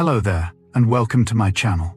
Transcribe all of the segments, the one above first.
Hello there, and welcome to my channel.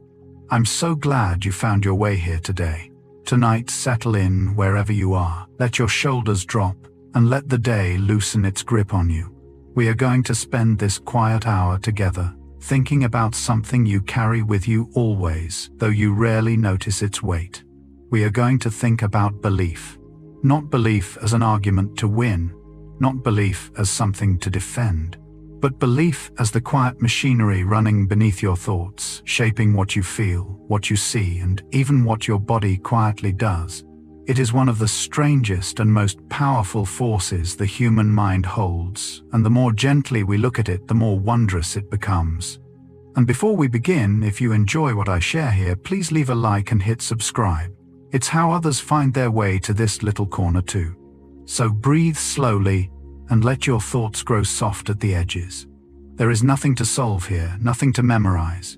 I'm so glad you found your way here today. Tonight, settle in wherever you are. Let your shoulders drop, and let the day loosen its grip on you. We are going to spend this quiet hour together, thinking about something you carry with you always, though you rarely notice its weight. We are going to think about belief. Not belief as an argument to win, not belief as something to defend, but belief as the quiet machinery running beneath your thoughts, shaping what you feel, what you see, and even what your body quietly does. It is one of the strangest and most powerful forces the human mind holds, and the more gently we look at it, the more wondrous it becomes. And before we begin, if you enjoy what I share here, please leave a like and hit subscribe. It's how others find their way to this little corner too. So breathe slowly and let your thoughts grow soft at the edges. There is nothing to solve here, nothing to memorize.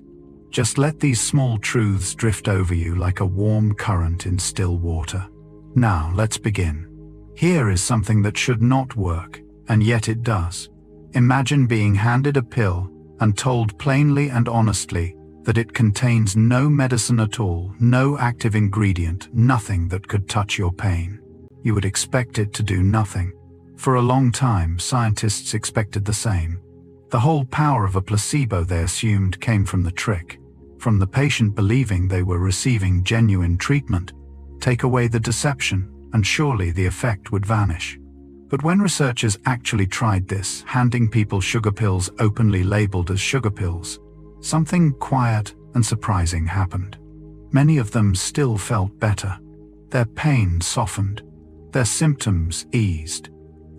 Just let these small truths drift over you like a warm current in still water. Now, let's begin. Here is something that should not work, and yet it does. Imagine being handed a pill and told plainly and honestly that it contains no medicine at all, no active ingredient, nothing that could touch your pain. You would expect it to do nothing. For a long time, scientists expected the same. The whole power of a placebo, they assumed, came from the trick, from the patient believing they were receiving genuine treatment. Take away the deception, and surely the effect would vanish. But when researchers actually tried this, handing people sugar pills openly labeled as sugar pills, something quiet and surprising happened. Many of them still felt better. Their pain softened. Their symptoms eased.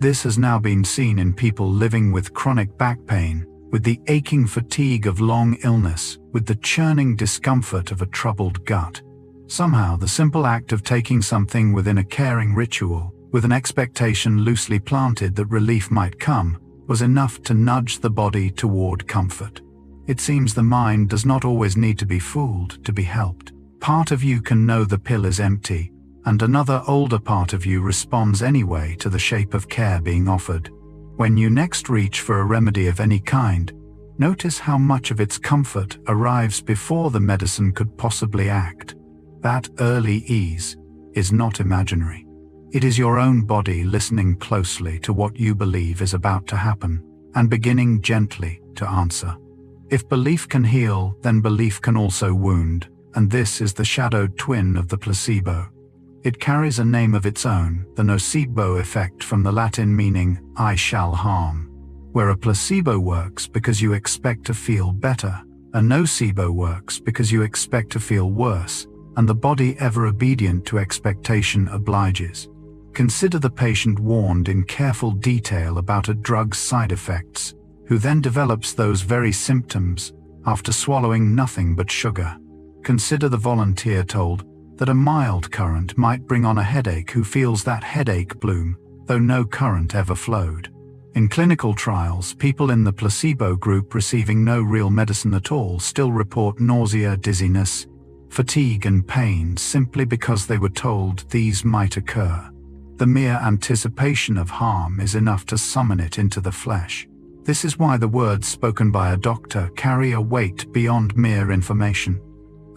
This has now been seen in people living with chronic back pain, with the aching fatigue of long illness, with the churning discomfort of a troubled gut. Somehow, the simple act of taking something within a caring ritual, with an expectation loosely planted that relief might come, was enough to nudge the body toward comfort. It seems the mind does not always need to be fooled to be helped. Part of you can know the pill is empty, and another older part of you responds anyway to the shape of care being offered. When you next reach for a remedy of any kind, notice how much of its comfort arrives before the medicine could possibly act. That early ease is not imaginary. It is your own body listening closely to what you believe is about to happen, and beginning gently to answer. If belief can heal, then belief can also wound, and this is the shadowed twin of the placebo. It carries a name of its own, the nocebo effect, from the Latin meaning "I shall harm." Where a placebo works because you expect to feel better, a nocebo works because you expect to feel worse, and the body, ever obedient to expectation, obliges. Consider the patient warned in careful detail about a drug's side effects, who then develops those very symptoms after swallowing nothing but sugar. Consider the volunteer told that a mild current might bring on a headache, who feels that headache bloom, though no current ever flowed. In clinical trials, people in the placebo group receiving no real medicine at all still report nausea, dizziness, fatigue, and pain simply because they were told these might occur. The mere anticipation of harm is enough to summon it into the flesh. This is why the words spoken by a doctor carry a weight beyond mere information.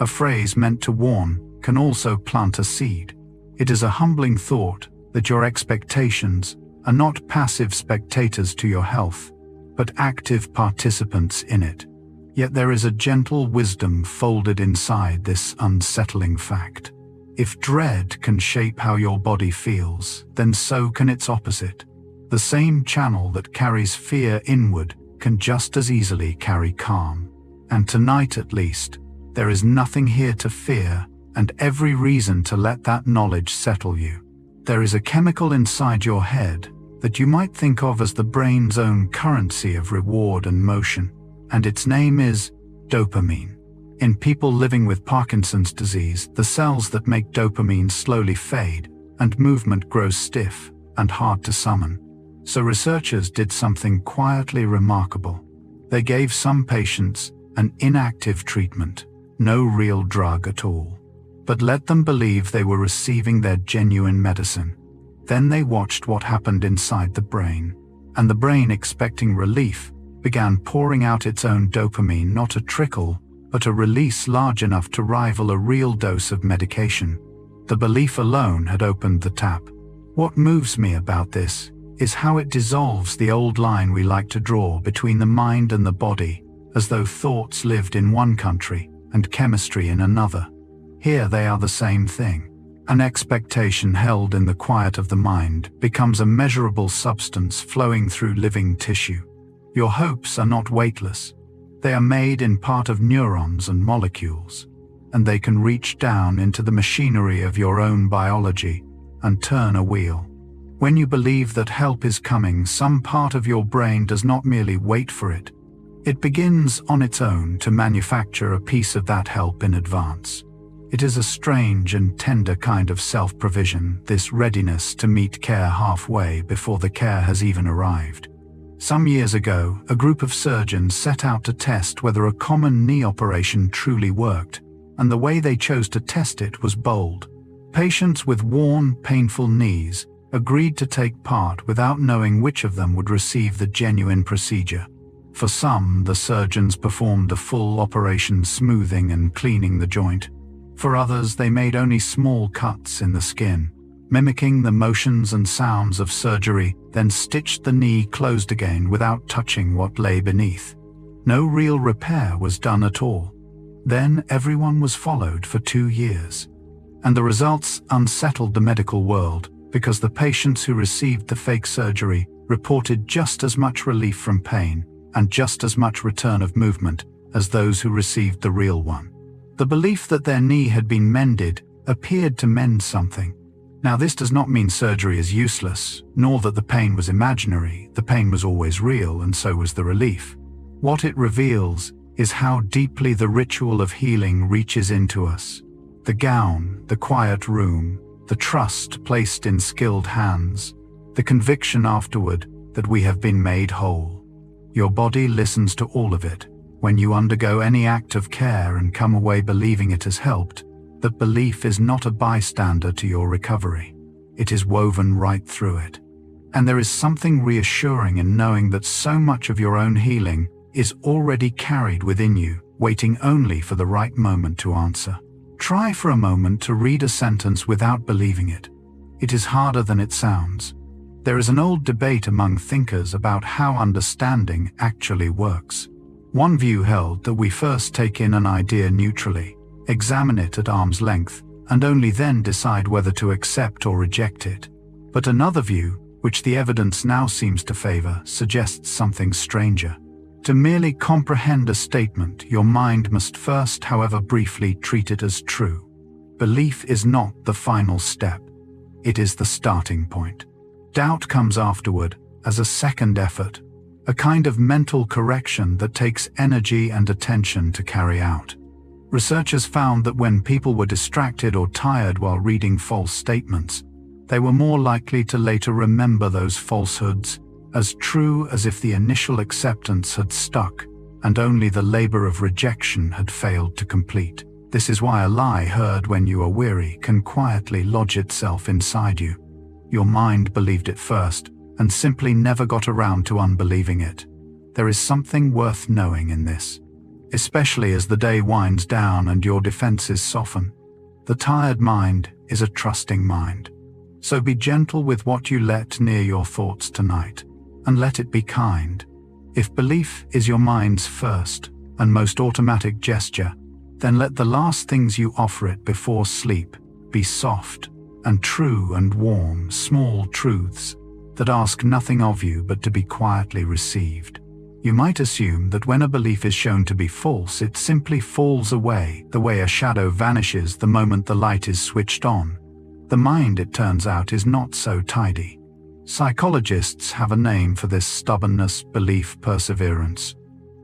A phrase meant to warn can also plant a seed. It is a humbling thought that your expectations are not passive spectators to your health, but active participants in it. Yet there is a gentle wisdom folded inside this unsettling fact. If dread can shape how your body feels, then so can its opposite. The same channel that carries fear inward can just as easily carry calm. And tonight, at least, there is nothing here to fear, and every reason to let that knowledge settle you. There is a chemical inside your head that you might think of as the brain's own currency of reward and motion, and its name is dopamine. In people living with Parkinson's disease, the cells that make dopamine slowly fade, and movement grows stiff and hard to summon. So researchers did something quietly remarkable. They gave some patients an inactive treatment, no real drug at all, but let them believe they were receiving their genuine medicine. Then they watched what happened inside the brain, and the brain, expecting relief, began pouring out its own dopamine, not a trickle, but a release large enough to rival a real dose of medication. The belief alone had opened the tap. What moves me about this is how it dissolves the old line we like to draw between the mind and the body, as though thoughts lived in one country and chemistry in another. Here they are the same thing. An expectation held in the quiet of the mind becomes a measurable substance flowing through living tissue. Your hopes are not weightless. They are made in part of neurons and molecules, and they can reach down into the machinery of your own biology and turn a wheel. When you believe that help is coming, some part of your brain does not merely wait for it. It begins on its own to manufacture a piece of that help in advance. It is a strange and tender kind of self-provision, this readiness to meet care halfway before the care has even arrived. Some years ago, a group of surgeons set out to test whether a common knee operation truly worked, and the way they chose to test it was bold. Patients with worn, painful knees agreed to take part without knowing which of them would receive the genuine procedure. For some, the surgeons performed a full operation, smoothing and cleaning the joint. For others, they made only small cuts in the skin, mimicking the motions and sounds of surgery, then stitched the knee closed again without touching what lay beneath. No real repair was done at all. Then everyone was followed for 2 years. And the results unsettled the medical world, because the patients who received the fake surgery reported just as much relief from pain and just as much return of movement as those who received the real one. The belief that their knee had been mended appeared to mend something. Now, this does not mean surgery is useless, nor that the pain was imaginary. The pain was always real, and so was the relief. What it reveals is how deeply the ritual of healing reaches into us. The gown, the quiet room, the trust placed in skilled hands, the conviction afterward that we have been made whole. Your body listens to all of it. When you undergo any act of care and come away believing it has helped, that belief is not a bystander to your recovery. It is woven right through it. And there is something reassuring in knowing that so much of your own healing is already carried within you, waiting only for the right moment to answer. Try for a moment to read a sentence without believing it. It is harder than it sounds. There is an old debate among thinkers about how understanding actually works. One view held that we first take in an idea neutrally, examine it at arm's length, and only then decide whether to accept or reject it. But another view, which the evidence now seems to favor, suggests something stranger. To merely comprehend a statement, your mind must first, however briefly, treat it as true. Belief is not the final step. It is the starting point. Doubt comes afterward, as a second effort, a kind of mental correction that takes energy and attention to carry out. Researchers found that when people were distracted or tired while reading false statements, they were more likely to later remember those falsehoods as true as if the initial acceptance had stuck and only the labor of rejection had failed to complete. This is why a lie heard when you are weary can quietly lodge itself inside you. Your mind believed it first and simply never got around to unbelieving it. There is something worth knowing in this, especially as the day winds down and your defenses soften. The tired mind is a trusting mind. So be gentle with what you let near your thoughts tonight, and let it be kind. If belief is your mind's first and most automatic gesture, then let the last things you offer it before sleep be soft and true and warm, small truths that ask nothing of you but to be quietly received. You might assume that when a belief is shown to be false, it simply falls away, the way a shadow vanishes the moment the light is switched on. The mind, it turns out, is not so tidy. Psychologists have a name for this stubbornness, belief, perseverance.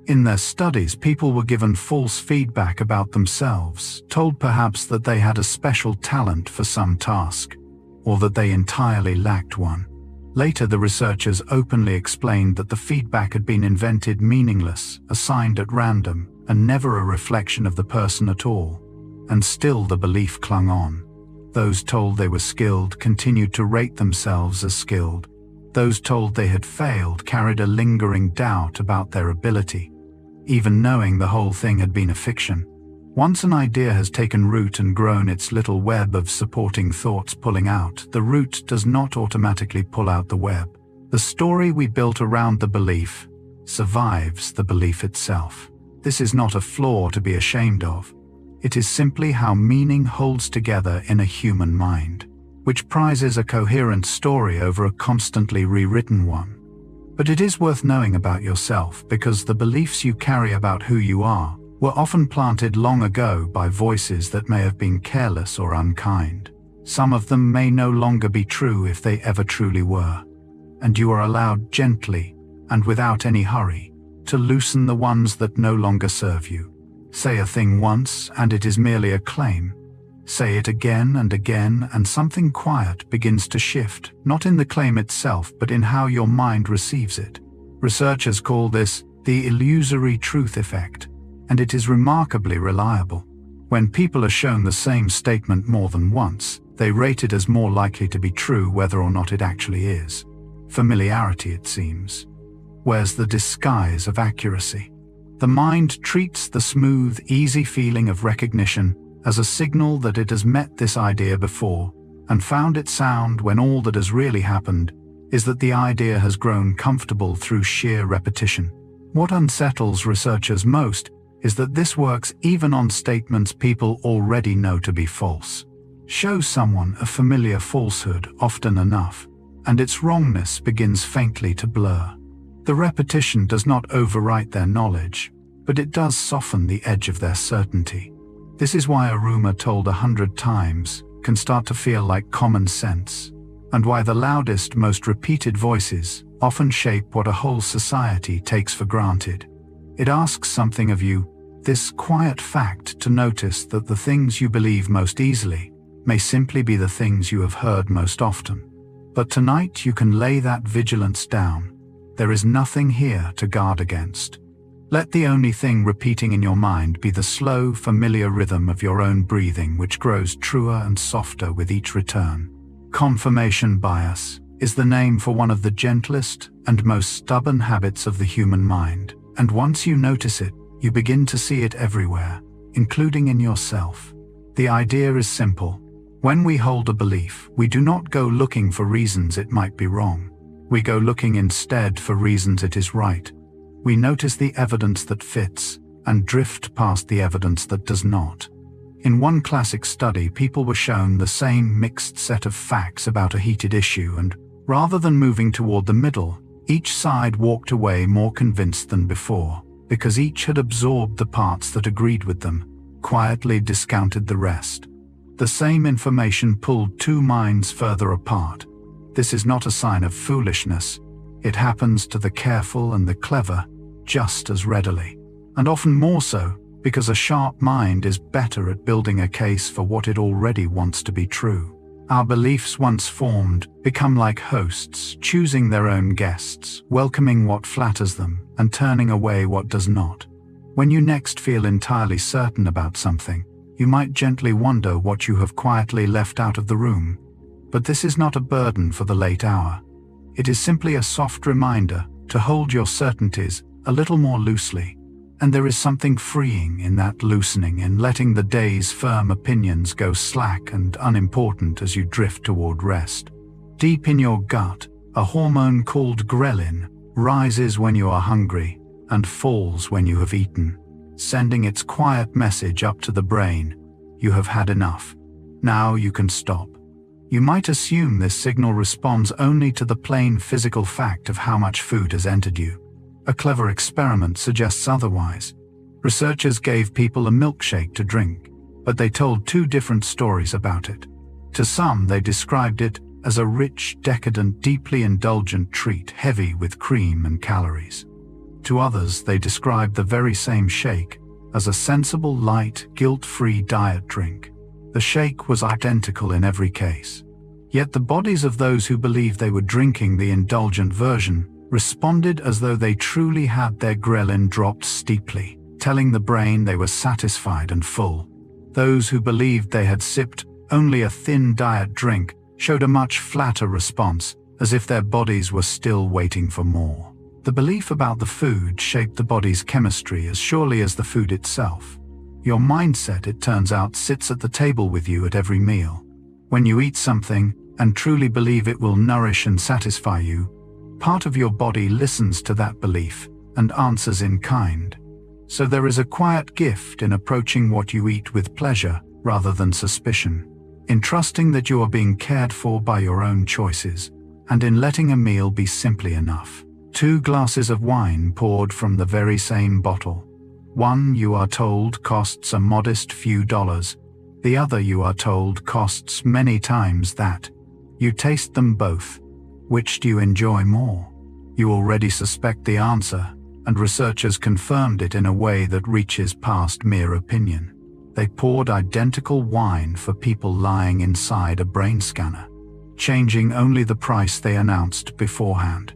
In their studies, people were given false feedback about themselves, told perhaps that they had a special talent for some task, or that they entirely lacked one. Later, the researchers openly explained that the feedback had been invented, meaningless, assigned at random, and never a reflection of the person at all. And still the belief clung on. Those told they were skilled continued to rate themselves as skilled. Those told they had failed carried a lingering doubt about their ability, even knowing the whole thing had been a fiction. Once an idea has taken root and grown its little web of supporting thoughts pulling out, the root does not automatically pull out the web. The story we built around the belief survives the belief itself. This is not a flaw to be ashamed of. It is simply how meaning holds together in a human mind, which prizes a coherent story over a constantly rewritten one. But it is worth knowing about yourself, because the beliefs you carry about who you are were often planted long ago by voices that may have been careless or unkind. Some of them may no longer be true if they ever truly were, and you are allowed gently and without any hurry to loosen the ones that no longer serve you. Say a thing once and it is merely a claim. Say it again and again and something quiet begins to shift, not in the claim itself but in how your mind receives it. Researchers call this the illusory truth effect, and it is remarkably reliable. When people are shown the same statement more than once, they rate it as more likely to be true whether or not it actually is. Familiarity, it seems, wears the disguise of accuracy. The mind treats the smooth, easy feeling of recognition as a signal that it has met this idea before and found it sound, when all that has really happened is that the idea has grown comfortable through sheer repetition. What unsettles researchers most is that this works even on statements people already know to be false. Show someone a familiar falsehood often enough, and its wrongness begins faintly to blur. The repetition does not overwrite their knowledge, but it does soften the edge of their certainty. This is why a rumor told 100 times can start to feel like common sense, and why the loudest, most repeated voices often shape what a whole society takes for granted. It asks something of you, this quiet fact, to notice that the things you believe most easily may simply be the things you have heard most often. But tonight you can lay that vigilance down. There is nothing here to guard against. Let the only thing repeating in your mind be the slow, familiar rhythm of your own breathing, which grows truer and softer with each return. Confirmation bias is the name for one of the gentlest and most stubborn habits of the human mind. And once you notice it, you begin to see it everywhere, including in yourself. The idea is simple. When we hold a belief, we do not go looking for reasons it might be wrong. We go looking instead for reasons it is right. We notice the evidence that fits and drift past the evidence that does not. In one classic study, people were shown the same mixed set of facts about a heated issue, and rather than moving toward the middle, each side walked away more convinced than before, because each had absorbed the parts that agreed with them, quietly discounted the rest. The same information pulled two minds further apart. This is not a sign of foolishness. It happens to the careful and the clever just as readily, and often more so, because a sharp mind is better at building a case for what it already wants to be true. Our beliefs, once formed, become like hosts, choosing their own guests, welcoming what flatters them and turning away what does not. When you next feel entirely certain about something, you might gently wonder what you have quietly left out of the room. But this is not a burden for the late hour. It is simply a soft reminder to hold your certainties a little more loosely. And there is something freeing in that loosening, in letting the day's firm opinions go slack and unimportant as you drift toward rest. Deep in your gut, a hormone called ghrelin rises when you are hungry and falls when you have eaten, sending its quiet message up to the brain: you have had enough. Now you can stop. You might assume this signal responds only to the plain physical fact of how much food has entered you. A clever experiment suggests otherwise. Researchers gave people a milkshake to drink, but they told two different stories about it. To some, they described it as a rich, decadent, deeply indulgent treat, heavy with cream and calories. To others, they described the very same shake as a sensible, light, guilt-free diet drink. The shake was identical in every case. Yet the bodies of those who believed they were drinking the indulgent version responded as though they truly had their ghrelin dropped steeply, telling the brain they were satisfied and full. Those who believed they had sipped only a thin diet drink showed a much flatter response, as if their bodies were still waiting for more. The belief about the food shaped the body's chemistry as surely as the food itself. Your mindset, it turns out, sits at the table with you at every meal. When you eat something and truly believe it will nourish and satisfy you, part of your body listens to that belief and answers in kind. So there is a quiet gift in approaching what you eat with pleasure rather than suspicion, in trusting that you are being cared for by your own choices, and in letting a meal be simply enough. 2 glasses of wine poured from the very same bottle. One, you are told, costs a modest few dollars. The other, you are told, costs many times that. You taste them both. Which do you enjoy more? You already suspect the answer, and researchers confirmed it in a way that reaches past mere opinion. They poured identical wine for people lying inside a brain scanner, changing only the price they announced beforehand.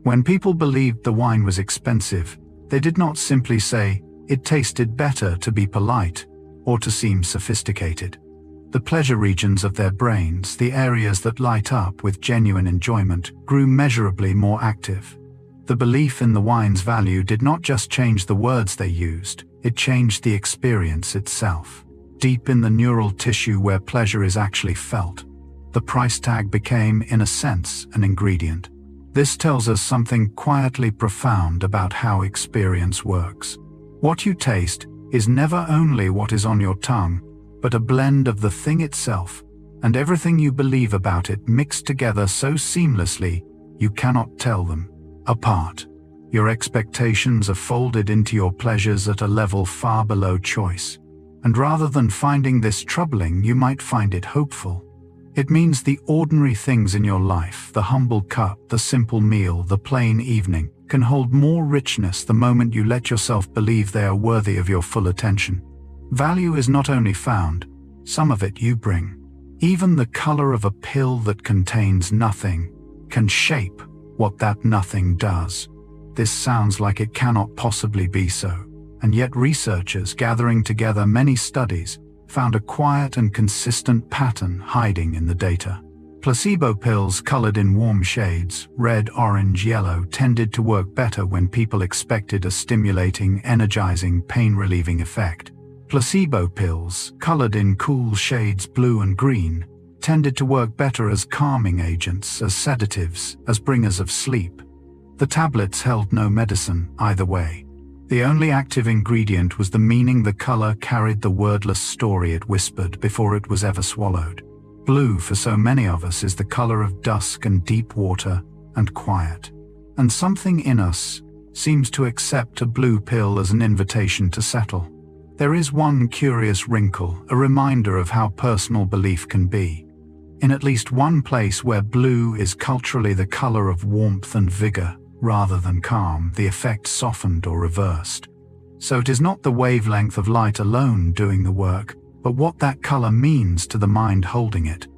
When people believed the wine was expensive, they did not simply say, "It tasted better," to be polite or to seem sophisticated. The pleasure regions of their brains, the areas that light up with genuine enjoyment, grew measurably more active. The belief in the wine's value did not just change the words they used, it changed the experience itself. Deep in the neural tissue where pleasure is actually felt, the price tag became, in a sense, an ingredient. This tells us something quietly profound about how experience works. What you taste is never only what is on your tongue, but a blend of the thing itself, and everything you believe about it mixed together so seamlessly you cannot tell them apart. Your expectations are folded into your pleasures at a level far below choice. And rather than finding this troubling, you might find it hopeful. It means the ordinary things in your life, the humble cup, the simple meal, the plain evening, can hold more richness the moment you let yourself believe they are worthy of your full attention. Value is not only found, some of it you bring. Even the color of a pill that contains nothing can shape what that nothing does. This sounds like it cannot possibly be so, and yet researchers gathering together many studies found a quiet and consistent pattern hiding in the data. Placebo pills colored in warm shades, red, orange, yellow, tended to work better when people expected a stimulating, energizing, pain-relieving effect. Placebo pills, colored in cool shades blue and green, tended to work better as calming agents, as sedatives, as bringers of sleep. The tablets held no medicine either way. The only active ingredient was the meaning the color carried, the wordless story it whispered before it was ever swallowed. Blue, for so many of us, is the color of dusk and deep water and quiet. And something in us seems to accept a blue pill as an invitation to settle. There is one curious wrinkle, a reminder of how personal belief can be. In at least one place where blue is culturally the color of warmth and vigor, rather than calm, the effect softened or reversed. So it is not the wavelength of light alone doing the work, but what that color means to the mind holding it.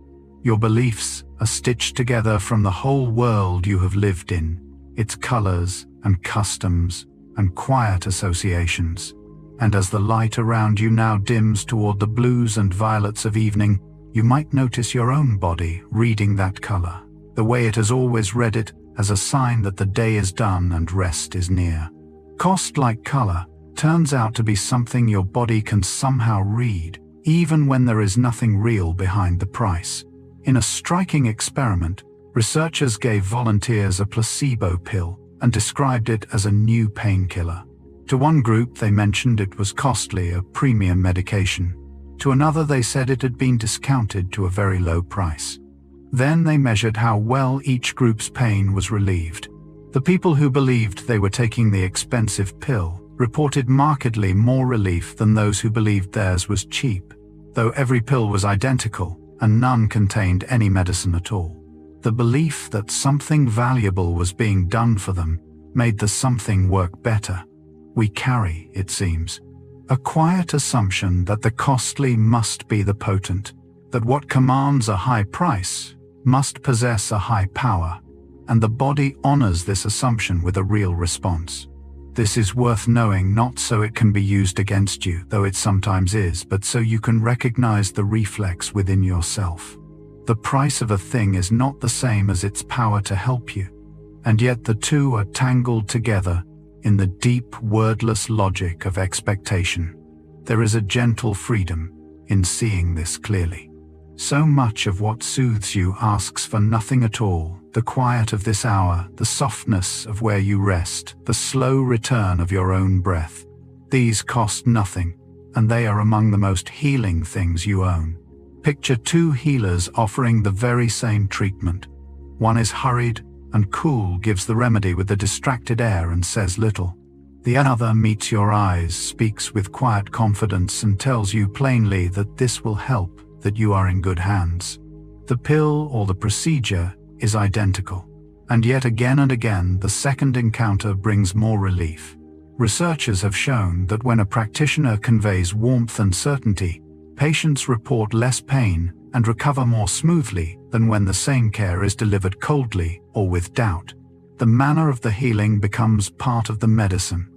Your beliefs are stitched together from the whole world you have lived in, its colors and customs and quiet associations. And as the light around you now dims toward the blues and violets of evening, you might notice your own body reading that color, the way it has always read it, as a sign that the day is done and rest is near. Cost, like color, turns out to be something your body can somehow read, even when there is nothing real behind the price. In a striking experiment, researchers gave volunteers a placebo pill and described it as a new painkiller. To one group, they mentioned it was costly, a premium medication. To another, they said it had been discounted to a very low price. Then they measured how well each group's pain was relieved. The people who believed they were taking the expensive pill reported markedly more relief than those who believed theirs was cheap, though every pill was identical and none contained any medicine at all. The belief that something valuable was being done for them made the something work better. We carry, it seems, a quiet assumption that the costly must be the potent, that what commands a high price must possess a high power, and the body honors this assumption with a real response. This is worth knowing, not so it can be used against you, though it sometimes is, but so you can recognize the reflex within yourself. The price of a thing is not the same as its power to help you, and yet the two are tangled together in the deep, wordless logic of expectation. There is a gentle freedom in seeing this clearly. So much of what soothes you asks for nothing at all: the quiet of this hour, the softness of where you rest, the slow return of your own breath. These cost nothing, and they are among the most healing things you own. Picture two healers offering the very same treatment. One is hurried and cool, gives the remedy with a distracted air and says little. The other meets your eyes, speaks with quiet confidence, and tells you plainly that this will help, that you are in good hands. The pill or the procedure is identical, and yet again and again the second encounter brings more relief. Researchers have shown that when a practitioner conveys warmth and certainty, patients report less pain and recover more smoothly than when the same care is delivered coldly or with doubt. The manner of the healing becomes part of the medicine.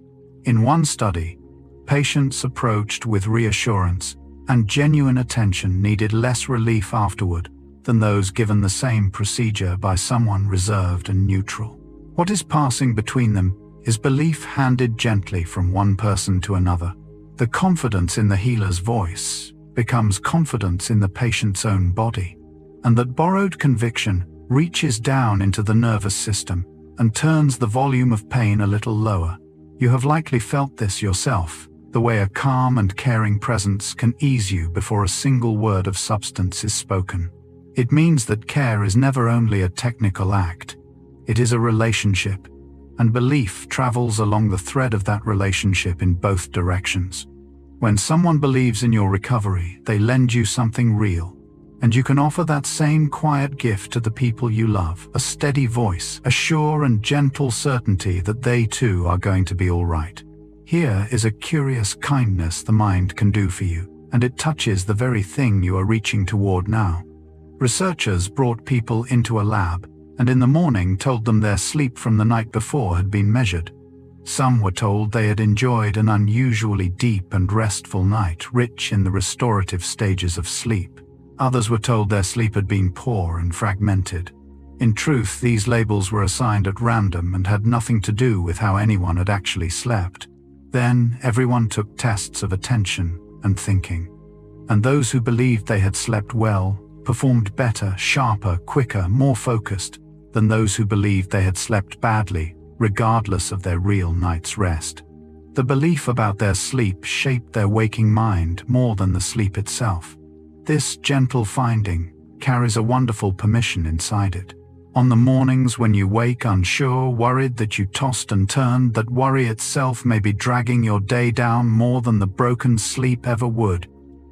In one study, patients approached with reassurance and genuine attention needed less relief afterward than those given the same procedure by someone reserved and neutral. What is passing between them is belief handed gently from one person to another. The confidence in the healer's voice becomes confidence in the patient's own body, and that borrowed conviction reaches down into the nervous system and turns the volume of pain a little lower. You have likely felt this yourself, the way a calm and caring presence can ease you before a single word of substance is spoken. It means that care is never only a technical act, it is a relationship, and belief travels along the thread of that relationship in both directions. When someone believes in your recovery, they lend you something real, and you can offer that same quiet gift to the people you love: a steady voice, a sure and gentle certainty that they too are going to be all right. Here is a curious kindness the mind can do for you, and it touches the very thing you are reaching toward now. Researchers brought people into a lab, and in the morning told them their sleep from the night before had been measured. Some were told they had enjoyed an unusually deep and restful night, rich in the restorative stages of sleep. Others were told their sleep had been poor and fragmented. In truth, these labels were assigned at random and had nothing to do with how anyone had actually slept. Then everyone took tests of attention and thinking, and those who believed they had slept well performed better, sharper, quicker, more focused than those who believed they had slept badly, regardless of their real night's rest. The belief about their sleep shaped their waking mind more than the sleep itself. This gentle finding carries a wonderful permission inside it. On the mornings when you wake unsure, worried that you tossed and turned, that worry itself may be dragging your day down more than the broken sleep ever would,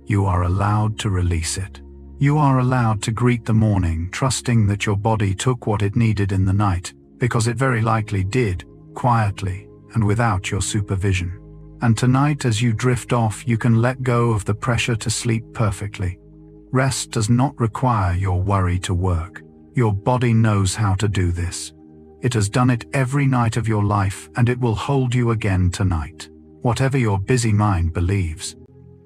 you are allowed to release it. You are allowed to greet the morning, trusting that your body took what it needed in the night, because it very likely did, quietly and without your supervision. And tonight, as you drift off, you can let go of the pressure to sleep perfectly. Rest does not require your worry to work. Your body knows how to do this. It has done it every night of your life, and it will hold you again tonight, whatever your busy mind believes.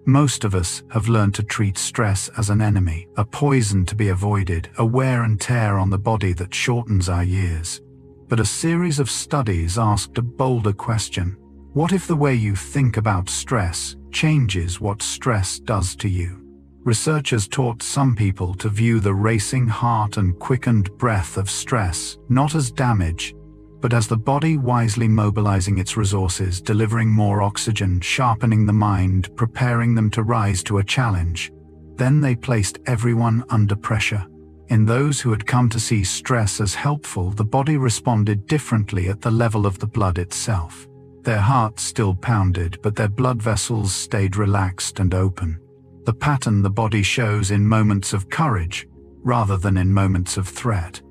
Most of us have learned to treat stress as an enemy, a poison to be avoided, a wear and tear on the body that shortens our years. But a series of studies asked a bolder question. What if the way you think about stress changes what stress does to you? Researchers taught some people to view the racing heart and quickened breath of stress not as damage, but as the body wisely mobilizing its resources, delivering more oxygen, sharpening the mind, preparing them to rise to a challenge. Then they placed everyone under pressure. In those who had come to see stress as helpful, the body responded differently at the level of the blood itself. Their hearts still pounded, but their blood vessels stayed relaxed and open. The pattern the body shows in moments of courage, rather than in moments of threat.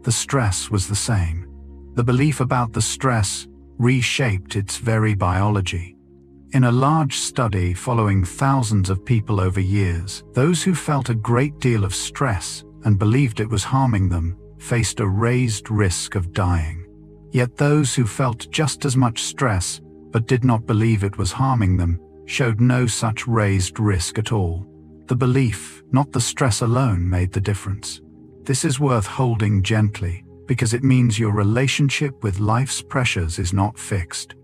The stress was the same. The belief about the stress reshaped its very biology. In a large study following thousands of people over years, those who felt a great deal of stress and believed it was harming them faced a raised risk of dying. Yet those who felt just as much stress but did not believe it was harming them showed no such raised risk at all. The belief, not the stress alone, made the difference. This is worth holding gently, because it means your relationship with life's pressures is not fixed.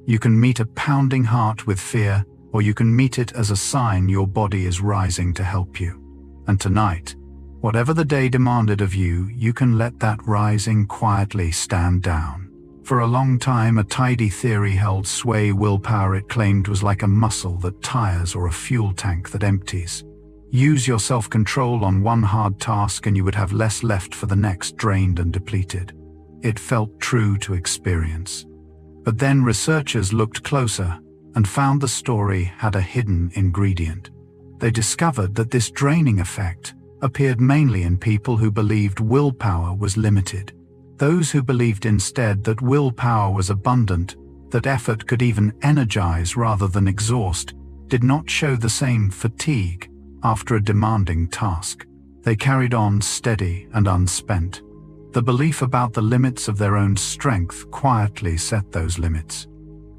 You can meet a pounding heart with fear, or you can meet it as a sign your body is rising to help you. And tonight, whatever the day demanded of you, you can let that rising quietly stand down. For a long time, a tidy theory held sway. Willpower, it claimed, was like a muscle that tires or a fuel tank that empties. Use your self-control on one hard task and you would have less left for the next, drained and depleted. It felt true to experience. But then researchers looked closer and found the story had a hidden ingredient. They discovered that this draining effect appeared mainly in people who believed willpower was limited. Those who believed instead that willpower was abundant, that effort could even energize rather than exhaust, did not show the same fatigue after a demanding task. They carried on steady and unspent. The belief about the limits of their own strength quietly set those limits.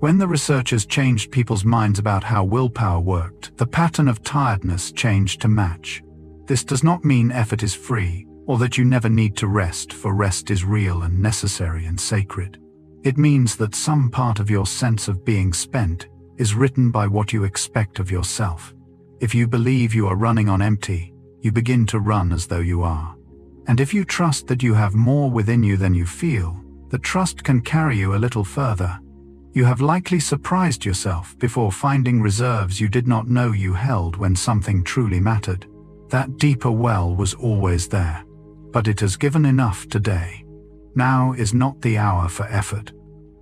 When the researchers changed people's minds about how willpower worked, the pattern of tiredness changed to match. This does not mean effort is free, or that you never need to rest, for rest is real and necessary and sacred. It means that some part of your sense of being spent is written by what you expect of yourself. If you believe you are running on empty, you begin to run as though you are. And if you trust that you have more within you than you feel, the trust can carry you a little further. You have likely surprised yourself before finding reserves you did not know you held when something truly mattered. That deeper well was always there, but it has given enough today. Now is not the hour for effort.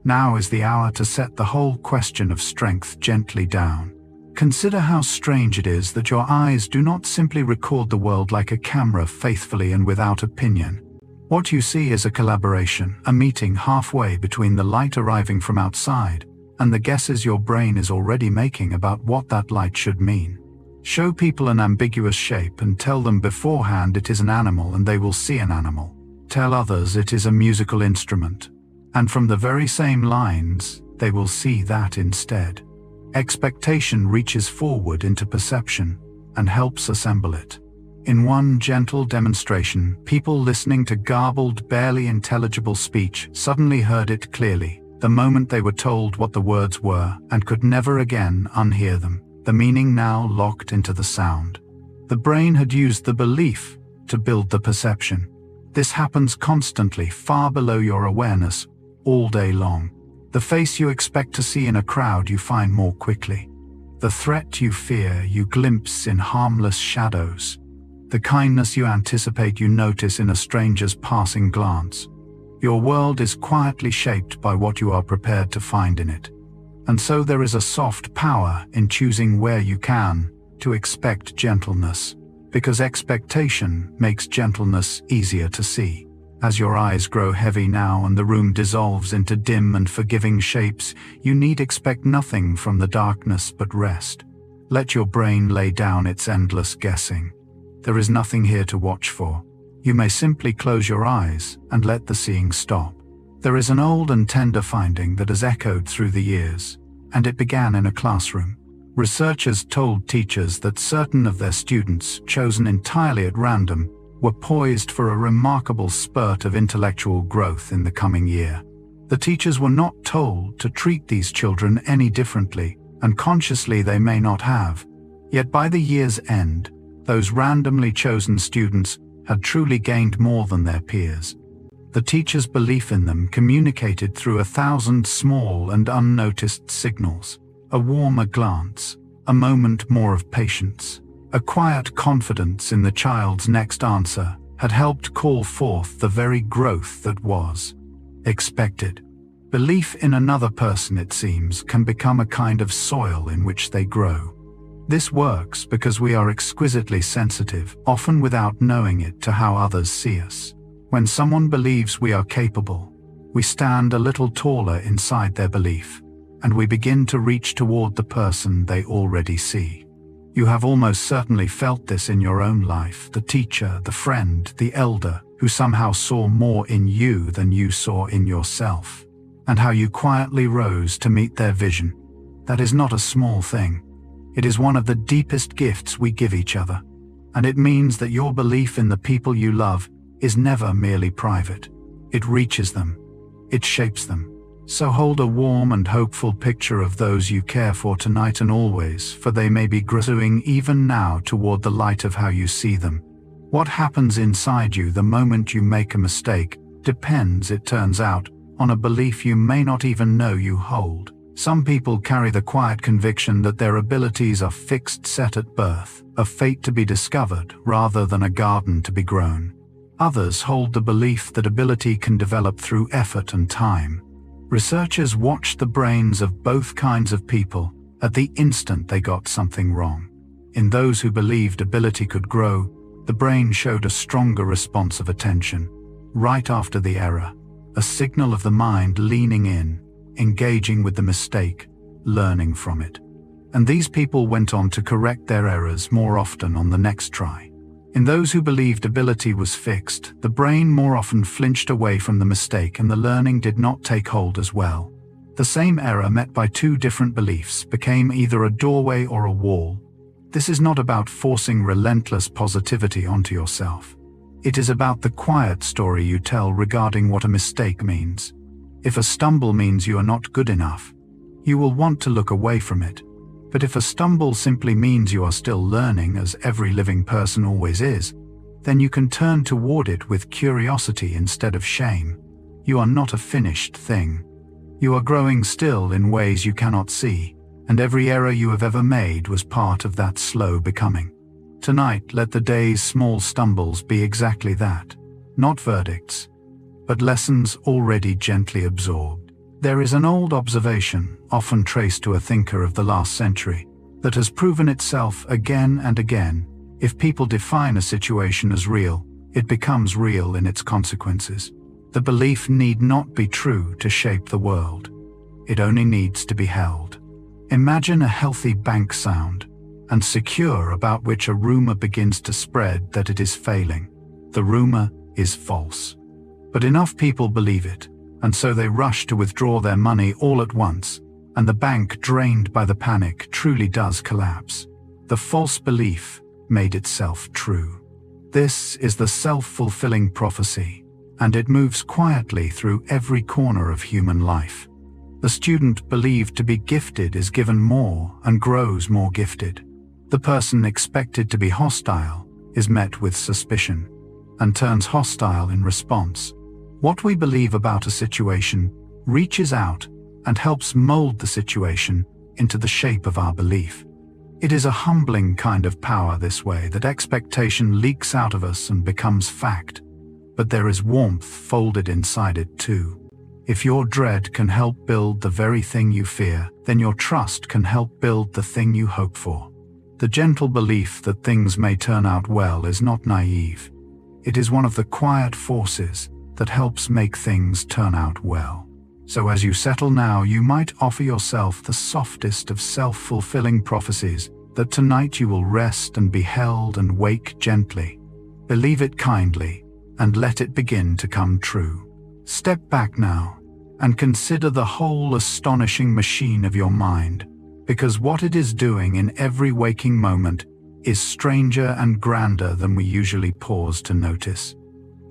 Now is the hour to set the whole question of strength gently down. Consider how strange it is that your eyes do not simply record the world like a camera, faithfully and without opinion. What you see is a collaboration, a meeting halfway between the light arriving from outside and the guesses your brain is already making about what that light should mean. Show people an ambiguous shape and tell them beforehand it is an animal and they will see an animal. Tell others it is a musical instrument, and from the very same lines, they will see that instead. Expectation reaches forward into perception and helps assemble it. In one gentle demonstration, people listening to garbled, barely intelligible speech suddenly heard it clearly, the moment they were told what the words were, and could never again unhear them. The meaning now locked into the sound. The brain had used the belief to build the perception. This happens constantly, far below your awareness, all day long. The face you expect to see in a crowd you find more quickly. The threat you fear you glimpse in harmless shadows. The kindness you anticipate you notice in a stranger's passing glance. Your world is quietly shaped by what you are prepared to find in it. And so there is a soft power in choosing where you can to expect gentleness, because expectation makes gentleness easier to see. As your eyes grow heavy now and the room dissolves into dim and forgiving shapes, you need expect nothing from the darkness but rest. Let your brain lay down its endless guessing. There is nothing here to watch for. You may simply close your eyes and let the seeing stop. There is an old and tender finding that has echoed through the years, and it began in a classroom. Researchers told teachers that certain of their students, chosen entirely at random, were poised for a remarkable spurt of intellectual growth in the coming year. The teachers were not told to treat these children any differently, and consciously they may not have. Yet by the year's end, those randomly chosen students had truly gained more than their peers. The teacher's belief in them communicated through 1,000 small and unnoticed signals. A warmer glance, a moment more of patience, a quiet confidence in the child's next answer had helped call forth the very growth that was expected. Belief in another person, it seems, can become a kind of soil in which they grow. This works because we are exquisitely sensitive, often without knowing it, to how others see us. When someone believes we are capable, we stand a little taller inside their belief, and we begin to reach toward the person they already see. You have almost certainly felt this in your own life, the teacher, the friend, the elder, who somehow saw more in you than you saw in yourself, and how you quietly rose to meet their vision. That is not a small thing. It is one of the deepest gifts we give each other, and it means that your belief in the people you love is never merely private. It reaches them. It shapes them. So hold a warm and hopeful picture of those you care for tonight and always, for they may be growing even now toward the light of how you see them. What happens inside you the moment you make a mistake depends, it turns out, on a belief you may not even know you hold. Some people carry the quiet conviction that their abilities are fixed, set at birth, a fate to be discovered rather than a garden to be grown. Others hold the belief that ability can develop through effort and time. Researchers watched the brains of both kinds of people at the instant they got something wrong. In those who believed ability could grow, the brain showed a stronger response of attention. Right after the error, a signal of the mind leaning in, engaging with the mistake, learning from it. And these people went on to correct their errors more often on the next try. In those who believed ability was fixed, the brain more often flinched away from the mistake and the learning did not take hold as well. The same error met by two different beliefs became either a doorway or a wall. This is not about forcing relentless positivity onto yourself. It is about the quiet story you tell regarding what a mistake means. If a stumble means you are not good enough, you will want to look away from it. But if a stumble simply means you are still learning, as every living person always is, then you can turn toward it with curiosity instead of shame. You are not a finished thing. You are growing still in ways you cannot see, and every error you have ever made was part of that slow becoming. Tonight, let the day's small stumbles be exactly that, not verdicts, but lessons already gently absorbed. There is an old observation, often traced to a thinker of the last century, that has proven itself again and again. If people define a situation as real, it becomes real in its consequences. The belief need not be true to shape the world. It only needs to be held. Imagine a healthy bank sound, and secure about which a rumor begins to spread that it is failing. The rumor is false. But enough people believe it, and so they rush to withdraw their money all at once, and the bank, drained by the panic, truly does collapse. The false belief made itself true. This is the self-fulfilling prophecy, and it moves quietly through every corner of human life. The student believed to be gifted is given more and grows more gifted. The person expected to be hostile is met with suspicion, and turns hostile in response. What we believe about a situation reaches out and helps mold the situation into the shape of our belief. It is a humbling kind of power this way, that expectation leaks out of us and becomes fact. But there is warmth folded inside it too. If your dread can help build the very thing you fear, then your trust can help build the thing you hope for. The gentle belief that things may turn out well is not naive. It is one of the quiet forces that helps make things turn out well. So as you settle now, you might offer yourself the softest of self-fulfilling prophecies, that tonight you will rest and be held and wake gently. Believe it kindly, and let it begin to come true. Step back now, and consider the whole astonishing machine of your mind, because what it is doing in every waking moment is stranger and grander than we usually pause to notice.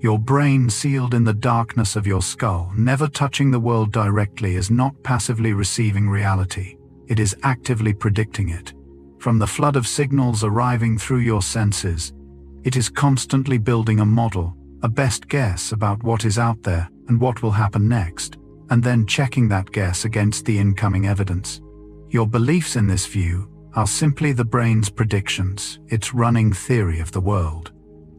Your brain, sealed in the darkness of your skull, never touching the world directly, is not passively receiving reality. It is actively predicting it. From the flood of signals arriving through your senses, it is constantly building a model, a best guess about what is out there and what will happen next, and then checking that guess against the incoming evidence. Your beliefs in this view are simply the brain's predictions, its running theory of the world.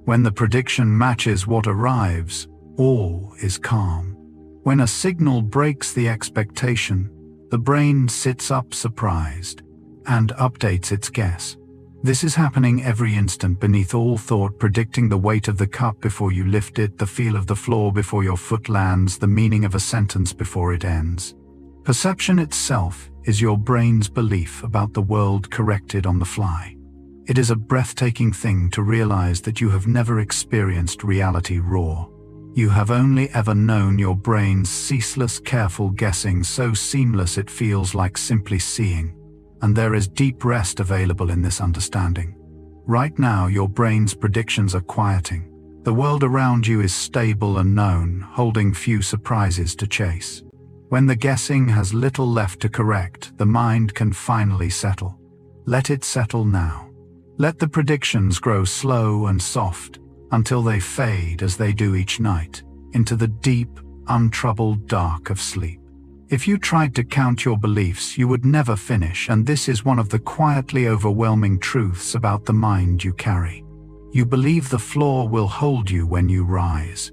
When the prediction matches what arrives, all is calm. When a signal breaks the expectation, the brain sits up surprised and updates its guess. This is happening every instant beneath all thought, predicting the weight of the cup before you lift it, the feel of the floor before your foot lands, the meaning of a sentence before it ends. Perception itself is your brain's belief about the world corrected on the fly. It is a breathtaking thing to realize that you have never experienced reality raw. You have only ever known your brain's ceaseless, careful guessing, so seamless it feels like simply seeing. and there is deep rest available in this understanding. Right now, your brain's predictions are quieting. The world around you is stable and known, holding few surprises to chase. When the guessing has little left to correct, the mind can finally settle. Let it settle now. Let the predictions grow slow and soft until they fade, as they do each night, into the deep, untroubled dark of sleep. If you tried to count your beliefs, you would never finish, and this is one of the quietly overwhelming truths about the mind you carry. You believe the floor will hold you when you rise.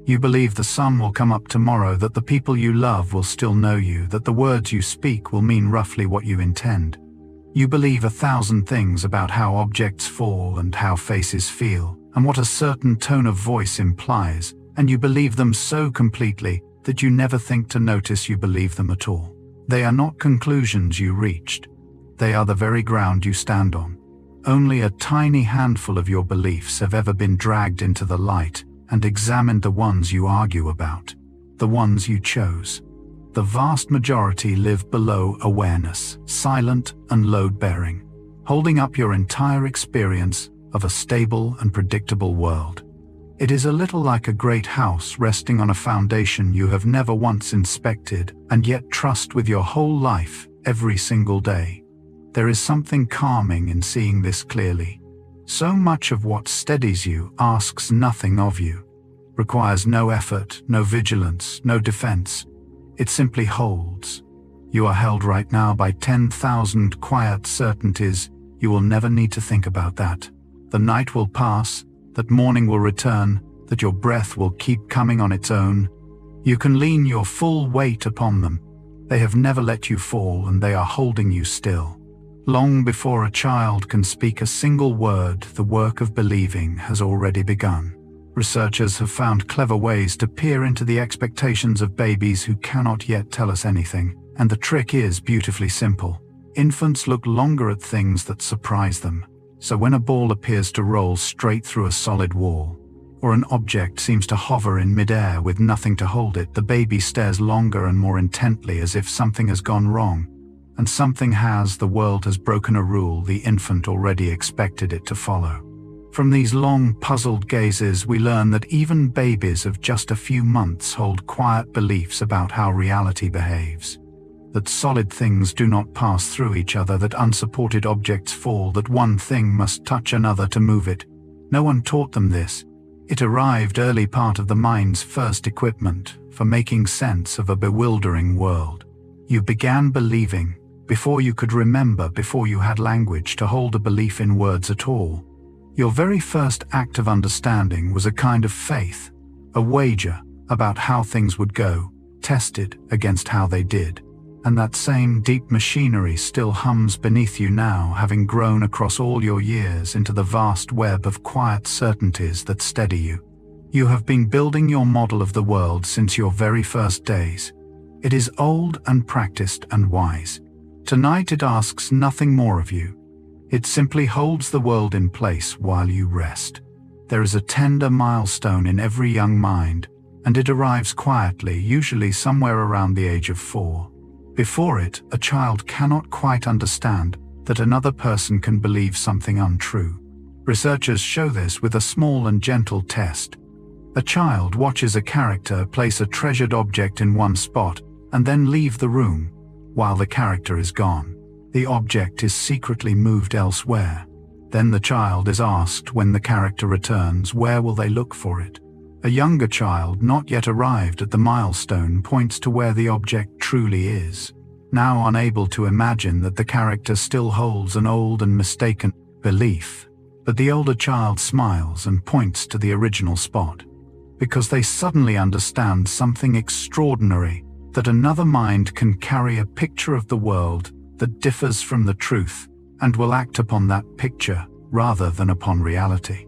You believe the sun will come up tomorrow, that the people you love will still know you, that the words you speak will mean roughly what you intend. You believe 1,000 things about how objects fall and how faces feel, and what a certain tone of voice implies, and you believe them so completely that you never think to notice you believe them at all. They are not conclusions you reached. They are the very ground you stand on. Only a tiny handful of your beliefs have ever been dragged into the light and examined, the ones you argue about, the ones you chose. The vast majority live below awareness, silent and load-bearing, holding up your entire experience of a stable and predictable world. It is a little like a great house resting on a foundation you have never once inspected and yet trust with your whole life every single day. There is something calming in seeing this clearly. So much of what steadies you asks nothing of you, requires no effort, no vigilance, no defense. It simply holds. You are held right now by 10,000 quiet certainties. You will never need to think about that. The night will pass, that morning will return, that your breath will keep coming on its own. You can lean your full weight upon them. They have never let you fall, and they are holding you still. Long before a child can speak a single word, the work of believing has already begun. Researchers have found clever ways to peer into the expectations of babies who cannot yet tell us anything, and the trick is beautifully simple. Infants look longer at things that surprise them. So when a ball appears to roll straight through a solid wall, or an object seems to hover in midair with nothing to hold it, the baby stares longer and more intently, as if something has gone wrong. And something has. The world has broken a rule the infant already expected it to follow. From these long, puzzled gazes, we learn that even babies of just a few months hold quiet beliefs about how reality behaves. That solid things do not pass through each other, that unsupported objects fall, that one thing must touch another to move it. No one taught them this. It arrived early, part of the mind's first equipment for making sense of a bewildering world. You began believing before you could remember, before you had language to hold a belief in words at all. Your very first act of understanding was a kind of faith, a wager about how things would go, tested against how they did. And that same deep machinery still hums beneath you now, having grown across all your years into the vast web of quiet certainties that steady you. You have been building your model of the world since your very first days. It is old and practiced and wise. Tonight it asks nothing more of you. It simply holds the world in place while you rest. There is a tender milestone in every young mind, and it arrives quietly, usually somewhere around the age of 4. Before it, a child cannot quite understand that another person can believe something untrue. Researchers show this with a small and gentle test. A child watches a character place a treasured object in one spot and then leave the room. While the character is gone, the object is secretly moved elsewhere. Then the child is asked, when the character returns, where will they look for it? A younger child, not yet arrived at the milestone, points to where the object truly is, now unable to imagine that the character still holds an old and mistaken belief. But the older child smiles and points to the original spot, because they suddenly understand something extraordinary, that another mind can carry a picture of the world that differs from the truth and will act upon that picture rather than upon reality.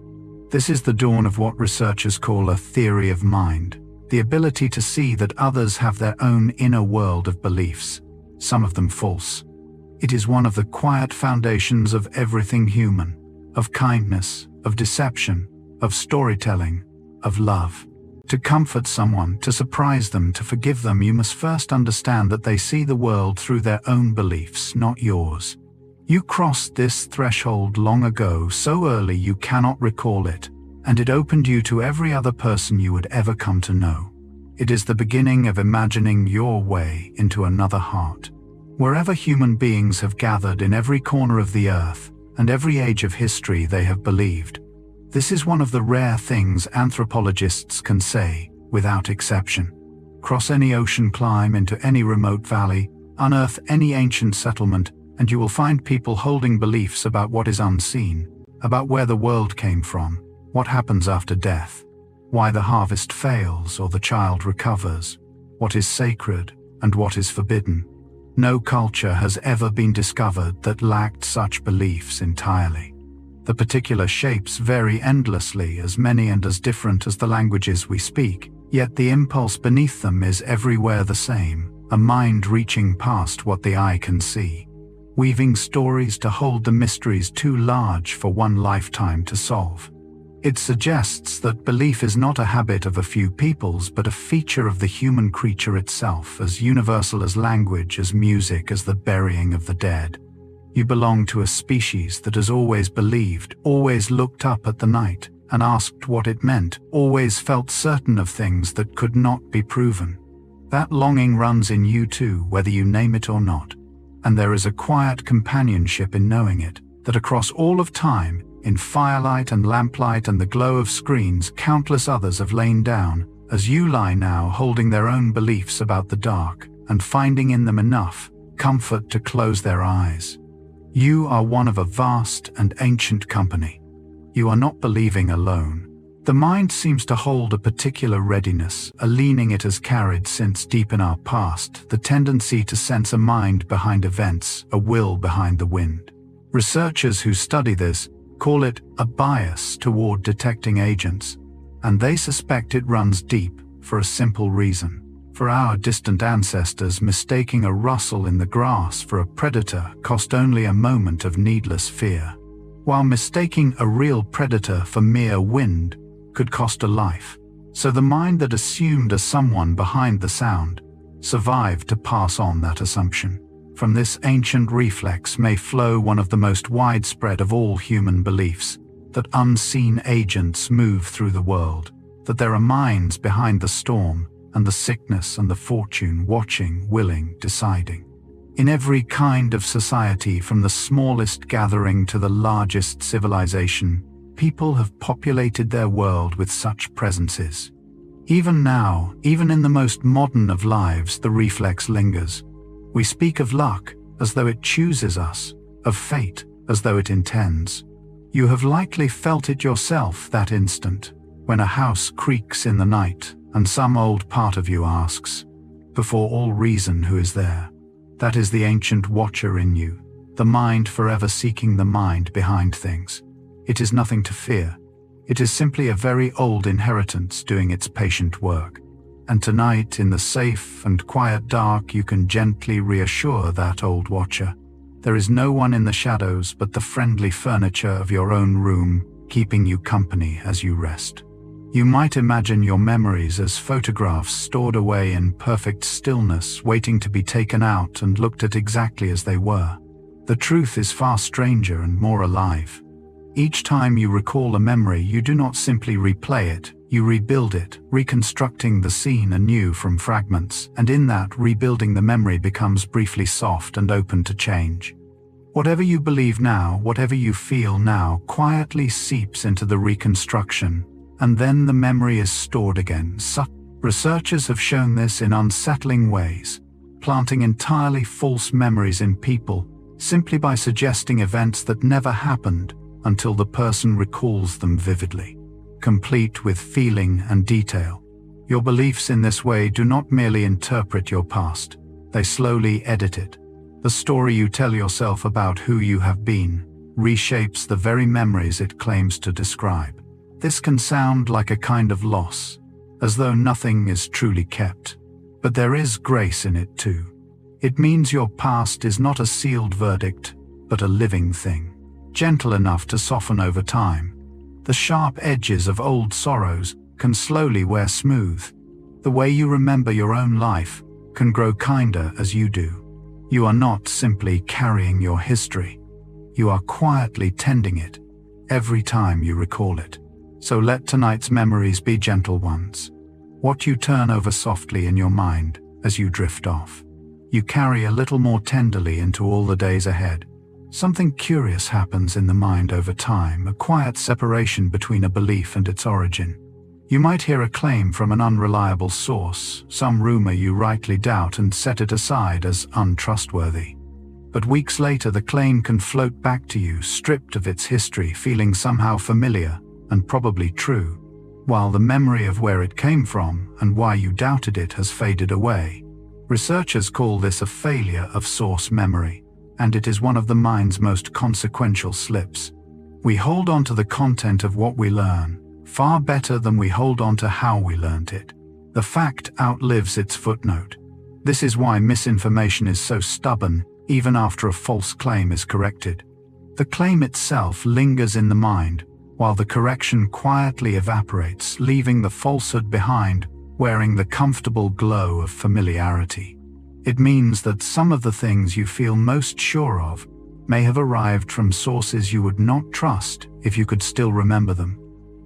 This is the dawn of what researchers call a theory of mind, the ability to see that others have their own inner world of beliefs, some of them false. It is one of the quiet foundations of everything human, of kindness, of deception, of storytelling, of love. To comfort someone, to surprise them, to forgive them, you must first understand that they see the world through their own beliefs, not yours. You crossed this threshold long ago, so early you cannot recall it, and it opened you to every other person you would ever come to know. It is the beginning of imagining your way into another heart. Wherever human beings have gathered in every corner of the earth and every age of history they have believed. This is one of the rare things anthropologists can say, without exception. Cross any ocean, climb into any remote valley, unearth any ancient settlement, and you will find people holding beliefs about what is unseen, about where the world came from, what happens after death, why the harvest fails or the child recovers, what is sacred and what is forbidden. No culture has ever been discovered that lacked such beliefs entirely. The particular shapes vary endlessly, as many and as different as the languages we speak, yet the impulse beneath them is everywhere the same, a mind reaching past what the eye can see, weaving stories to hold the mysteries too large for one lifetime to solve. It suggests that belief is not a habit of a few peoples, but a feature of the human creature itself, as universal as language, as music, as the burying of the dead. You belong to a species that has always believed, always looked up at the night and asked what it meant, always felt certain of things that could not be proven. That longing runs in you too, whether you name it or not. And there is a quiet companionship in knowing it, that across all of time, in firelight and lamplight and the glow of screens, countless others have lain down, as you lie now, holding their own beliefs about the dark, and finding in them enough comfort to close their eyes. You are one of a vast and ancient company. You are not believing alone. The mind seems to hold a particular readiness, a leaning it has carried since deep in our past, the tendency to sense a mind behind events, a will behind the wind. Researchers who study this call it a bias toward detecting agents, and they suspect it runs deep for a simple reason. For our distant ancestors, mistaking a rustle in the grass for a predator cost only a moment of needless fear, while mistaking a real predator for mere wind could cost a life. So the mind that assumed a someone behind the sound survived to pass on that assumption. From this ancient reflex may flow one of the most widespread of all human beliefs, that unseen agents move through the world, that there are minds behind the storm and the sickness and the fortune, watching, willing, deciding. In every kind of society, from the smallest gathering to the largest civilization, people have populated their world with such presences. Even now, even in the most modern of lives, the reflex lingers. We speak of luck as though it chooses us, of fate as though it intends. You have likely felt it yourself that instant, when a house creaks in the night and some old part of you asks, before all reason, who is there? That is the ancient watcher in you, the mind forever seeking the mind behind things. It is nothing to fear. It is simply a very old inheritance doing its patient work. And tonight, in the safe and quiet dark, you can gently reassure that old watcher. There is no one in the shadows but the friendly furniture of your own room, keeping you company as you rest. You might imagine your memories as photographs stored away in perfect stillness, waiting to be taken out and looked at exactly as they were. The truth is far stranger and more alive. Each time you recall a memory, you do not simply replay it, you rebuild it, reconstructing the scene anew from fragments, and in that rebuilding the memory becomes briefly soft and open to change. Whatever you believe now, whatever you feel now, quietly seeps into the reconstruction, and then the memory is stored again. Researchers have shown this in unsettling ways, planting entirely false memories in people simply by suggesting events that never happened until the person recalls them vividly, complete with feeling and detail. Your beliefs in this way do not merely interpret your past, they slowly edit it. The story you tell yourself about who you have been reshapes the very memories it claims to describe. This can sound like a kind of loss, as though nothing is truly kept, but there is grace in it too. It means your past is not a sealed verdict, but a living thing, gentle enough to soften over time. The sharp edges of old sorrows can slowly wear smooth. The way you remember your own life can grow kinder as you do. You are not simply carrying your history. you are quietly tending it every time you recall it. So let tonight's memories be gentle ones, what you turn over softly in your mind as you drift off. You carry a little more tenderly into all the days ahead. Something curious happens in the mind over time, a quiet separation between a belief and its origin. You might hear a claim from an unreliable source, some rumor you rightly doubt and set it aside as untrustworthy. But weeks later the claim can float back to you, stripped of its history, feeling somehow familiar and probably true, while the memory of where it came from and why you doubted it has faded away. Researchers call this a failure of source memory, and it is one of the mind's most consequential slips. We hold on to the content of what we learn far better than we hold on to how we learned it. The fact outlives its footnote. This is why misinformation is so stubborn even after a false claim is corrected. The claim itself lingers in the mind, while the correction quietly evaporates, leaving the falsehood behind, wearing the comfortable glow of familiarity. It means that some of the things you feel most sure of may have arrived from sources you would not trust if you could still remember them.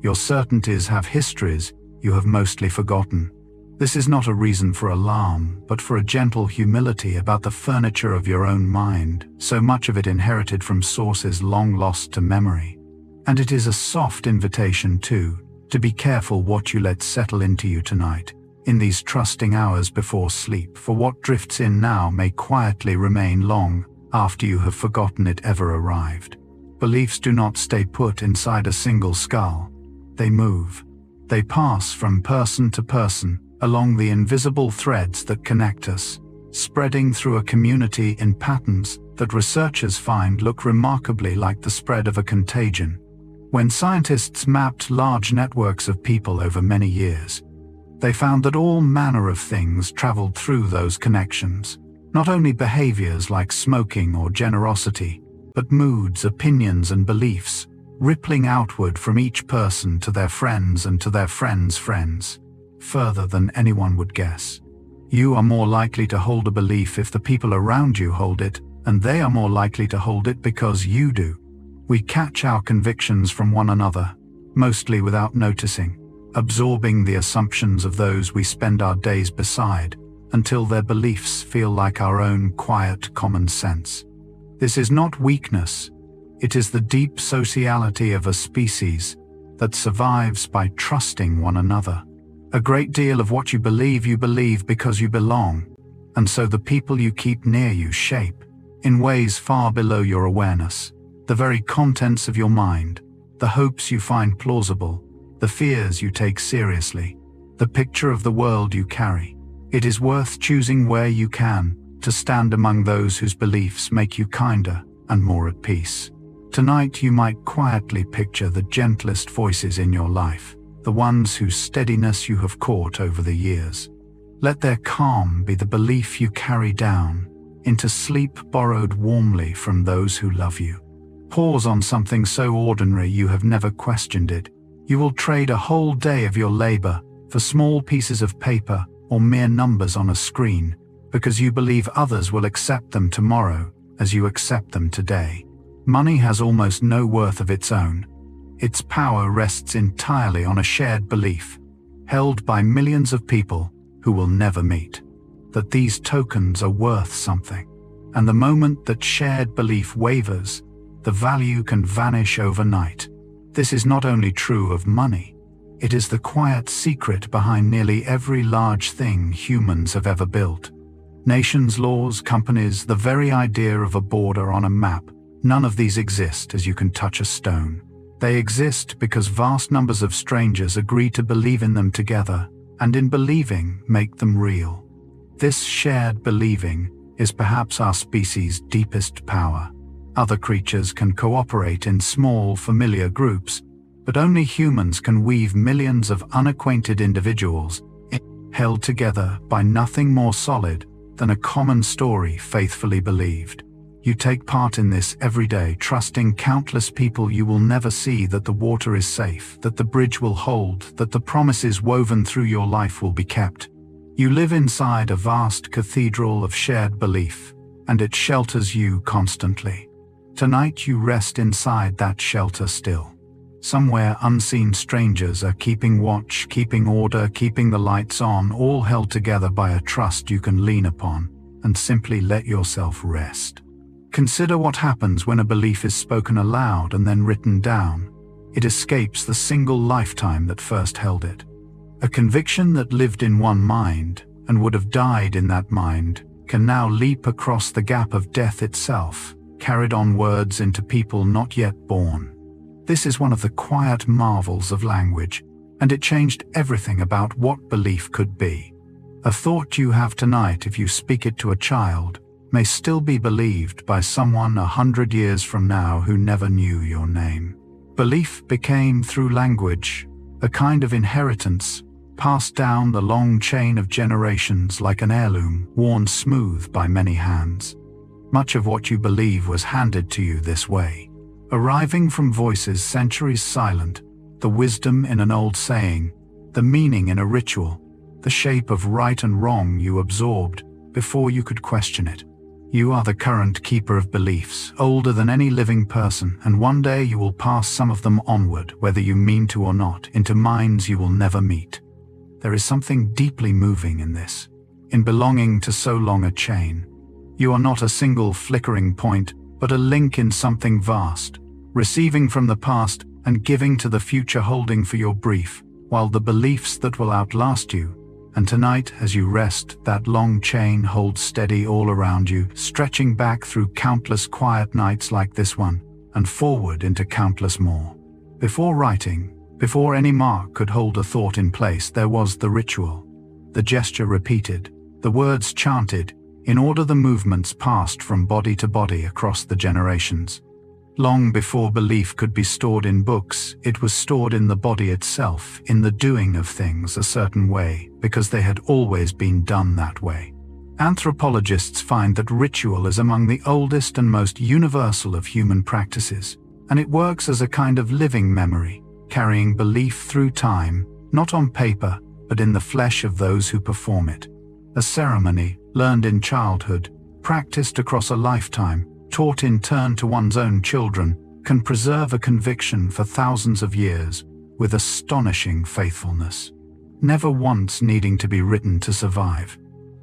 Your certainties have histories you have mostly forgotten. This is not a reason for alarm, but for a gentle humility about the furniture of your own mind, so much of it inherited from sources long lost to memory. And it is a soft invitation, too, to be careful what you let settle into you tonight, in these trusting hours before sleep, for what drifts in now may quietly remain long after you have forgotten it ever arrived. Beliefs do not stay put inside a single skull. They move. They pass from person to person, along the invisible threads that connect us, spreading through a community in patterns that researchers find look remarkably like the spread of a contagion. When scientists mapped large networks of people over many years, they found that all manner of things traveled through those connections, not only behaviors like smoking or generosity, but moods, opinions, and beliefs, rippling outward from each person to their friends and to their friends' friends, further than anyone would guess. You are more likely to hold a belief if the people around you hold it, and they are more likely to hold it because you do. We catch our convictions from one another, mostly without noticing, absorbing the assumptions of those we spend our days beside, until their beliefs feel like our own quiet common sense. This is not weakness. It is the deep sociality of a species that survives by trusting one another. A great deal of what you believe because you belong, and so the people you keep near you shape, in ways far below your awareness, the very contents of your mind, the hopes you find plausible, the fears you take seriously, the picture of the world you carry. It is worth choosing where you can to stand among those whose beliefs make you kinder and more at peace. Tonight you might quietly picture the gentlest voices in your life, the ones whose steadiness you have caught over the years. Let their calm be the belief you carry down into sleep, borrowed warmly from those who love you. Pause on something so ordinary you have never questioned it. You will trade a whole day of your labor for small pieces of paper or mere numbers on a screen, because you believe others will accept them tomorrow as you accept them today. Money has almost no worth of its own. Its power rests entirely on a shared belief, held by millions of people who will never meet, that these tokens are worth something. And the moment that shared belief wavers, the value can vanish overnight. This is not only true of money, it is the quiet secret behind nearly every large thing humans have ever built. Nations, laws, companies, the very idea of a border on a map. None of these exist as you can touch a stone. They exist because vast numbers of strangers agree to believe in them together, and in believing, make them real. This shared believing is perhaps our species' deepest power. Other creatures can cooperate in small, familiar groups, but only humans can weave millions of unacquainted individuals held together by nothing more solid than a common story faithfully believed. You take part in this every day, trusting countless people you will never see that the water is safe, that the bridge will hold, that the promises woven through your life will be kept. You live inside a vast cathedral of shared belief, and it shelters you constantly. Tonight you rest inside that shelter still. Somewhere unseen strangers are keeping watch, keeping order, keeping the lights on, all held together by a trust you can lean upon, and simply let yourself rest. Consider what happens when a belief is spoken aloud and then written down. It escapes the single lifetime that first held it. A conviction that lived in one mind and would have died in that mind can now leap across the gap of death itself, carried on words into people not yet born. This is one of the quiet marvels of language, and it changed everything about what belief could be. A thought you have tonight, if you speak it to a child, may still be believed by someone 100 years from now who never knew your name. Belief became, through language, a kind of inheritance, passed down the long chain of generations like an heirloom, worn smooth by many hands. Much of what you believe was handed to you this way, arriving from voices centuries silent, the wisdom in an old saying, the meaning in a ritual, the shape of right and wrong you absorbed before you could question it. You are the current keeper of beliefs, older than any living person, and one day you will pass some of them onward, whether you mean to or not, into minds you will never meet. There is something deeply moving in this, in belonging to so long a chain. You are not a single flickering point, but a link in something vast, receiving from the past and giving to the future, holding for your brief, while the beliefs that will outlast you. And tonight, as you rest, that long chain holds steady all around you, stretching back through countless quiet nights like this one, and forward into countless more. Before writing, before any mark could hold a thought in place, there was the ritual, the gesture repeated, the words chanted, in order the movements passed from body to body across the generations. Long before belief could be stored in books, it was stored in the body itself, in the doing of things a certain way, because they had always been done that way. Anthropologists find that ritual is among the oldest and most universal of human practices, and it works as a kind of living memory, carrying belief through time, not on paper, but in the flesh of those who perform it. A ceremony, learned in childhood, practiced across a lifetime, taught in turn to one's own children, can preserve a conviction for thousands of years with astonishing faithfulness, never once needing to be written to survive.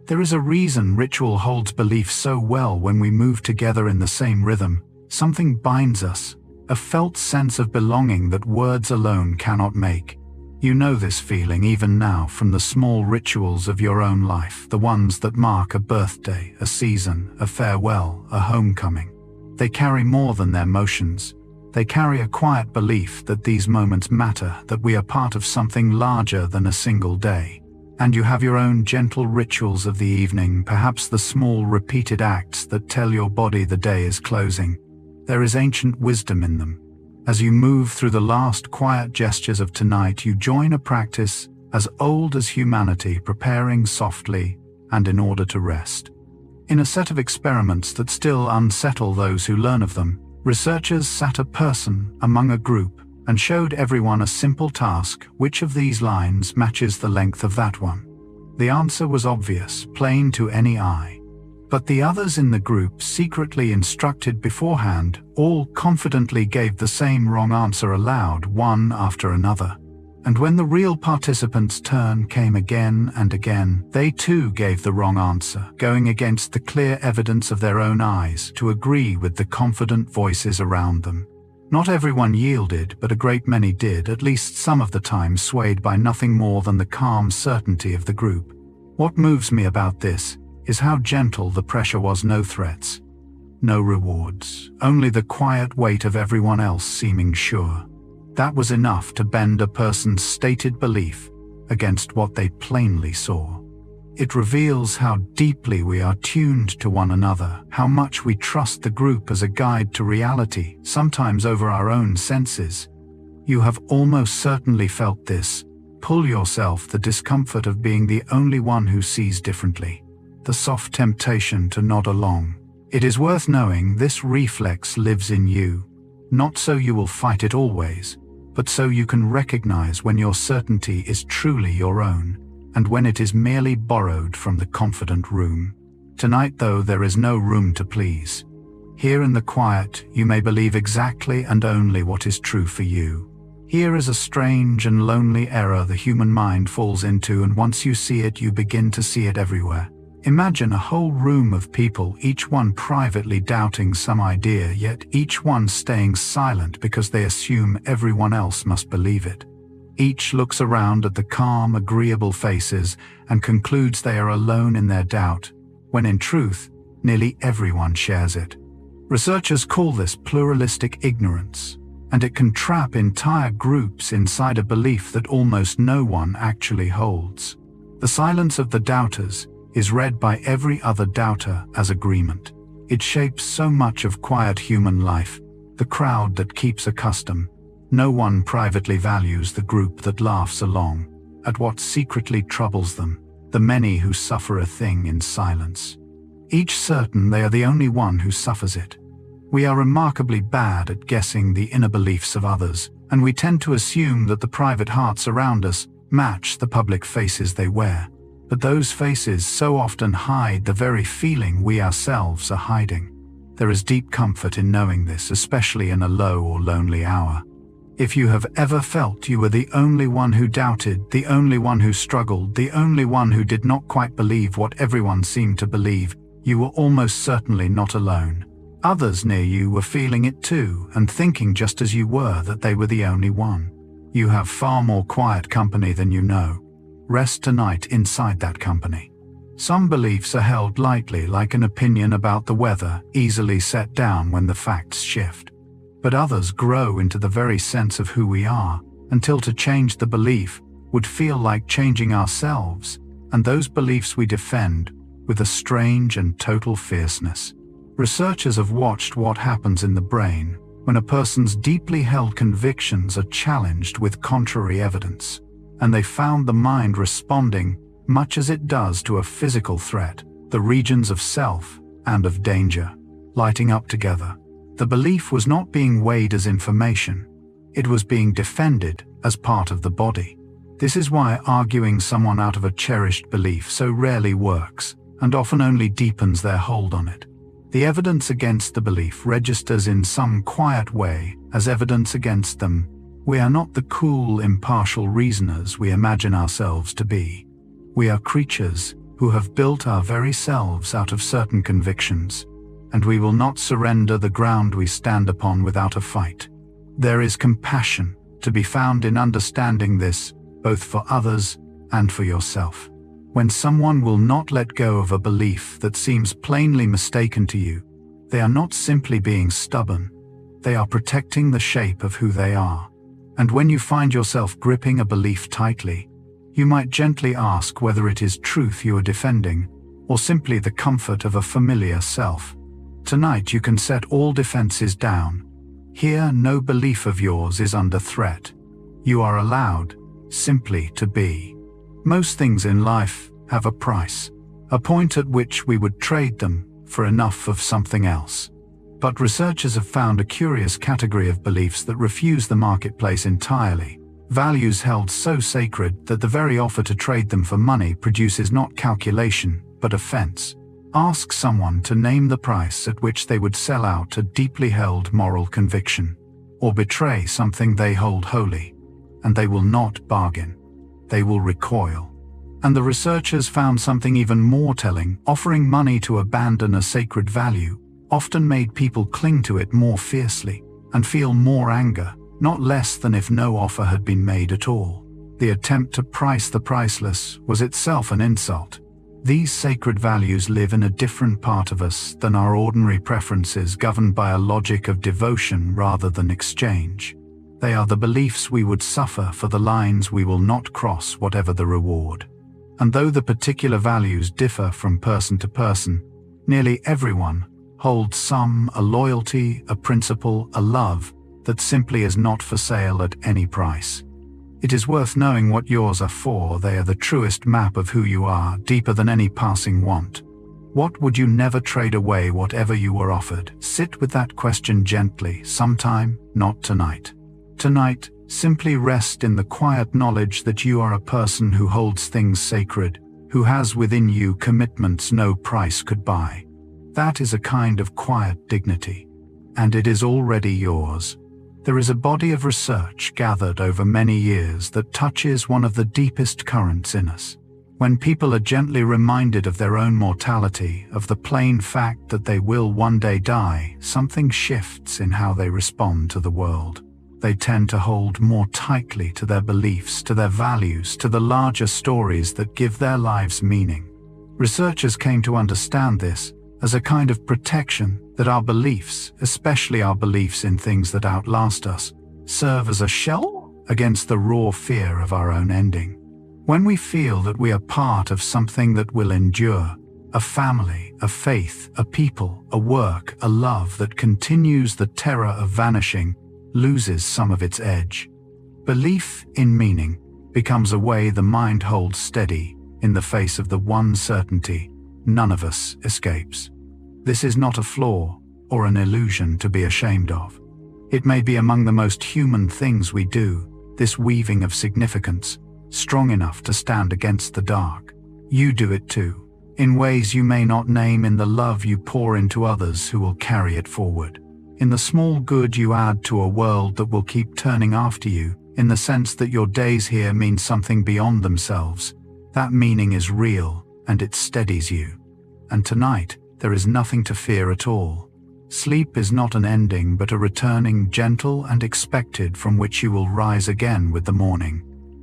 There is a reason ritual holds belief so well. When we move together in the same rhythm, something binds us, a felt sense of belonging that words alone cannot make. You know this feeling even now from the small rituals of your own life, the ones that mark a birthday, a season, a farewell, a homecoming. They carry more than their motions. They carry a quiet belief that these moments matter, that we are part of something larger than a single day. And you have your own gentle rituals of the evening, perhaps the small repeated acts that tell your body the day is closing. There is ancient wisdom in them. As you move through the last quiet gestures of tonight, you join a practice as old as humanity, preparing softly and in order to rest. In a set of experiments that still unsettle those who learn of them, researchers sat a person among a group and showed everyone a simple task: which of these lines matches the length of that one? The answer was obvious, plain to any eye. But the others in the group, secretly instructed beforehand, all confidently gave the same wrong answer aloud, one after another. And when the real participants' turn came again and again, they too gave the wrong answer, going against the clear evidence of their own eyes to agree with the confident voices around them. Not everyone yielded, but a great many did, at least some of the time, swayed by nothing more than the calm certainty of the group. What moves me about this is how gentle the pressure was. No threats, no rewards, only the quiet weight of everyone else seeming sure. That was enough to bend a person's stated belief against what they plainly saw. It reveals how deeply we are tuned to one another, how much we trust the group as a guide to reality, sometimes over our own senses. You have almost certainly felt this. Pull yourself, the discomfort of being the only one who sees differently, the soft temptation to nod along. It is worth knowing this reflex lives in you, not so you will fight it always, but so you can recognize when your certainty is truly your own, and when it is merely borrowed from the confident room. Tonight, though, there is no room to please. Here in the quiet, you may believe exactly and only what is true for you. Here is a strange and lonely error the human mind falls into, and once you see it, you begin to see it everywhere. Imagine a whole room of people, each one privately doubting some idea, yet each one staying silent because they assume everyone else must believe it. Each looks around at the calm, agreeable faces and concludes they are alone in their doubt, when in truth, nearly everyone shares it. Researchers call this pluralistic ignorance, and it can trap entire groups inside a belief that almost no one actually holds. The silence of the doubters is read by every other doubter as agreement. It shapes so much of quiet human life, the crowd that keeps a custom. No one privately values the group that laughs along at what secretly troubles them, the many who suffer a thing in silence, each certain they are the only one who suffers it. We are remarkably bad at guessing the inner beliefs of others, and we tend to assume that the private hearts around us match the public faces they wear. But those faces so often hide the very feeling we ourselves are hiding. There is deep comfort in knowing this, especially in a low or lonely hour. If you have ever felt you were the only one who doubted, the only one who struggled, the only one who did not quite believe what everyone seemed to believe, you were almost certainly not alone. Others near you were feeling it too, and thinking just as you were that they were the only one. You have far more quiet company than you know. Rest tonight inside that company. Some beliefs are held lightly, like an opinion about the weather, easily set down when the facts shift. But others grow into the very sense of who we are, until to change the belief would feel like changing ourselves, and those beliefs we defend with a strange and total fierceness. Researchers have watched what happens in the brain when a person's deeply held convictions are challenged with contrary evidence, and they found the mind responding much as it does to a physical threat, the regions of self and of danger lighting up together. The belief was not being weighed as information, it was being defended as part of the body. This is why arguing someone out of a cherished belief so rarely works, and often only deepens their hold on it. The evidence against the belief registers in some quiet way as evidence against them. We are not the cool, impartial reasoners we imagine ourselves to be. We are creatures who have built our very selves out of certain convictions, and we will not surrender the ground we stand upon without a fight. There is compassion to be found in understanding this, both for others and for yourself. When someone will not let go of a belief that seems plainly mistaken to you, they are not simply being stubborn, they are protecting the shape of who they are. And when you find yourself gripping a belief tightly, you might gently ask whether it is truth you are defending, or simply the comfort of a familiar self. Tonight you can set all defenses down. Here no belief of yours is under threat. You are allowed simply to be. Most things in life have a price, a point at which we would trade them for enough of something else. But researchers have found a curious category of beliefs that refuse the marketplace entirely, values held so sacred that the very offer to trade them for money produces not calculation, but offense. Ask someone to name the price at which they would sell out a deeply held moral conviction, or betray something they hold holy, and they will not bargain. They will recoil. And the researchers found something even more telling. Offering money to abandon a sacred value often made people cling to it more fiercely and feel more anger, not less than if no offer had been made at all. The attempt to price the priceless was itself an insult. These sacred values live in a different part of us than our ordinary preferences, governed by a logic of devotion rather than exchange. They are the beliefs we would suffer for, the lines we will not cross whatever the reward. And though the particular values differ from person to person, nearly everyone holds some, a loyalty, a principle, a love that simply is not for sale at any price. It is worth knowing what yours are for. They are the truest map of who you are, deeper than any passing want. What would you never trade away, whatever you were offered? Sit with that question gently, sometime, not tonight. Tonight, simply rest in the quiet knowledge that you are a person who holds things sacred, who has within you commitments no price could buy. That is a kind of quiet dignity, and it is already yours. There is a body of research gathered over many years that touches one of the deepest currents in us. When people are gently reminded of their own mortality, of the plain fact that they will one day die, something shifts in how they respond to the world. They tend to hold more tightly to their beliefs, to their values, to the larger stories that give their lives meaning. Researchers came to understand this as a kind of protection, that our beliefs, especially our beliefs in things that outlast us, serve as a shell against the raw fear of our own ending. When we feel that we are part of something that will endure, a family, a faith, a people, a work, a love that continues, the terror of vanishing loses some of its edge. Belief in meaning becomes a way the mind holds steady in the face of the one certainty none of us escapes. This is not a flaw or an illusion to be ashamed of. It may be among the most human things we do, this weaving of significance, strong enough to stand against the dark. You do it too, in ways you may not name, in the love you pour into others who will carry it forward, in the small good you add to a world that will keep turning after you, in the sense that your days here mean something beyond themselves. That meaning is real, and it steadies you. And tonight, there is nothing to fear at all. Sleep is not an ending, but a returning, gentle and expected, from which you will rise again with the morning.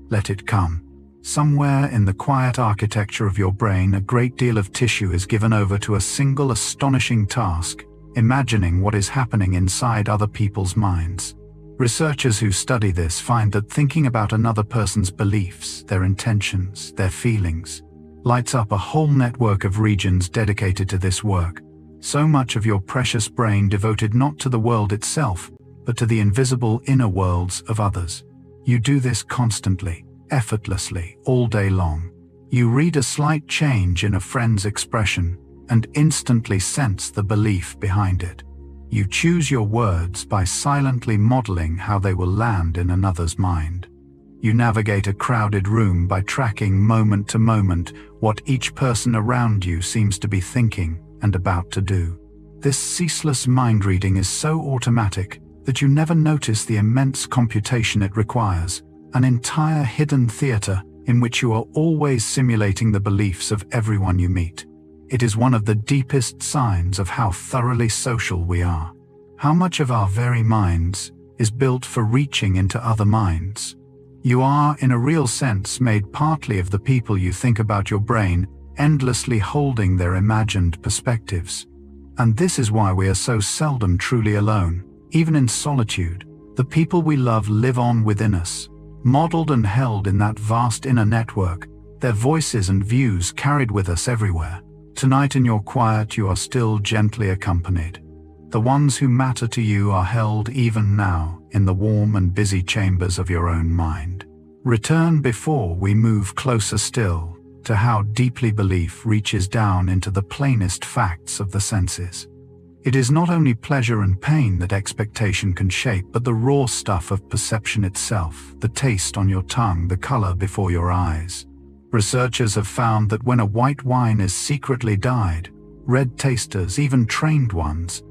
Let it come. Somewhere in the quiet architecture of your brain, a great deal of tissue is given over to a single astonishing task: imagining what is happening inside other people's minds. Researchers who study this find that thinking about another person's beliefs, their intentions, their feelings, lights up a whole network of regions dedicated to this work. So much of your precious brain devoted not to the world itself, but to the invisible inner worlds of others. You do this constantly, effortlessly, all day long. You read a slight change in a friend's expression and instantly sense the belief behind it. You choose your words by silently modeling how they will land in another's mind. You navigate a crowded room by tracking moment to moment what each person around you seems to be thinking and about to do. This ceaseless mind reading is so automatic that you never notice the immense computation it requires, an entire hidden theater in which you are always simulating the beliefs of everyone you meet. It is one of the deepest signs of how thoroughly social we are. How much of our very minds is built for reaching into other minds. You are, in a real sense, made partly of the people you think about, your brain endlessly holding their imagined perspectives. And this is why we are so seldom truly alone. Even in solitude, the people we love live on within us, modeled and held in that vast inner network, their voices and views carried with us everywhere. Tonight in your quiet, you are still gently accompanied. The ones who matter to you are held even now in the warm and busy chambers of your own mind. Return before we move closer still to how deeply belief reaches down into the plainest facts of the senses. It is not only pleasure and pain that expectation can shape, but the raw stuff of perception itself, the taste on your tongue, the color before your eyes. Researchers have found that when a white wine is secretly dyed, red tasters, even trained ones,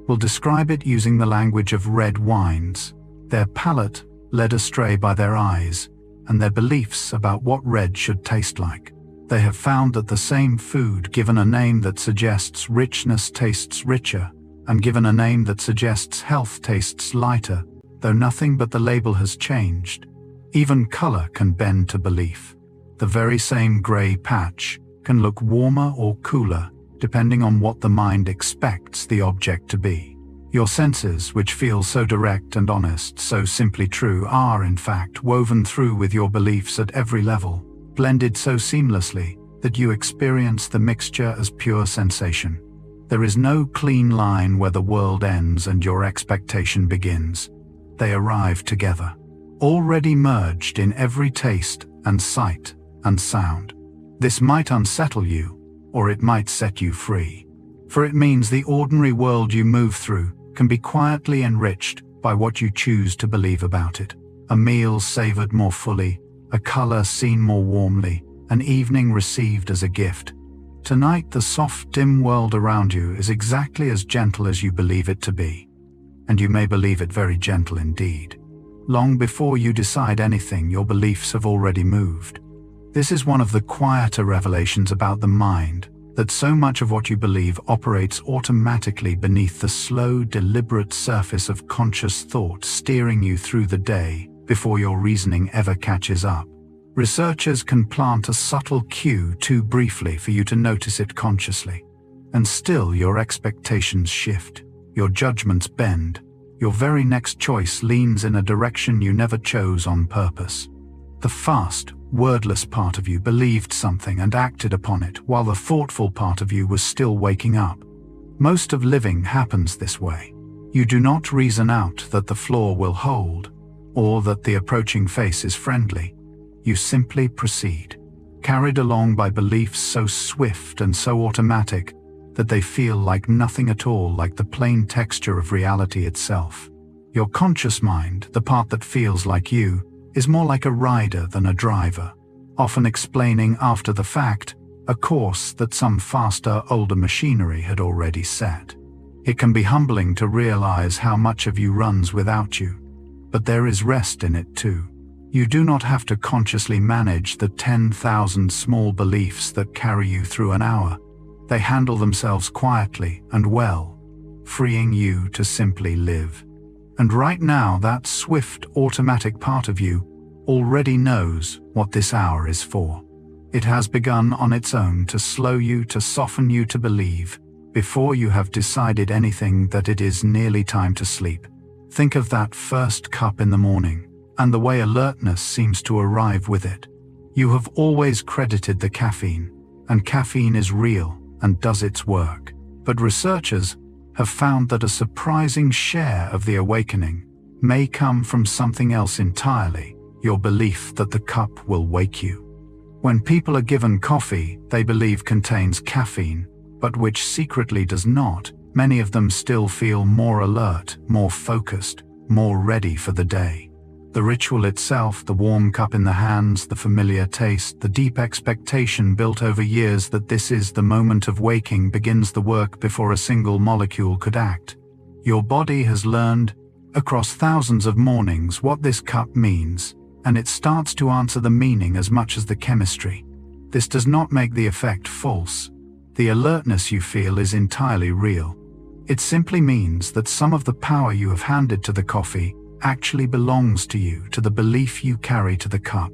will describe it using the language of red wines, their palate led astray by their eyes, and their beliefs about what red should taste like. They have found that the same food given a name that suggests richness tastes richer, and given a name that suggests health tastes lighter, though nothing but the label has changed. Even color can bend to belief. The very same gray patch can look warmer or cooler, depending on what the mind expects the object to be. Your senses, which feel so direct and honest, so simply true, are in fact woven through with your beliefs at every level, blended so seamlessly that you experience the mixture as pure sensation. There is no clean line where the world ends and your expectation begins. They arrive together, already merged in every taste and sight and sound. This might unsettle you, or it might set you free. For it means the ordinary world you move through can be quietly enriched by what you choose to believe about it. A meal savored more fully, a color seen more warmly, an evening received as a gift. Tonight, the soft, dim world around you is exactly as gentle as you believe it to be. And you may believe it very gentle indeed. Long before you decide anything, your beliefs have already moved. This is one of the quieter revelations about the mind, that so much of what you believe operates automatically beneath the slow, deliberate surface of conscious thought, steering you through the day before your reasoning ever catches up. Researchers can plant a subtle cue too briefly for you to notice it consciously. And still your expectations shift, your judgments bend, your very next choice leans in a direction you never chose on purpose. The fast, wordless part of you believed something and acted upon it, while the thoughtful part of you was still waking up. Most of living happens this way. You do not reason out that the floor will hold, or that the approaching face is friendly. You simply proceed, carried along by beliefs so swift and so automatic that they feel like nothing at all, like the plain texture of reality itself. Your conscious mind, the part that feels like you, is more like a rider than a driver, often explaining after the fact a course that some faster, older machinery had already set. It can be humbling to realize how much of you runs without you, but there is rest in it too. You do not have to consciously manage the 10,000 small beliefs that carry you through an hour. They handle themselves quietly and well, freeing you to simply live. And right now, that swift, automatic part of you already knows what this hour is for. It has begun on its own to slow you, to soften you to believe, before you have decided anything, that it is nearly time to sleep. Think of that first cup in the morning, and the way alertness seems to arrive with it. You have always credited the caffeine, and caffeine is real and does its work. But researchers have found that a surprising share of the awakening may come from something else entirely, your belief that the cup will wake you. When people are given coffee they believe contains caffeine, but which secretly does not, many of them still feel more alert, more focused, more ready for the day. The ritual itself, the warm cup in the hands, the familiar taste, the deep expectation built over years that this is the moment of waking, begins the work before a single molecule could act. Your body has learned, across thousands of mornings, what this cup means, and it starts to answer the meaning as much as the chemistry. This does not make the effect false. The alertness you feel is entirely real. It simply means that some of the power you have handed to the coffee actually belongs to you, to the belief you carry to the cup.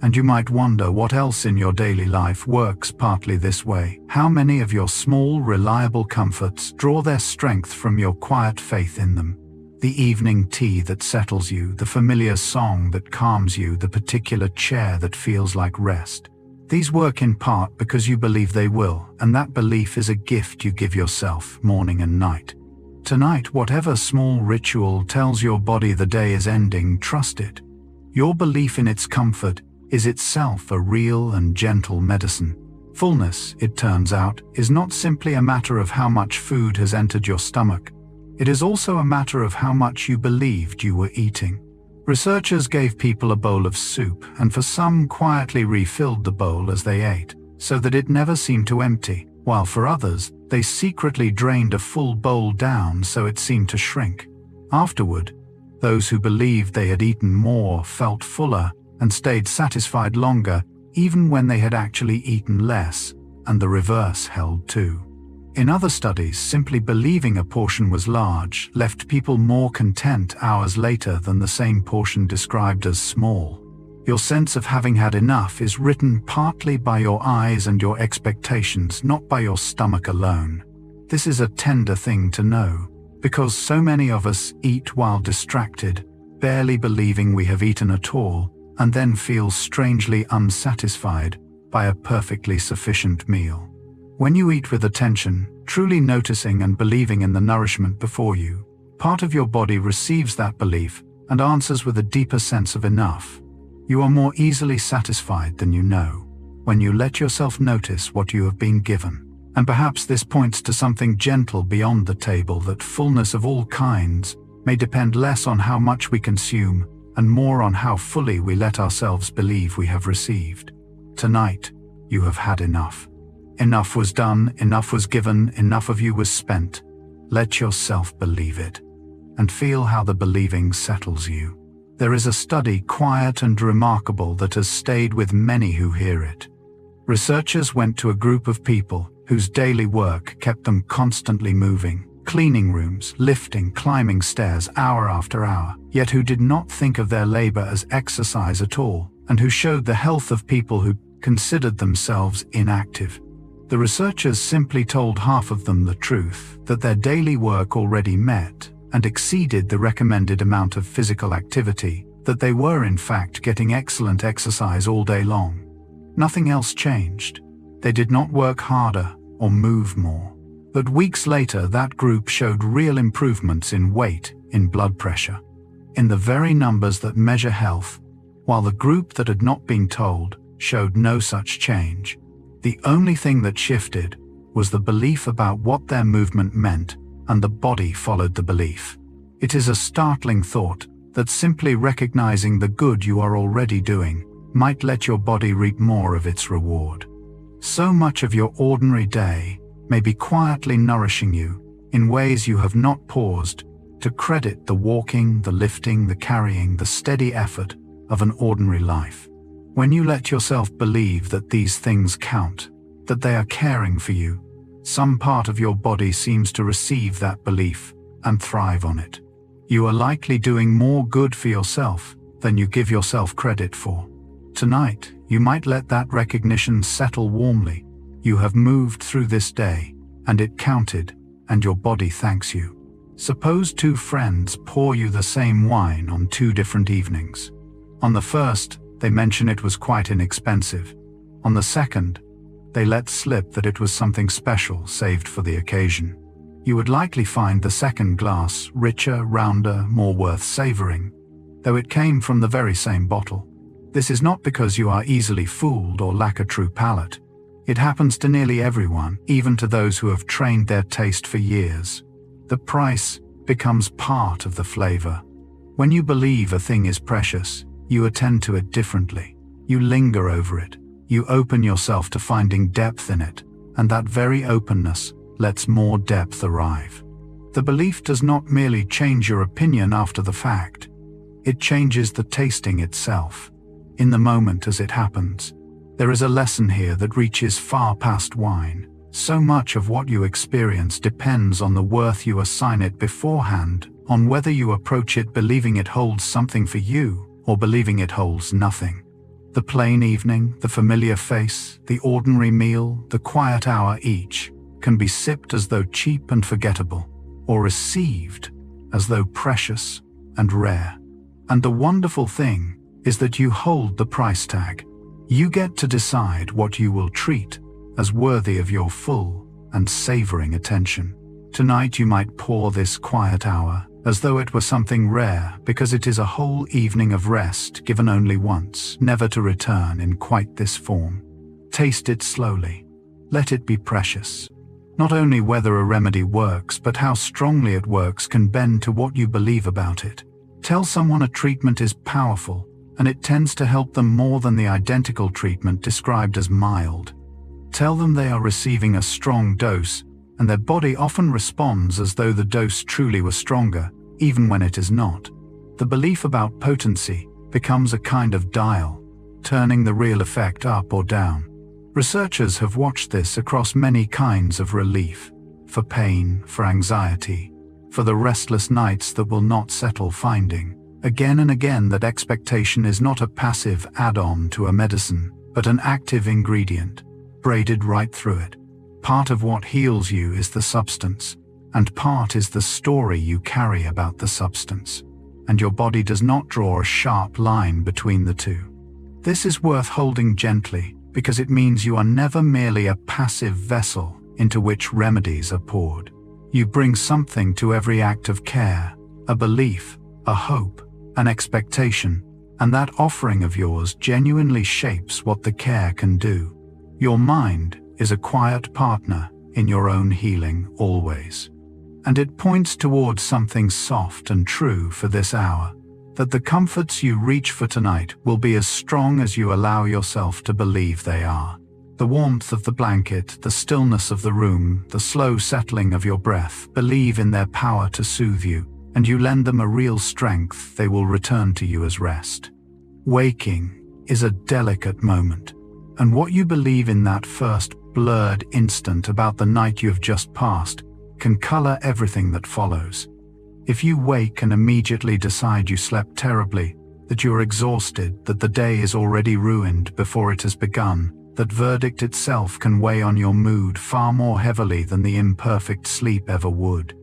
And you might wonder what else in your daily life works partly this way. How many of your small, reliable comforts draw their strength from your quiet faith in them? The evening tea that settles you, the familiar song that calms you, the particular chair that feels like rest. These work in part because you believe they will, and that belief is a gift you give yourself morning and night. Tonight, whatever small ritual tells your body the day is ending, trust it. Your belief in its comfort is itself a real and gentle medicine. Fullness, it turns out, is not simply a matter of how much food has entered your stomach. It is also a matter of how much you believed you were eating. Researchers gave people a bowl of soup, and for some quietly refilled the bowl as they ate, so that it never seemed to empty, while for others, they secretly drained a full bowl down so it seemed to shrink. Afterward, those who believed they had eaten more felt fuller and stayed satisfied longer, even when they had actually eaten less, and the reverse held too. In other studies, simply believing a portion was large left people more content hours later than the same portion described as small. Your sense of having had enough is written partly by your eyes and your expectations, not by your stomach alone. This is a tender thing to know, because so many of us eat while distracted, barely believing we have eaten at all, and then feel strangely unsatisfied by a perfectly sufficient meal. When you eat with attention, truly noticing and believing in the nourishment before you, part of your body receives that belief and answers with a deeper sense of enough. You are more easily satisfied than you know, when you let yourself notice what you have been given. And perhaps this points to something gentle beyond the table, that fullness of all kinds may depend less on how much we consume and more on how fully we let ourselves believe we have received. Tonight, you have had enough. Enough was done, enough was given, enough of you was spent. Let yourself believe it, and feel how the believing settles you. There is a study, quiet and remarkable, that has stayed with many who hear it. Researchers went to a group of people whose daily work kept them constantly moving, cleaning rooms, lifting, climbing stairs hour after hour, yet who did not think of their labor as exercise at all, and who showed the health of people who considered themselves inactive. The researchers simply told half of them the truth, that their daily work already met and exceeded the recommended amount of physical activity, that they were in fact getting excellent exercise all day long. Nothing else changed. They did not work harder or move more. But weeks later, that group showed real improvements in weight, in blood pressure, in the very numbers that measure health, while the group that had not been told showed no such change. The only thing that shifted was the belief about what their movement meant, and the body followed the belief. It is a startling thought that simply recognizing the good you are already doing might let your body reap more of its reward. So much of your ordinary day may be quietly nourishing you in ways you have not paused to credit the walking, the lifting, the carrying, the steady effort of an ordinary life. When you let yourself believe that these things count, that they are caring for you, some part of your body seems to receive that belief and thrive on it. You are likely doing more good for yourself than you give yourself credit for. Tonight, you might let that recognition settle warmly. You have moved through this day, and it counted, and your body thanks you. Suppose two friends pour you the same wine on 2 different evenings. On the first, they mention it was quite inexpensive. On the second, they let slip that it was something special saved for the occasion. You would likely find the second glass richer, rounder, more worth savoring, though it came from the very same bottle. This is not because you are easily fooled or lack a true palate. It happens to nearly everyone, even to those who have trained their taste for years. The price becomes part of the flavor. When you believe a thing is precious, you attend to it differently. You linger over it. You open yourself to finding depth in it, and that very openness lets more depth arrive. The belief does not merely change your opinion after the fact. It changes the tasting itself. In the moment as it happens, there is a lesson here that reaches far past wine. So much of what you experience depends on the worth you assign it beforehand, on whether you approach it believing it holds something for you or believing it holds nothing. The plain evening, the familiar face, the ordinary meal, the quiet hour each can be sipped as though cheap and forgettable, or received as though precious and rare. And the wonderful thing is that you hold the price tag. You get to decide what you will treat as worthy of your full and savoring attention. Tonight you might pour this quiet hour as though it were something rare, because it is a whole evening of rest given only once, never to return in quite this form. Taste it slowly. Let it be precious. Not only whether a remedy works, but how strongly it works can bend to what you believe about it. Tell someone a treatment is powerful, and it tends to help them more than the identical treatment described as mild. Tell them they are receiving a strong dose, and their body often responds as though the dose truly was stronger, even when it is not. The belief about potency becomes a kind of dial, turning the real effect up or down. Researchers have watched this across many kinds of relief, for pain, for anxiety, for the restless nights that will not settle, finding again and again that expectation is not a passive add-on to a medicine, but an active ingredient, braided right through it. Part of what heals you is the substance, and part is the story you carry about the substance, and your body does not draw a sharp line between the two. This is worth holding gently, because it means you are never merely a passive vessel into which remedies are poured. You bring something to every act of care, a belief, a hope, an expectation, and that offering of yours genuinely shapes what the care can do. Your mind is a quiet partner in your own healing always, and it points towards something soft and true for this hour, that the comforts you reach for tonight will be as strong as you allow yourself to believe they are. The warmth of the blanket, the stillness of the room, the slow settling of your breath believe in their power to soothe you, and you lend them a real strength they will return to you as rest. Waking is a delicate moment, and what you believe in that first blurred instant about the night you have just passed can color everything that follows. If you wake and immediately decide you slept terribly, that you're exhausted, that the day is already ruined before it has begun, that verdict itself can weigh on your mood far more heavily than the imperfect sleep ever would.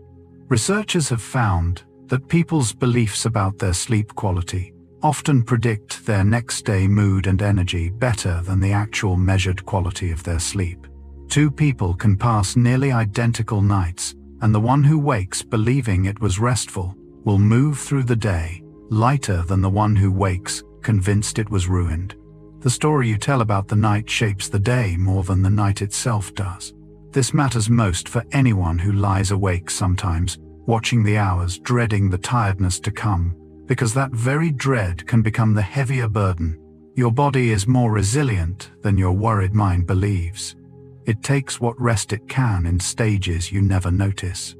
Researchers have found that people's beliefs about their sleep quality often predict their next day mood and energy better than the actual measured quality of their sleep. Two people can pass nearly identical nights, and the one who wakes believing it was restful will move through the day lighter than the one who wakes convinced it was ruined. The story you tell about the night shapes the day more than the night itself does. This matters most for anyone who lies awake sometimes, watching the hours, dreading the tiredness to come, because that very dread can become the heavier burden. Your body is more resilient than your worried mind believes. It takes what rest it can in stages you never notice,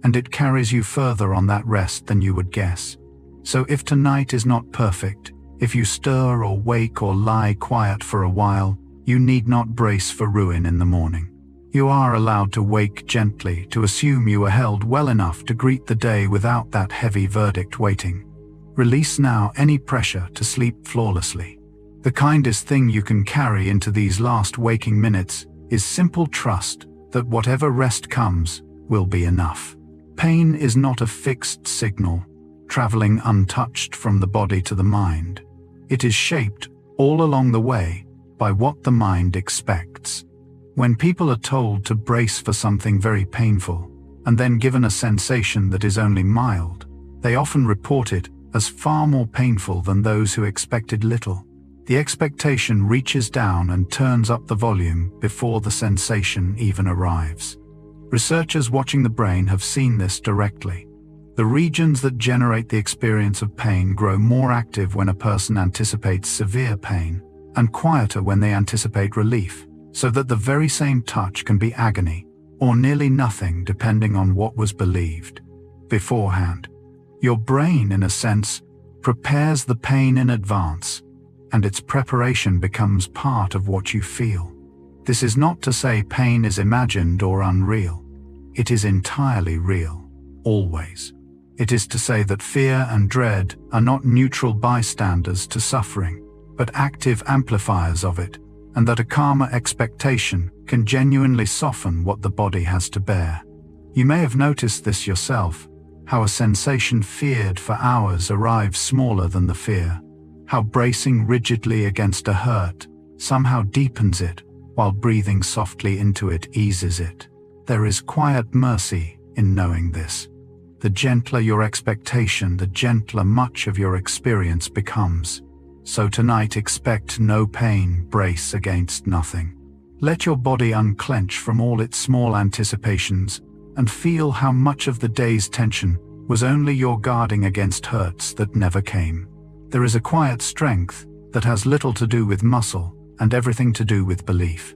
and it carries you further on that rest than you would guess. So if tonight is not perfect, if you stir or wake or lie quiet for a while, you need not brace for ruin in the morning. You are allowed to wake gently, to assume you are held well enough to greet the day without that heavy verdict waiting. Release now any pressure to sleep flawlessly. The kindest thing you can carry into these last waking minutes is simple trust that whatever rest comes will be enough. Pain is not a fixed signal, traveling untouched from the body to the mind. It is shaped all along the way by what the mind expects. When people are told to brace for something very painful, and then given a sensation that is only mild, they often report it as far more painful than those who expected little. The expectation reaches down and turns up the volume before the sensation even arrives. Researchers watching the brain have seen this directly. The regions that generate the experience of pain grow more active when a person anticipates severe pain, and quieter when they anticipate relief, so that the very same touch can be agony, or nearly nothing depending on what was believed beforehand. Your brain, in a sense, prepares the pain in advance, and its preparation becomes part of what you feel. This is not to say pain is imagined or unreal. It is entirely real, always. It is to say that fear and dread are not neutral bystanders to suffering, but active amplifiers of it, and that a calmer expectation can genuinely soften what the body has to bear. You may have noticed this yourself, how a sensation feared for hours arrives smaller than the fear, how bracing rigidly against a hurt somehow deepens it, while breathing softly into it eases it. There is quiet mercy in knowing this. The gentler your expectation, the gentler much of your experience becomes. So tonight expect no pain, brace against nothing. Let your body unclench from all its small anticipations and feel how much of the day's tension was only your guarding against hurts that never came. There is a quiet strength that has little to do with muscle and everything to do with belief.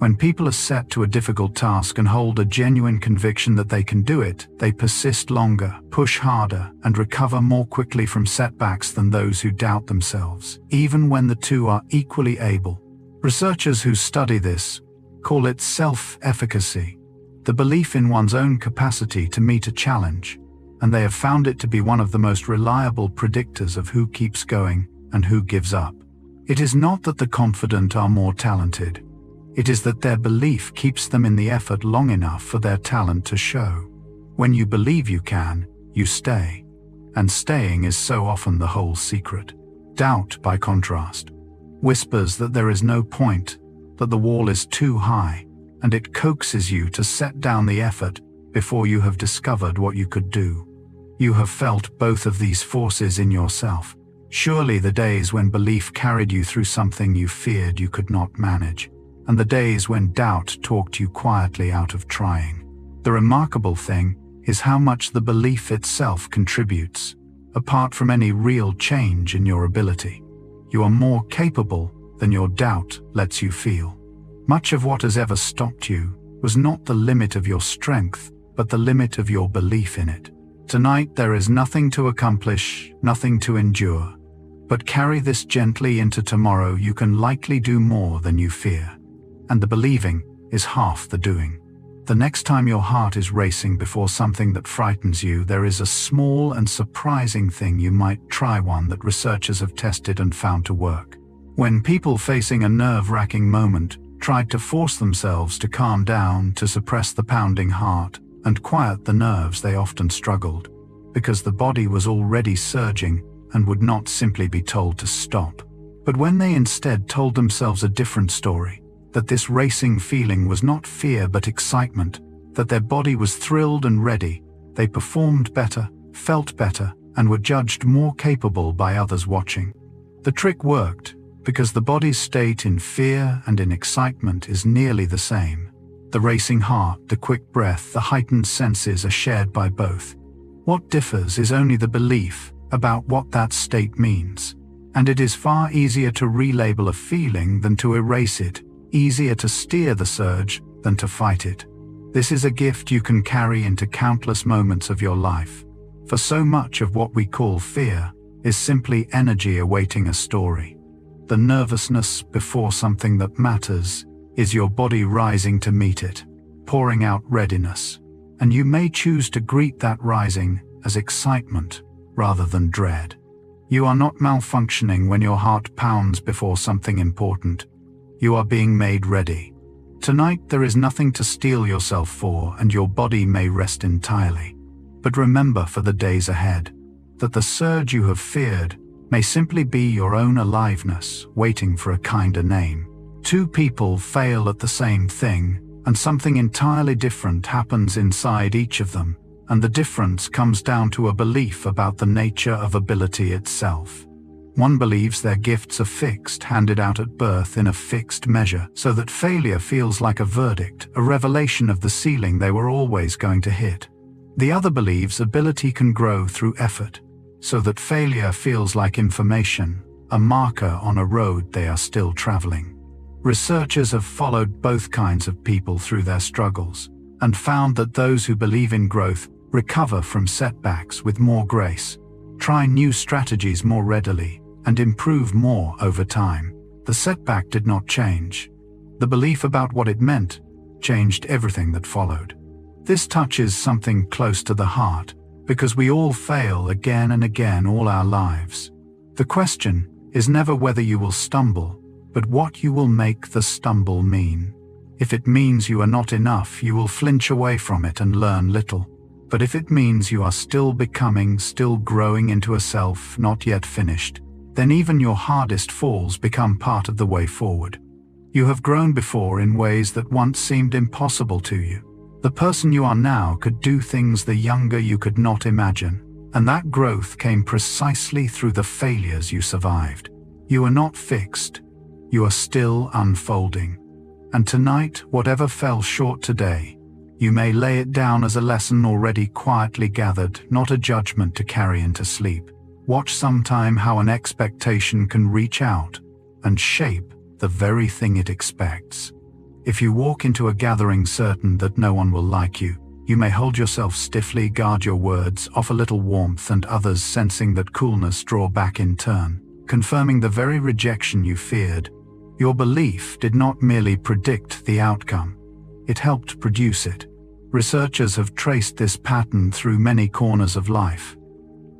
When people are set to a difficult task and hold a genuine conviction that they can do it, they persist longer, push harder, and recover more quickly from setbacks than those who doubt themselves, even when the two are equally able. Researchers who study this call it self-efficacy, the belief in one's own capacity to meet a challenge, and they have found it to be one of the most reliable predictors of who keeps going and who gives up. It is not that the confident are more talented. It is that their belief keeps them in the effort long enough for their talent to show. When you believe you can, you stay. And staying is so often the whole secret. Doubt, by contrast, whispers that there is no point, that the wall is too high, and it coaxes you to set down the effort before you have discovered what you could do. You have felt both of these forces in yourself. Surely the days when belief carried you through something you feared you could not manage, and the days when doubt talked you quietly out of trying. The remarkable thing is how much the belief itself contributes, apart from any real change in your ability. You are more capable than your doubt lets you feel. Much of what has ever stopped you was not the limit of your strength, but the limit of your belief in it. Tonight there is nothing to accomplish, nothing to endure. But carry this gently into tomorrow. You can likely do more than you fear. And the believing is half the doing. The next time your heart is racing before something that frightens you, there is a small and surprising thing you might try, one that researchers have tested and found to work. When people facing a nerve-wracking moment tried to force themselves to calm down, to suppress the pounding heart, and quiet the nerves, they often struggled, because the body was already surging and would not simply be told to stop. But when they instead told themselves a different story, that this racing feeling was not fear but excitement, that their body was thrilled and ready, they performed better, felt better, and were judged more capable by others watching. The trick worked, because the body's state in fear and in excitement is nearly the same. The racing heart, the quick breath, the heightened senses are shared by both. What differs is only the belief about what that state means. And it is far easier to relabel a feeling than to erase it, easier to steer the surge than to fight it. This is a gift you can carry into countless moments of your life. For so much of what we call fear is simply energy awaiting a story. The nervousness before something that matters is your body rising to meet it, pouring out readiness. And you may choose to greet that rising as excitement rather than dread. You are not malfunctioning when your heart pounds before something important. You are being made ready. Tonight there is nothing to steel yourself for, and your body may rest entirely. But remember for the days ahead, that the surge you have feared may simply be your own aliveness waiting for a kinder name. Two people fail at the same thing, and something entirely different happens inside each of them, and the difference comes down to a belief about the nature of ability itself. One believes their gifts are fixed, handed out at birth in a fixed measure, so that failure feels like a verdict, a revelation of the ceiling they were always going to hit. The other believes ability can grow through effort, so that failure feels like information, a marker on a road they are still traveling. Researchers have followed both kinds of people through their struggles, and found that those who believe in growth recover from setbacks with more grace, try new strategies more readily, and improve more over time. The setback did not change. The belief about what it meant changed everything that followed. This touches something close to the heart, because we all fail again and again all our lives. The question is never whether you will stumble, but what you will make the stumble mean. If it means you are not enough, you will flinch away from it and learn little. But if it means you are still becoming, still growing into a self not yet finished, then even your hardest falls become part of the way forward. You have grown before in ways that once seemed impossible to you. The person you are now could do things the younger you could not imagine, and that growth came precisely through the failures you survived. You are not fixed, you are still unfolding. And tonight, whatever fell short today, you may lay it down as a lesson already quietly gathered, not a judgment to carry into sleep. Watch sometime how an expectation can reach out and shape the very thing it expects. If you walk into a gathering certain that no one will like you, you may hold yourself stiffly, guard your words, offer little warmth, and others, sensing that coolness, draw back in turn, confirming the very rejection you feared. Your belief did not merely predict the outcome, it helped produce it. Researchers have traced this pattern through many corners of life.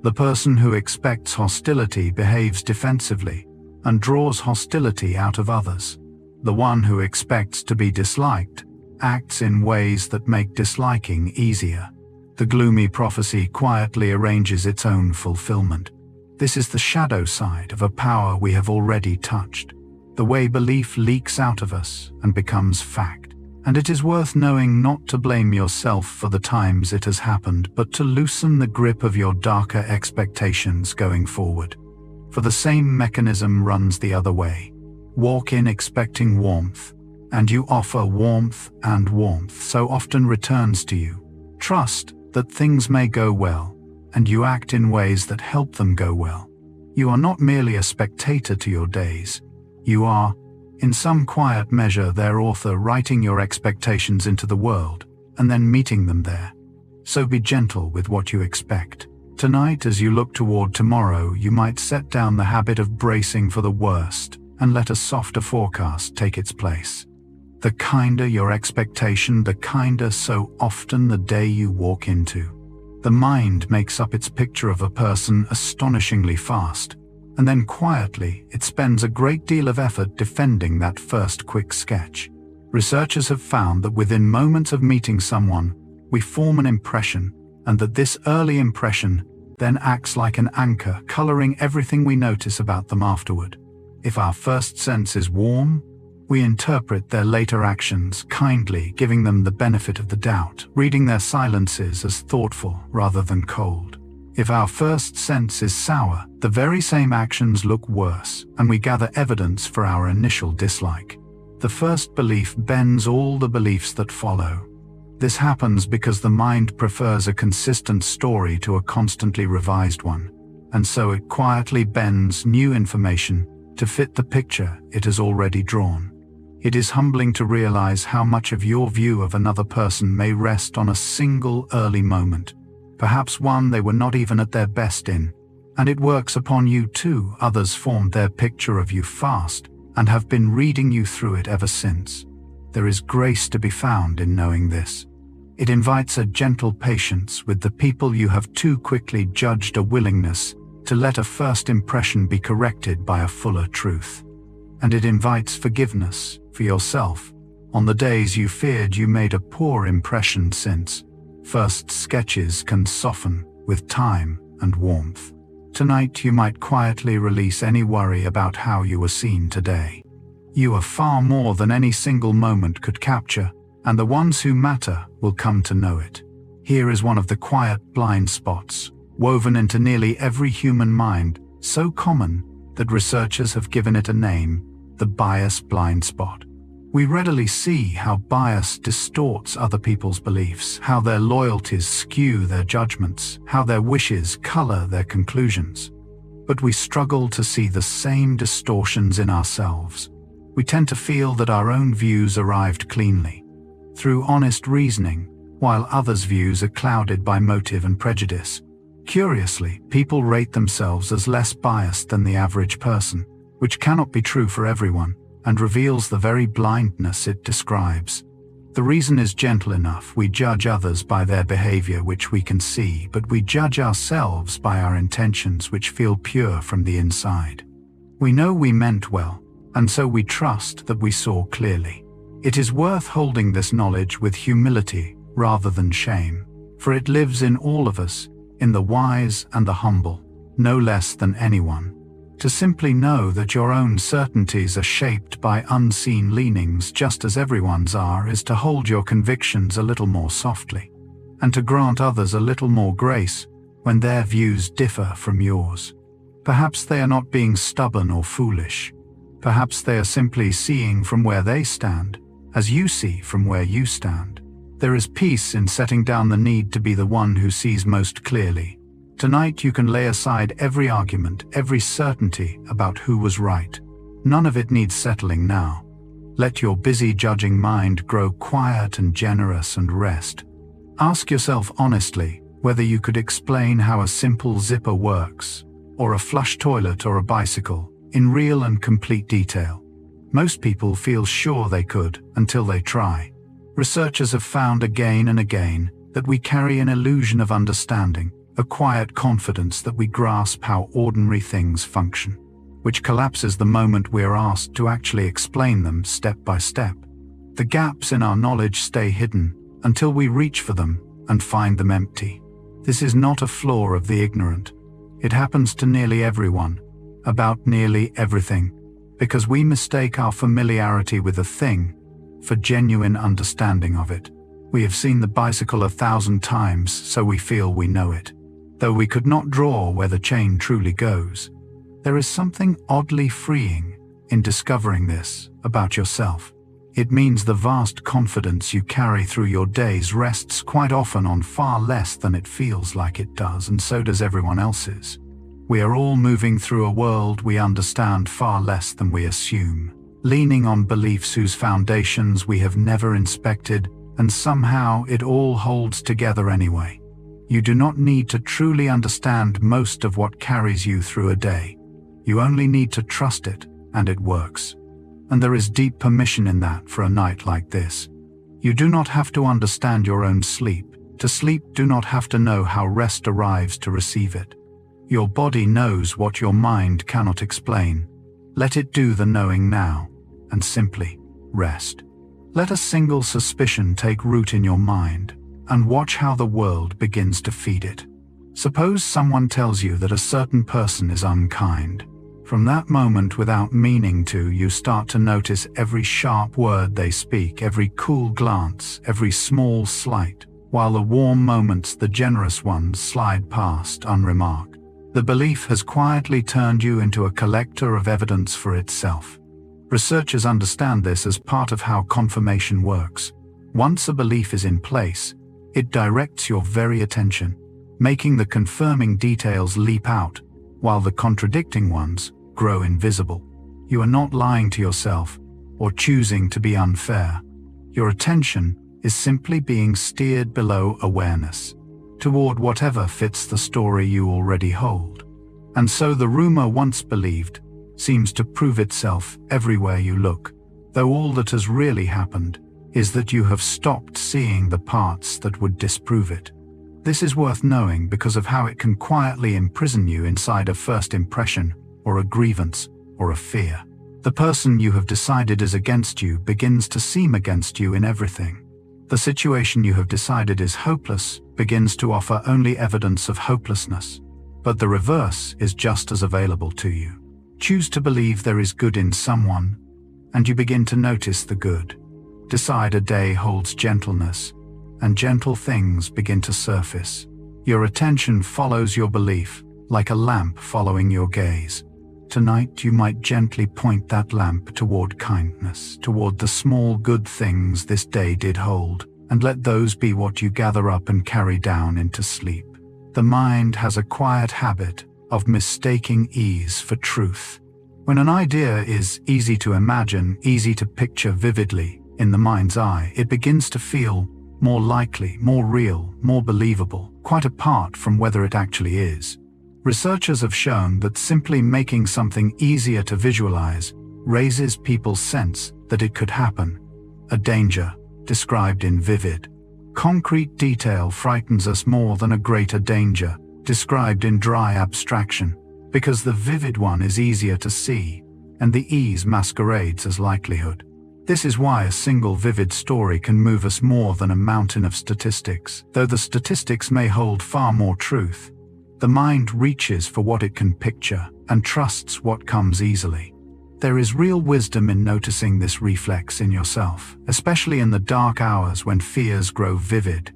The person who expects hostility behaves defensively and draws hostility out of others. The one who expects to be disliked acts in ways that make disliking easier. The gloomy prophecy quietly arranges its own fulfillment. This is the shadow side of a power we have already touched. The way belief leaks out of us and becomes fact. And it is worth knowing not to blame yourself for the times it has happened, but to loosen the grip of your darker expectations going forward. For the same mechanism runs the other way. Walk in expecting warmth, and you offer warmth, and warmth so often returns to you. Trust that things may go well, and you act in ways that help them go well. You are not merely a spectator to your days. You are In some quiet measure, their author writing your expectations into the world and then meeting them there. So be gentle with what you expect. Tonight, as you look toward tomorrow, you might set down the habit of bracing for the worst and let a softer forecast take its place. The kinder your expectation, the kinder so often the day you walk into. The mind makes up its picture of a person astonishingly fast, and then quietly it spends a great deal of effort defending that first quick sketch. Researchers have found that within moments of meeting someone, we form an impression, and that this early impression then acts like an anchor, coloring everything we notice about them afterward. If our first sense is warm, we interpret their later actions kindly, giving them the benefit of the doubt, reading their silences as thoughtful rather than cold. If our first sense is sour, the very same actions look worse, and we gather evidence for our initial dislike. The first belief bends all the beliefs that follow. This happens because the mind prefers a consistent story to a constantly revised one, and so it quietly bends new information to fit the picture it has already drawn. It is humbling to realize how much of your view of another person may rest on a single early moment, perhaps one they were not even at their best in. And it works upon you too. Others formed their picture of you fast and have been reading you through it ever since. There is grace to be found in knowing this. It invites a gentle patience with the people you have too quickly judged, a willingness to let a first impression be corrected by a fuller truth. And it invites forgiveness for yourself on the days you feared you made a poor impression, since first sketches can soften with time and warmth. Tonight you might quietly release any worry about how you were seen today. You are far more than any single moment could capture, and the ones who matter will come to know it. Here is one of the quiet blind spots, woven into nearly every human mind, so common that researchers have given it a name: the bias blind spot. We readily see how bias distorts other people's beliefs, how their loyalties skew their judgments, how their wishes color their conclusions. But we struggle to see the same distortions in ourselves. We tend to feel that our own views arrived cleanly, through honest reasoning, while others' views are clouded by motive and prejudice. Curiously, people rate themselves as less biased than the average person, which cannot be true for everyone, and reveals the very blindness it describes. The reason is gentle enough. We judge others by their behavior, which we can see, but we judge ourselves by our intentions, which feel pure from the inside. We know we meant well, and so we trust that we saw clearly. It is worth holding this knowledge with humility rather than shame, for it lives in all of us, in the wise and the humble, no less than anyone. To simply know that your own certainties are shaped by unseen leanings just as everyone's are, is to hold your convictions a little more softly, and to grant others a little more grace when their views differ from yours. Perhaps they are not being stubborn or foolish. Perhaps they are simply seeing from where they stand, as you see from where you stand. There is peace in setting down the need to be the one who sees most clearly. Tonight you can lay aside every argument, every certainty about who was right. None of it needs settling now. Let your busy judging mind grow quiet and generous and rest. Ask yourself honestly whether you could explain how a simple zipper works, or a flush toilet or a bicycle, in real and complete detail. Most people feel sure they could until they try. Researchers have found again and again that we carry an illusion of understanding, a quiet confidence that we grasp how ordinary things function, which collapses the moment we are asked to actually explain them step by step. The gaps in our knowledge stay hidden until we reach for them and find them empty. This is not a flaw of the ignorant. It happens to nearly everyone, about nearly everything, because we mistake our familiarity with a thing for genuine understanding of it. We have seen the bicycle 1,000 times, so we feel we know it, though we could not draw where the chain truly goes. There is something oddly freeing in discovering this about yourself. It means the vast confidence you carry through your days rests quite often on far less than it feels like it does, and so does everyone else's. We are all moving through a world we understand far less than we assume. leaning on beliefs whose foundations we have never inspected, and somehow it all holds together anyway. You do not need to truly understand most of what carries you through a day. You only need to trust it, and it works. And there is deep permission in that for a night like this. You do not have to understand your own sleep. To sleep, do not have to know how rest arrives to receive it. Your body knows what your mind cannot explain. Let it do the knowing now, and simply rest. Let a single suspicion take root in your mind, and watch how the world begins to feed it. Suppose someone tells you that a certain person is unkind. From that moment, without meaning to, you start to notice every sharp word they speak, every cool glance, every small slight, while the warm moments, the generous ones, slide past unremarked. The belief has quietly turned you into a collector of evidence for itself. Researchers understand this as part of how confirmation works. Once a belief is in place, it directs your very attention, making the confirming details leap out, while the contradicting ones grow invisible. You are not lying to yourself or choosing to be unfair. Your attention is simply being steered below awareness, toward whatever fits the story you already hold. And so the rumor once believed seems to prove itself everywhere you look, though all that has really happened is that you have stopped seeing the parts that would disprove it. This is worth knowing because of how it can quietly imprison you inside a first impression, or a grievance, or a fear. The person you have decided is against you begins to seem against you in everything. The situation you have decided is hopeless begins to offer only evidence of hopelessness. But the reverse is just as available to you. Choose to believe there is good in someone, and you begin to notice the good. Decide a day holds gentleness, and gentle things begin to surface. Your attention follows your belief, like a lamp following your gaze. Tonight you might gently point that lamp toward kindness, toward the small good things this day did hold, and let those be what you gather up and carry down into sleep. The mind has a quiet habit of mistaking ease for truth. When an idea is easy to imagine, easy to picture vividly in the mind's eye, it begins to feel more likely, more real, more believable, quite apart from whether it actually is. Researchers have shown that simply making something easier to visualize raises people's sense that it could happen. A danger, described in vivid, concrete detail, frightens us more than a greater danger, described in dry abstraction, because the vivid one is easier to see, and the ease masquerades as likelihood. This is why a single vivid story can move us more than a mountain of statistics. Though the statistics may hold far more truth, the mind reaches for what it can picture and trusts what comes easily. There is real wisdom in noticing this reflex in yourself, especially in the dark hours when fears grow vivid.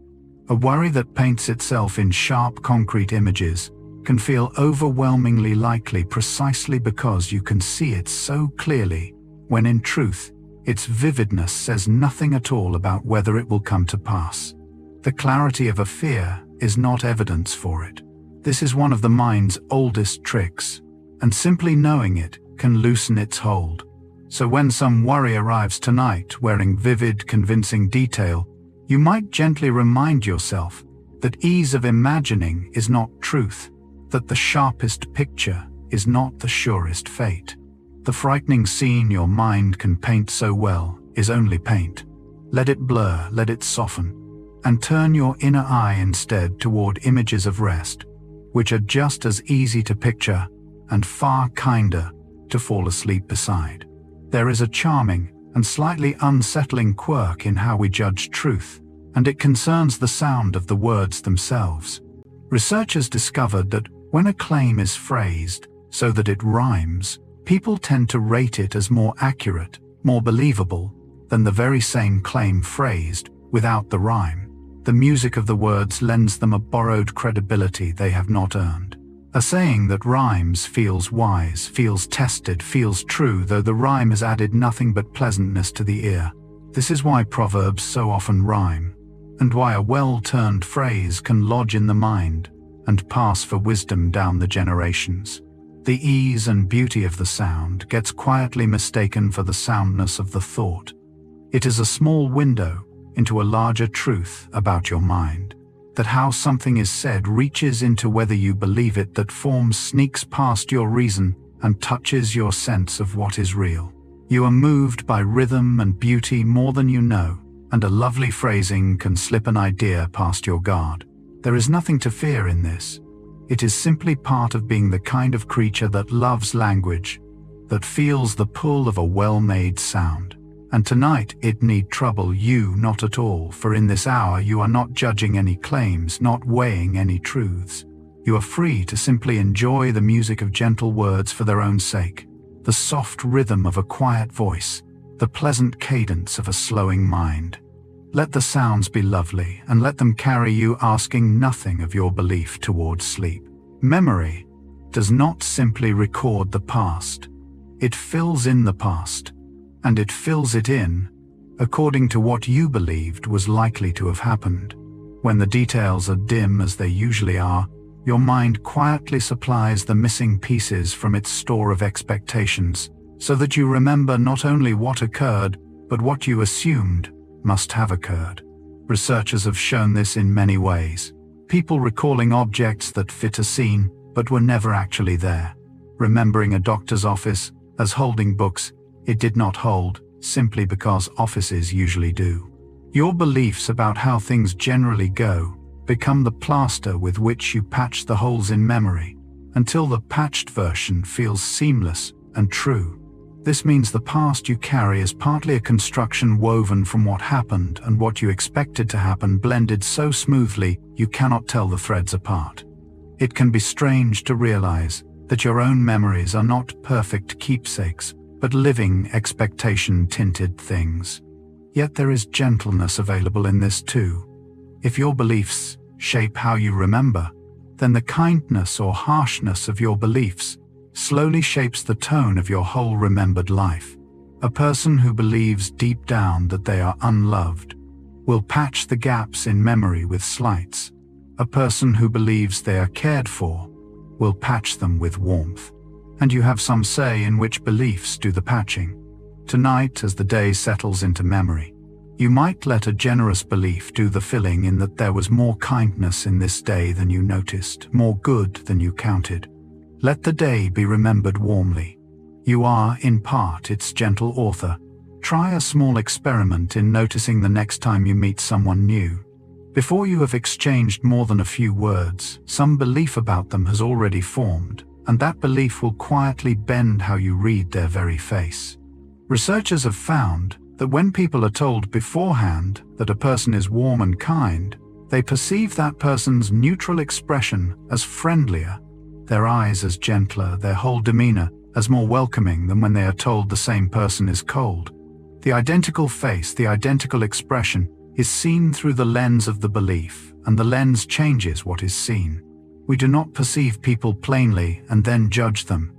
A worry that paints itself in sharp concrete images can feel overwhelmingly likely precisely because you can see it so clearly, when in truth, its vividness says nothing at all about whether it will come to pass. The clarity of a fear is not evidence for it. This is one of the mind's oldest tricks, and simply knowing it can loosen its hold. So when some worry arrives tonight wearing vivid, convincing detail, you might gently remind yourself that ease of imagining is not truth, that the sharpest picture is not the surest fate. The frightening scene your mind can paint so well is only paint. Let it blur, let it soften, and turn your inner eye instead toward images of rest, which are just as easy to picture and far kinder to fall asleep beside. There is a charming and slightly unsettling quirk in how we judge truth, and it concerns the sound of the words themselves. Researchers discovered that when a claim is phrased so that it rhymes, people tend to rate it as more accurate, more believable, than the very same claim phrased without the rhyme. The music of the words lends them a borrowed credibility they have not earned. A saying that rhymes feels wise, feels tested, feels true, though the rhyme has added nothing but pleasantness to the ear. This is why proverbs so often rhyme, and why a well-turned phrase can lodge in the mind and pass for wisdom down the generations. The ease and beauty of the sound gets quietly mistaken for the soundness of the thought. It is a small window into a larger truth about your mind, that how something is said reaches into whether you believe it, that form sneaks past your reason and touches your sense of what is real. You are moved by rhythm and beauty more than you know, and a lovely phrasing can slip an idea past your guard. There is nothing to fear in this. It is simply part of being the kind of creature that loves language, that feels the pull of a well-made sound. And tonight it need trouble you not at all, for in this hour you are not judging any claims, not weighing any truths. You are free to simply enjoy the music of gentle words for their own sake, the soft rhythm of a quiet voice, the pleasant cadence of a slowing mind. Let the sounds be lovely, and let them carry you, asking nothing of your belief towards sleep. Memory does not simply record the past. It fills in the past, and it fills it in according to what you believed was likely to have happened. When the details are dim, as they usually are, your mind quietly supplies the missing pieces from its store of expectations, so that you remember not only what occurred, but what you assumed must have occurred. Researchers have shown this in many ways. People recalling objects that fit a scene but were never actually there. Remembering a doctor's office as holding books it did not hold, simply because offices usually do. Your beliefs about how things generally go become the plaster with which you patch the holes in memory, until the patched version feels seamless and true. This means the past you carry is partly a construction woven from what happened and what you expected to happen, blended so smoothly you cannot tell the threads apart. It can be strange to realize that your own memories are not perfect keepsakes, but living expectation-tinted things. Yet there is gentleness available in this too. If your beliefs shape how you remember, then the kindness or harshness of your beliefs slowly shapes the tone of your whole remembered life. A person who believes deep down that they are unloved will patch the gaps in memory with slights. A person who believes they are cared for will patch them with warmth. And you have some say in which beliefs do the patching. Tonight, as the day settles into memory, you might let a generous belief do the filling, in that there was more kindness in this day than you noticed, more good than you counted. Let the day be remembered warmly. You are, in part, its gentle author. Try a small experiment in noticing the next time you meet someone new. Before you have exchanged more than a few words, some belief about them has already formed, and that belief will quietly bend how you read their very face. Researchers have found that when people are told beforehand that a person is warm and kind, they perceive that person's neutral expression as friendlier, their eyes as gentler, their whole demeanor as more welcoming than when they are told the same person is cold. The identical face, the identical expression, is seen through the lens of the belief, and the lens changes what is seen. We do not perceive people plainly and then judge them.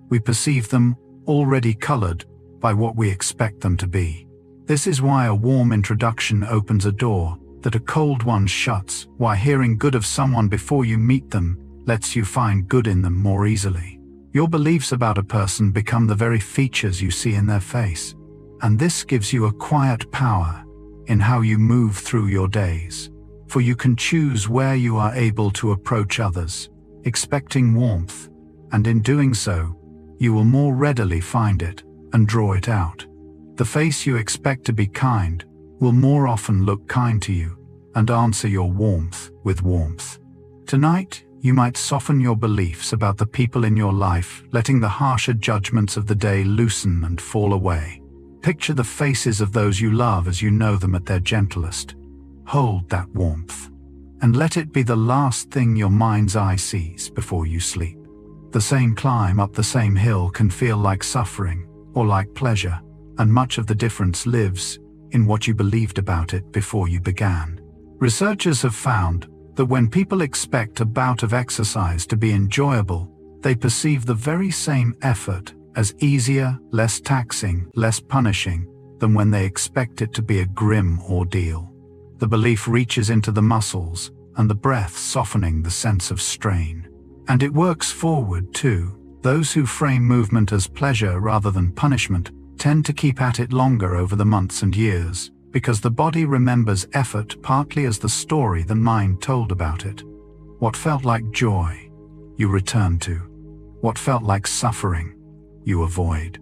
We perceive them already colored by what we expect them to be. This is why a warm introduction opens a door that a cold one shuts, why hearing good of someone before you meet them lets you find good in them more easily. Your beliefs about a person become the very features you see in their face, and this gives you a quiet power in how you move through your days. For you can choose where you are able to approach others, expecting warmth, and in doing so, you will more readily find it and draw it out. The face you expect to be kind will more often look kind to you and answer your warmth with warmth. Tonight, you might soften your beliefs about the people in your life, letting the harsher judgments of the day loosen and fall away. Picture the faces of those you love as you know them at their gentlest. Hold that warmth, and let it be the last thing your mind's eye sees before you sleep. The same climb up the same hill can feel like suffering or like pleasure, and much of the difference lives in what you believed about it before you began. Researchers have found that when people expect a bout of exercise to be enjoyable, they perceive the very same effort as easier, less taxing, less punishing than when they expect it to be a grim ordeal. The belief reaches into the muscles and the breath, softening the sense of strain. And it works forward too. Those who frame movement as pleasure rather than punishment tend to keep at it longer over the months and years, because the body remembers effort partly as the story the mind told about it. What felt like joy, you return to. What felt like suffering, you avoid.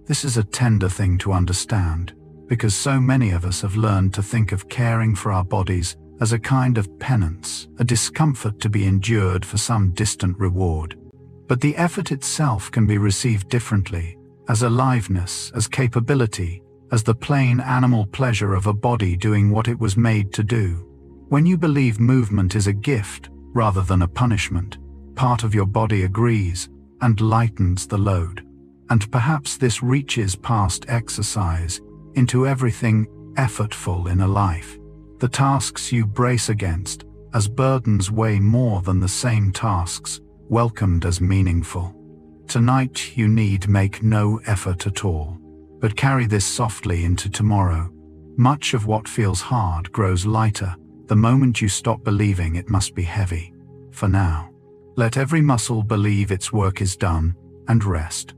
This is a tender thing to understand, because so many of us have learned to think of caring for our bodies as a kind of penance, a discomfort to be endured for some distant reward. But the effort itself can be received differently, as aliveness, as capability, as the plain animal pleasure of a body doing what it was made to do. When you believe movement is a gift rather than a punishment, part of your body agrees and lightens the load. And perhaps this reaches past exercise into everything effortful in a life. The tasks you brace against, as burdens weigh more than the same tasks, welcomed as meaningful. Tonight you need make no effort at all, but carry this softly into tomorrow. Much of what feels hard grows lighter the moment you stop believing it must be heavy. For now, let every muscle believe its work is done and rest.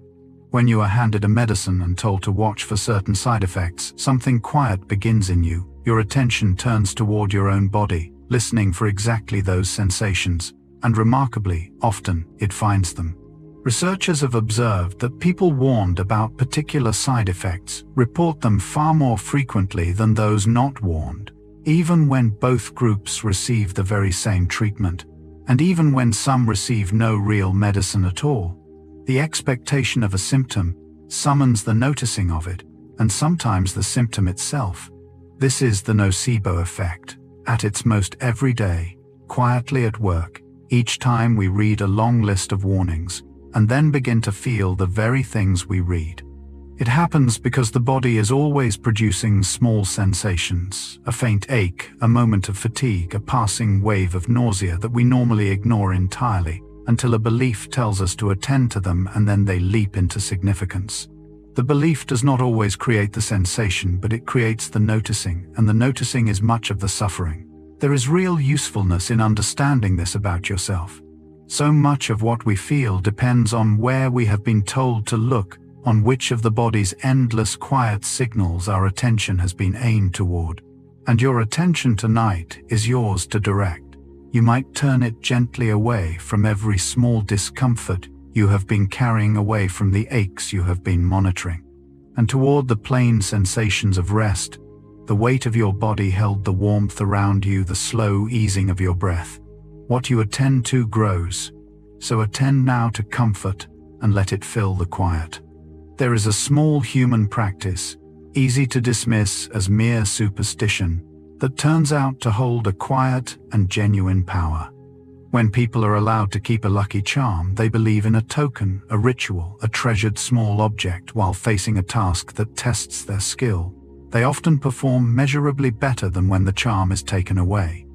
When you are handed a medicine and told to watch for certain side effects, something quiet begins in you. Your attention turns toward your own body, listening for exactly those sensations, and remarkably, often, it finds them. Researchers have observed that people warned about particular side effects report them far more frequently than those not warned, even when both groups receive the very same treatment, and even when some receive no real medicine at all. The expectation of a symptom summons the noticing of it, and sometimes the symptom itself. This is the nocebo effect, at its most everyday, quietly at work, each time we read a long list of warnings, and then begin to feel the very things we read. It happens because the body is always producing small sensations, a faint ache, a moment of fatigue, a passing wave of nausea that we normally ignore entirely, until a belief tells us to attend to them, and then they leap into significance. The belief does not always create the sensation, but it creates the noticing, and the noticing is much of the suffering. There is real usefulness in understanding this about yourself. So much of what we feel depends on where we have been told to look, on which of the body's endless quiet signals our attention has been aimed toward. And your attention tonight is yours to direct. You might turn it gently away from every small discomfort you have been carrying, away from the aches you have been monitoring, and toward the plain sensations of rest. The weight of your body held, the warmth around you, the slow easing of your breath. What you attend to grows, so attend now to comfort and let it fill the quiet. There is a small human practice, easy to dismiss as mere superstition, that turns out to hold a quiet and genuine power. When people are allowed to keep a lucky charm, they believe in a token, a ritual, a treasured small object while facing a task that tests their skill. They often perform measurably better than when the charm is taken away.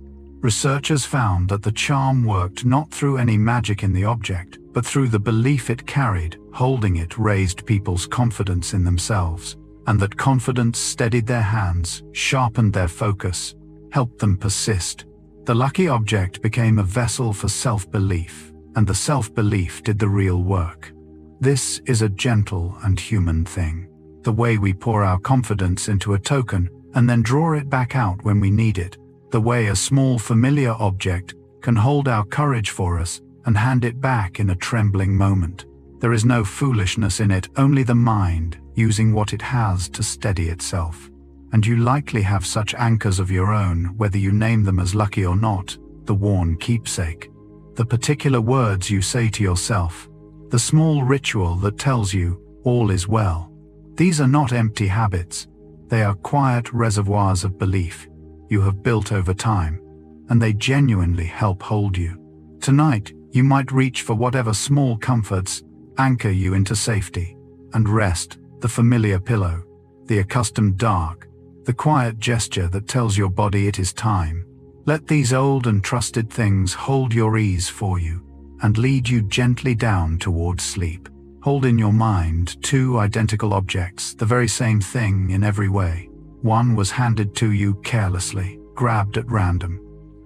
Researchers found that the charm worked not through any magic in the object, but through the belief it carried. Holding it raised people's confidence in themselves, and that confidence steadied their hands, sharpened their focus, helped them persist. The lucky object became a vessel for self-belief, and the self-belief did the real work. This is a gentle and human thing. The way we pour our confidence into a token and then draw it back out when we need it. The way a small familiar object can hold our courage for us and hand it back in a trembling moment. There is no foolishness in it, only the mind using what it has to steady itself. And you likely have such anchors of your own, whether you name them as lucky or not, the worn keepsake, the particular words you say to yourself, the small ritual that tells you all is well. These are not empty habits. They are quiet reservoirs of belief you have built over time, and they genuinely help hold you. Tonight, you might reach for whatever small comforts anchor you into safety and rest, the familiar pillow, the accustomed dark, the quiet gesture that tells your body it is time. Let these old and trusted things hold your ease for you and lead you gently down toward sleep. Hold in your mind two identical objects, the very same thing in every way. One was handed to you carelessly, grabbed at random.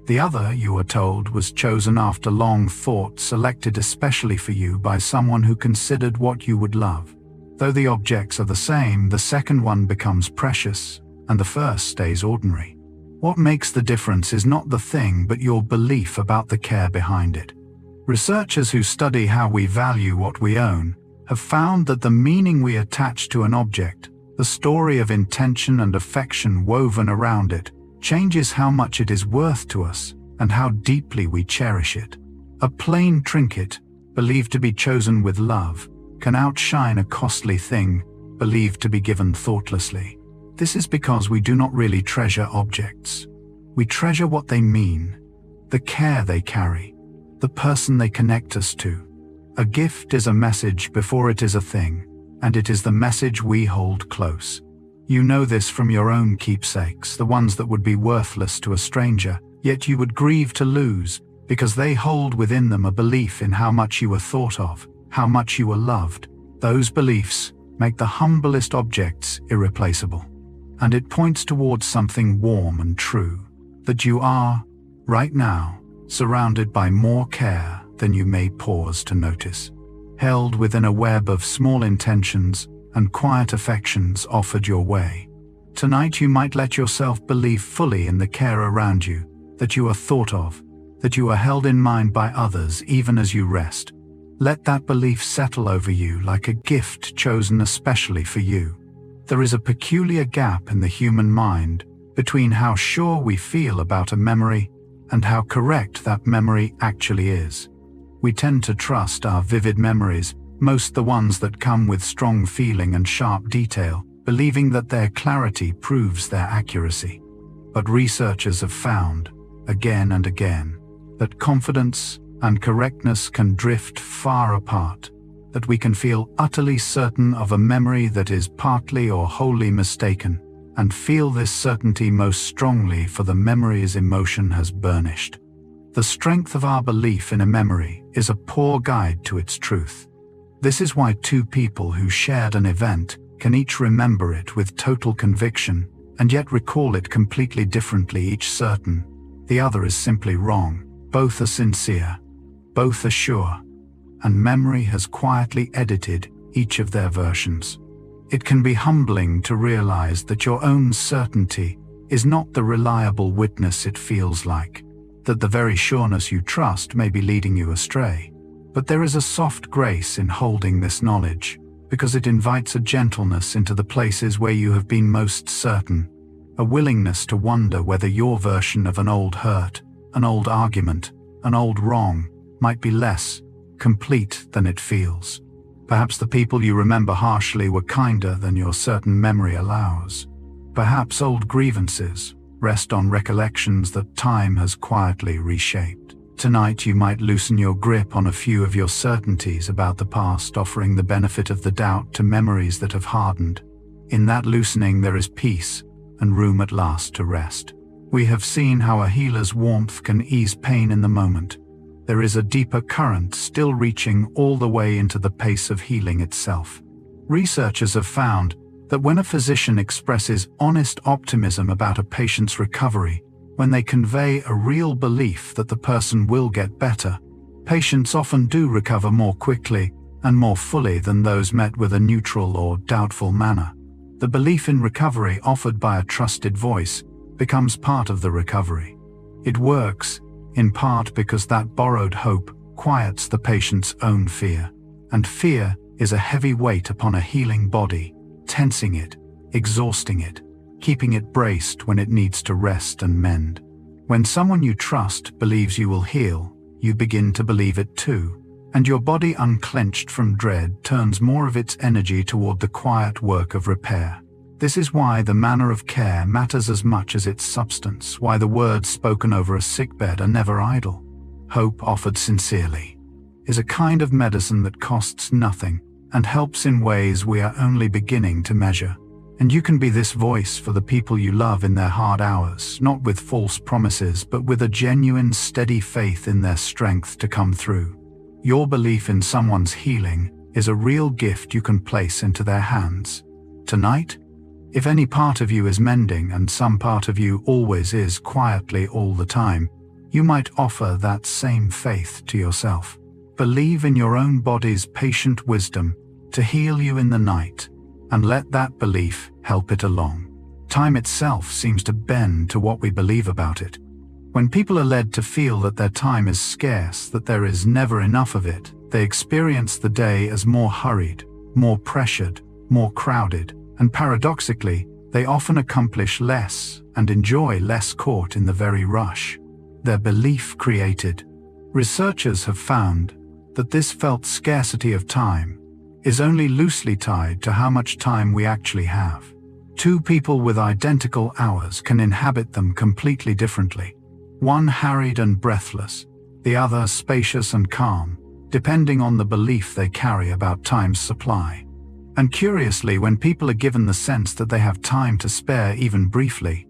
The other, you are told, was chosen after long thought, selected especially for you by someone who considered what you would love. Though the objects are the same, the second one becomes precious, and the first stays ordinary. What makes the difference is not the thing, but your belief about the care behind it. Researchers who study how we value what we own have found that the meaning we attach to an object, the story of intention and affection woven around it, changes how much it is worth to us and how deeply we cherish it. A plain trinket, believed to be chosen with love, can outshine a costly thing, believed to be given thoughtlessly. This is because we do not really treasure objects. We treasure what they mean, the care they carry, the person they connect us to. A gift is a message before it is a thing, and it is the message we hold close. You know this from your own keepsakes, the ones that would be worthless to a stranger, yet you would grieve to lose, because they hold within them a belief in how much you were thought of, how much you were loved. Those beliefs make the humblest objects irreplaceable. And it points towards something warm and true, that you are, right now, surrounded by more care than you may pause to notice, held within a web of small intentions and quiet affections offered your way. Tonight you might let yourself believe fully in the care around you, that you are thought of, that you are held in mind by others even as you rest. Let that belief settle over you like a gift chosen especially for you. There is a peculiar gap in the human mind between how sure we feel about a memory and how correct that memory actually is. We tend to trust our vivid memories, most the ones that come with strong feeling and sharp detail, believing that their clarity proves their accuracy. But researchers have found, again and again, that confidence and correctness can drift far apart, that we can feel utterly certain of a memory that is partly or wholly mistaken, and feel this certainty most strongly for the memory's emotion has burnished. The strength of our belief in a memory is a poor guide to its truth. This is why two people who shared an event can each remember it with total conviction and yet recall it completely differently, each certain the other is simply wrong. Both are sincere, both are sure, and memory has quietly edited each of their versions. It can be humbling to realize that your own certainty is not the reliable witness it feels like, that the very sureness you trust may be leading you astray. But there is a soft grace in holding this knowledge, because it invites a gentleness into the places where you have been most certain, a willingness to wonder whether your version of an old hurt, an old argument, an old wrong might be less complete than it feels. Perhaps the people you remember harshly were kinder than your certain memory allows. Perhaps old grievances rest on recollections that time has quietly reshaped. Tonight you might loosen your grip on a few of your certainties about the past, offering the benefit of the doubt to memories that have hardened. In that loosening there is peace and room at last to rest. We have seen how a healer's warmth can ease pain in the moment. There is a deeper current still reaching all the way into the pace of healing itself. Researchers have found that when a physician expresses honest optimism about a patient's recovery, when they convey a real belief that the person will get better, patients often do recover more quickly and more fully than those met with a neutral or doubtful manner. The belief in recovery offered by a trusted voice becomes part of the recovery. It works, in part because that borrowed hope quiets the patient's own fear, and fear is a heavy weight upon a healing body, tensing it, exhausting it, keeping it braced when it needs to rest and mend. When someone you trust believes you will heal, you begin to believe it too, and your body, unclenched from dread, turns more of its energy toward the quiet work of repair. This is why the manner of care matters as much as its substance, why the words spoken over a sickbed are never idle. Hope offered sincerely is a kind of medicine that costs nothing and helps in ways we are only beginning to measure. And you can be this voice for the people you love in their hard hours, not with false promises, but with a genuine, steady faith in their strength to come through. Your belief in someone's healing is a real gift you can place into their hands. Tonight, if any part of you is mending, and some part of you always is quietly all the time, you might offer that same faith to yourself. Believe in your own body's patient wisdom to heal you in the night, and let that belief help it along. Time itself seems to bend to what we believe about it. When people are led to feel that their time is scarce, that there is never enough of it, they experience the day as more hurried, more pressured, more crowded, and paradoxically, they often accomplish less and enjoy less caught in the very rush. Their belief created. Researchers have found that this felt scarcity of time is only loosely tied to how much time we actually have. Two people with identical hours can inhabit them completely differently. One harried and breathless, the other spacious and calm, depending on the belief they carry about time's supply. And curiously, when people are given the sense that they have time to spare even briefly,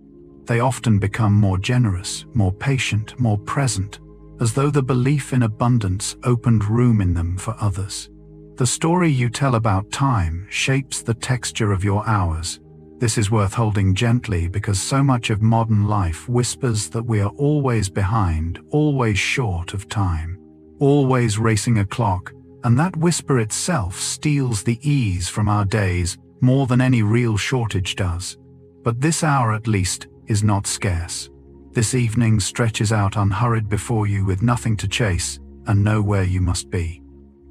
they often become more generous, more patient, more present, as though the belief in abundance opened room in them for others. The story you tell about time shapes the texture of your hours. This is worth holding gently because so much of modern life whispers that we are always behind, always short of time, always racing a clock, and that whisper itself steals the ease from our days more than any real shortage does. But this hour at least is not scarce. This evening stretches out unhurried before you with nothing to chase and know where you must be.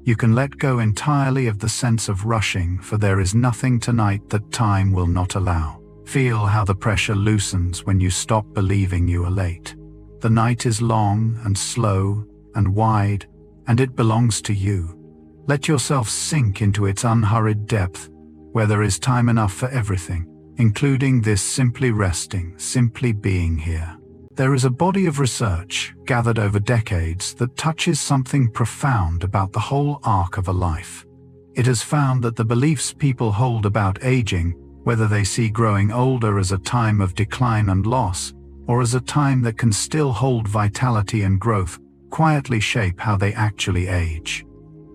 You can let go entirely of the sense of rushing, for there is nothing tonight that time will not allow. Feel how the pressure loosens when you stop believing you are late. The night is long and slow and wide, and it belongs to you. Let yourself sink into its unhurried depth, where there is time enough for everything, including this simply resting, simply being here. There is a body of research gathered over decades that touches something profound about the whole arc of a life. It has found that the beliefs people hold about aging, whether they see growing older as a time of decline and loss, or as a time that can still hold vitality and growth, quietly shape how they actually age.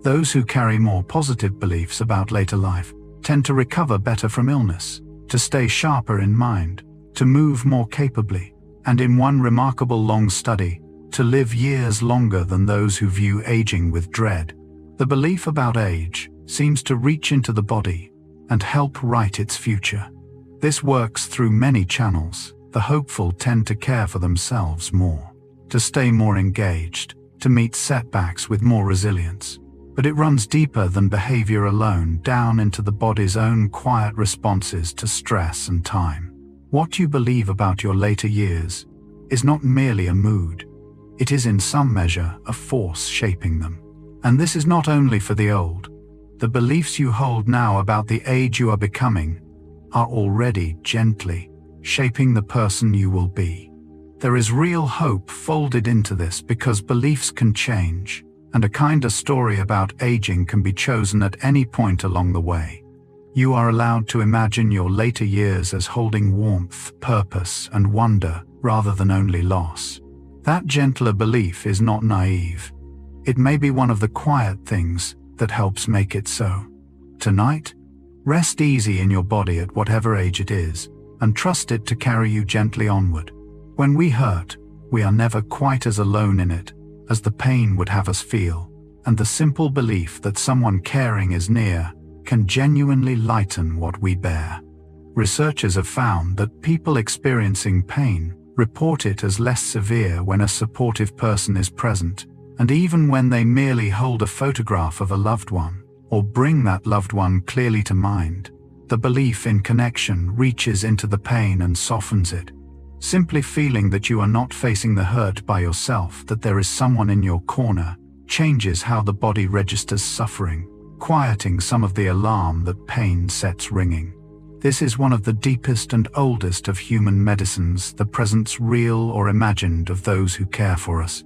Those who carry more positive beliefs about later life tend to recover better from illness, to stay sharper in mind, to move more capably, and in one remarkable long study, to live years longer than those who view aging with dread. The belief about age seems to reach into the body and help write its future. This works through many channels. The hopeful tend to care for themselves more, to stay more engaged, to meet setbacks with more resilience. But it runs deeper than behavior alone, down into the body's own quiet responses to stress and time. What you believe about your later years is not merely a mood. It is in some measure a force shaping them. And this is not only for the old. The beliefs you hold now about the age you are becoming are already gently shaping the person you will be. There is real hope folded into this because beliefs can change, and a kinder story about aging can be chosen at any point along the way. You are allowed to imagine your later years as holding warmth, purpose, and wonder rather than only loss. That gentler belief is not naive. It may be one of the quiet things that helps make it so. Tonight, rest easy in your body at whatever age it is, and trust it to carry you gently onward. When we hurt, we are never quite as alone in it as the pain would have us feel, and the simple belief that someone caring is near can genuinely lighten what we bear. Researchers have found that people experiencing pain report it as less severe when a supportive person is present, and even when they merely hold a photograph of a loved one, or bring that loved one clearly to mind, the belief in connection reaches into the pain and softens it. Simply feeling that you are not facing the hurt by yourself, that there is someone in your corner, changes how the body registers suffering, quieting some of the alarm that pain sets ringing. This is one of the deepest and oldest of human medicines, the presence, real or imagined, of those who care for us.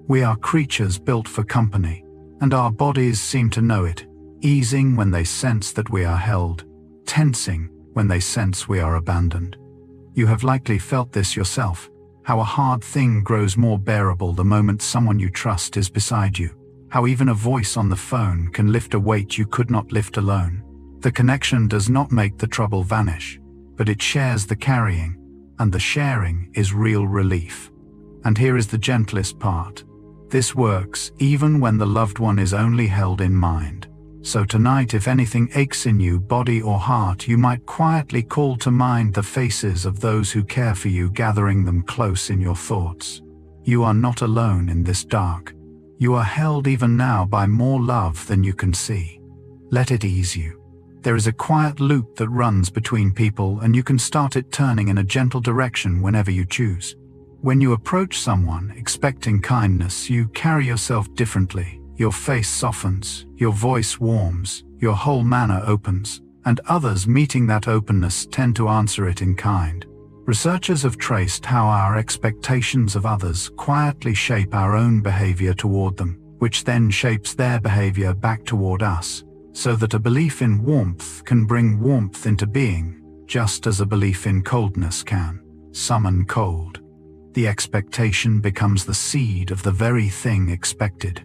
We are creatures built for company, and our bodies seem to know it, easing when they sense that we are held, tensing when they sense we are abandoned. You have likely felt this yourself, how a hard thing grows more bearable the moment someone you trust is beside you, how even a voice on the phone can lift a weight you could not lift alone. The connection does not make the trouble vanish, but it shares the carrying, and the sharing is real relief. And here is the gentlest part. This works even when the loved one is only held in mind. So tonight, if anything aches in you, body or heart, you might quietly call to mind the faces of those who care for you, gathering them close in your thoughts. You are not alone in this dark. You are held even now by more love than you can see. Let it ease you. There is a quiet loop that runs between people, and you can start it turning in a gentle direction whenever you choose. When you approach someone expecting kindness, you carry yourself differently. Your face softens, your voice warms, your whole manner opens, and others meeting that openness tend to answer it in kind. Researchers have traced how our expectations of others quietly shape our own behavior toward them, which then shapes their behavior back toward us, so that a belief in warmth can bring warmth into being, just as a belief in coldness can summon cold. The expectation becomes the seed of the very thing expected.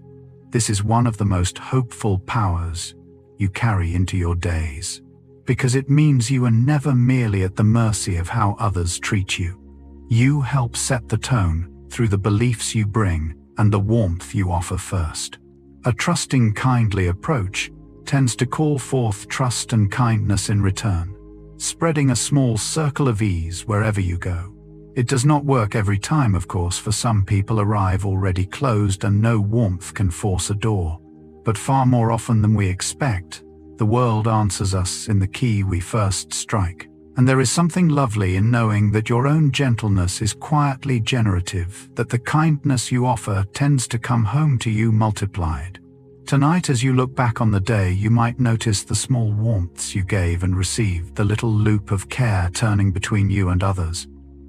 This is one of the most hopeful powers you carry into your days, because it means you are never merely at the mercy of how others treat you. You help set the tone through the beliefs you bring and the warmth you offer first. A trusting, kindly approach tends to call forth trust and kindness in return, spreading a small circle of ease wherever you go. It does not work every time, of course, for some people arrive already closed and no warmth can force a door. But far more often than we expect, the world answers us in the key we first strike. And there is something lovely in knowing that your own gentleness is quietly generative, that the kindness you offer tends to come home to you multiplied. Tonight, as you look back on the day, you might notice the small warmths you gave and received, the little loop of care turning between you and others.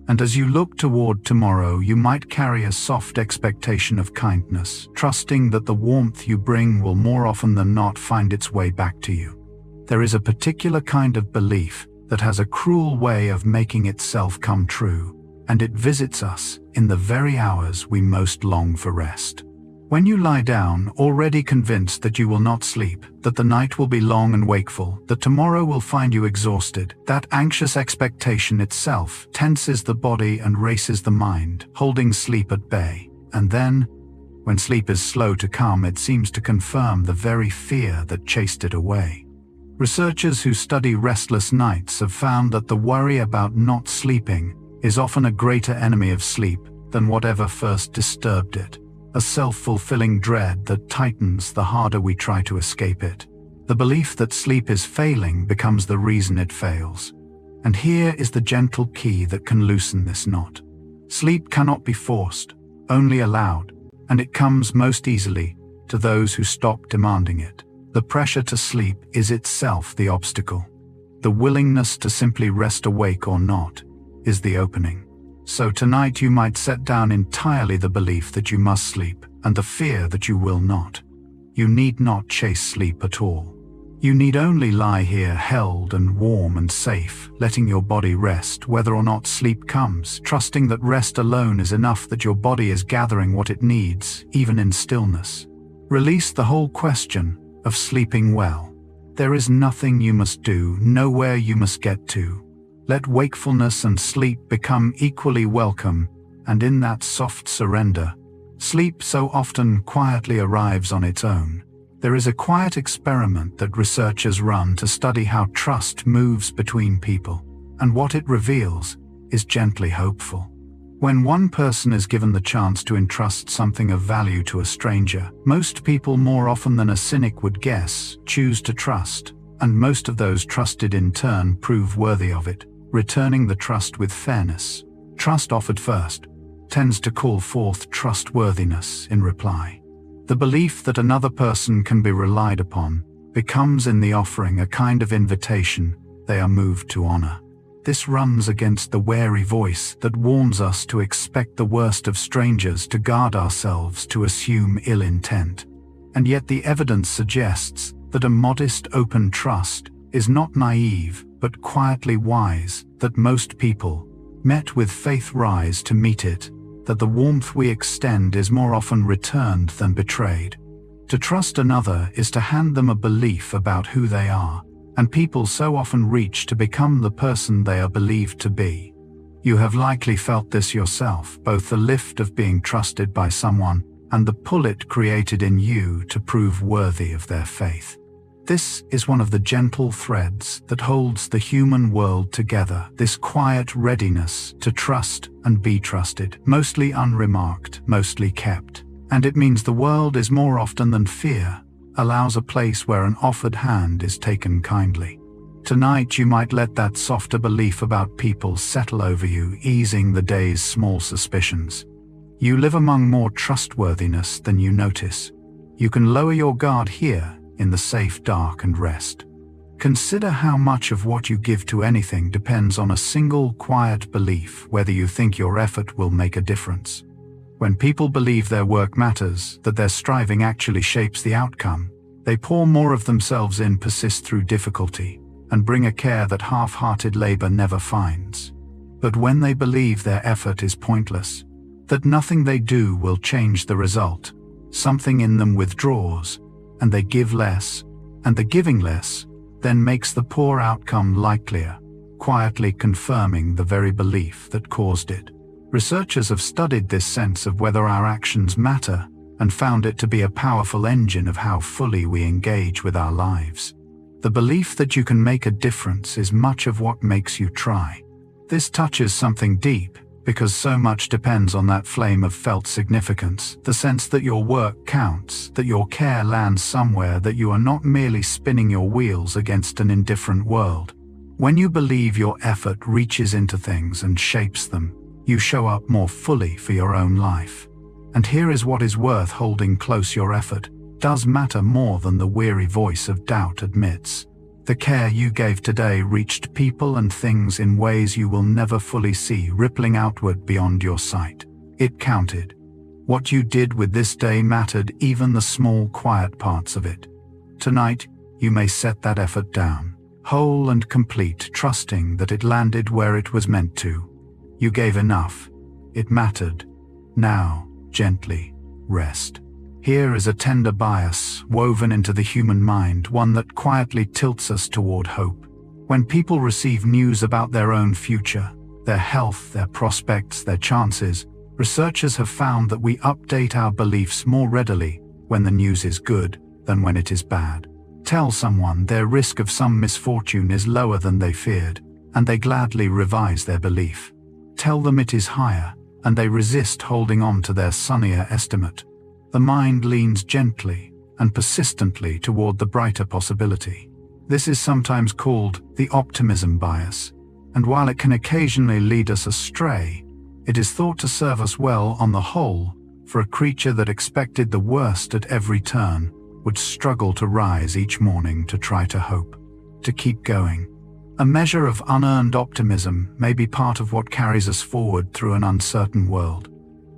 And as you look toward tomorrow, you might carry a soft expectation of kindness, trusting that the warmth you bring will more often than not find its way back to you. There is a particular kind of belief that has a cruel way of making itself come true, and it visits us in the very hours we most long for rest. When you lie down, already convinced that you will not sleep, that the night will be long and wakeful, that tomorrow will find you exhausted, that anxious expectation itself tenses the body and races the mind, holding sleep at bay. And then, when sleep is slow to come, it seems to confirm the very fear that chased it away. Researchers who study restless nights have found that the worry about not sleeping is often a greater enemy of sleep than whatever first disturbed it. A self-fulfilling dread that tightens the harder we try to escape it. The belief that sleep is failing becomes the reason it fails. And here is the gentle key that can loosen this knot. Sleep cannot be forced, only allowed, and it comes most easily to those who stop demanding it. The pressure to sleep is itself the obstacle. The willingness to simply rest awake or not is the opening. So tonight you might set down entirely the belief that you must sleep and the fear that you will not. You need not chase sleep at all. You need only lie here held and warm and safe, letting your body rest whether or not sleep comes, trusting that rest alone is enough, that your body is gathering what it needs, even in stillness. Release the whole question of sleeping well. There is nothing you must do, nowhere you must get to. Let wakefulness and sleep become equally welcome, and in that soft surrender, sleep so often quietly arrives on its own. There is a quiet experiment that researchers run to study how trust moves between people, and what it reveals is gently hopeful. When one person is given the chance to entrust something of value to a stranger, most people, more often than a cynic would guess, choose to trust, and most of those trusted in turn prove worthy of it, returning the trust with fairness. Trust offered first tends to call forth trustworthiness in reply. The belief that another person can be relied upon becomes in the offering a kind of invitation they are moved to honor. This runs against the wary voice that warns us to expect the worst of strangers, to guard ourselves, to assume ill intent. And yet the evidence suggests that a modest, open trust is not naive, but quietly wise, that most people, met with faith, rise to meet it, that the warmth we extend is more often returned than betrayed. To trust another is to hand them a belief about who they are, and people so often reach to become the person they are believed to be. You have likely felt this yourself, both the lift of being trusted by someone and the pull it created in you to prove worthy of their faith. This is one of the gentle threads that holds the human world together, this quiet readiness to trust and be trusted, mostly unremarked, mostly kept. And it means the world is more often than fear, allows a place where an offered hand is taken kindly. Tonight you might let that softer belief about people settle over you, easing the day's small suspicions. You live among more trustworthiness than you notice. You can lower your guard here, in the safe dark and rest. Consider how much of what you give to anything depends on a single quiet belief whether you think your effort will make a difference. When people believe their work matters, that their striving actually shapes the outcome, they pour more of themselves in, persist through difficulty, and bring a care that half-hearted labor never finds. But when they believe their effort is pointless, that nothing they do will change the result, something in them withdraws, and they give less, and the giving less then makes the poor outcome likelier, quietly confirming the very belief that caused it. Researchers have studied this sense of whether our actions matter and found it to be a powerful engine of how fully we engage with our lives. The belief that you can make a difference is much of what makes you try. This touches something deep, because so much depends on that flame of felt significance, the sense that your work counts, that your care lands somewhere, that you are not merely spinning your wheels against an indifferent world. When you believe your effort reaches into things and shapes them, you show up more fully for your own life. And here is what is worth holding close: your effort does matter more than the weary voice of doubt admits. The care you gave today reached people and things in ways you will never fully see, rippling outward beyond your sight. It counted. What you did with this day mattered, even the small, quiet parts of it. Tonight, you may set that effort down, whole and complete, trusting that it landed where it was meant to. You gave enough. It mattered. Now, gently, rest. Here is a tender bias woven into the human mind, one that quietly tilts us toward hope. When people receive news about their own future, their health, their prospects, their chances, researchers have found that we update our beliefs more readily when the news is good than when it is bad. Tell someone their risk of some misfortune is lower than they feared, and they gladly revise their belief. Tell them it is higher, and they resist holding on to their sunnier estimate. The mind leans gently and persistently toward the brighter possibility. This is sometimes called the optimism bias, and while it can occasionally lead us astray, it is thought to serve us well on the whole, for a creature that expected the worst at every turn would struggle to rise each morning to try to hope, to keep going. A measure of unearned optimism may be part of what carries us forward through an uncertain world.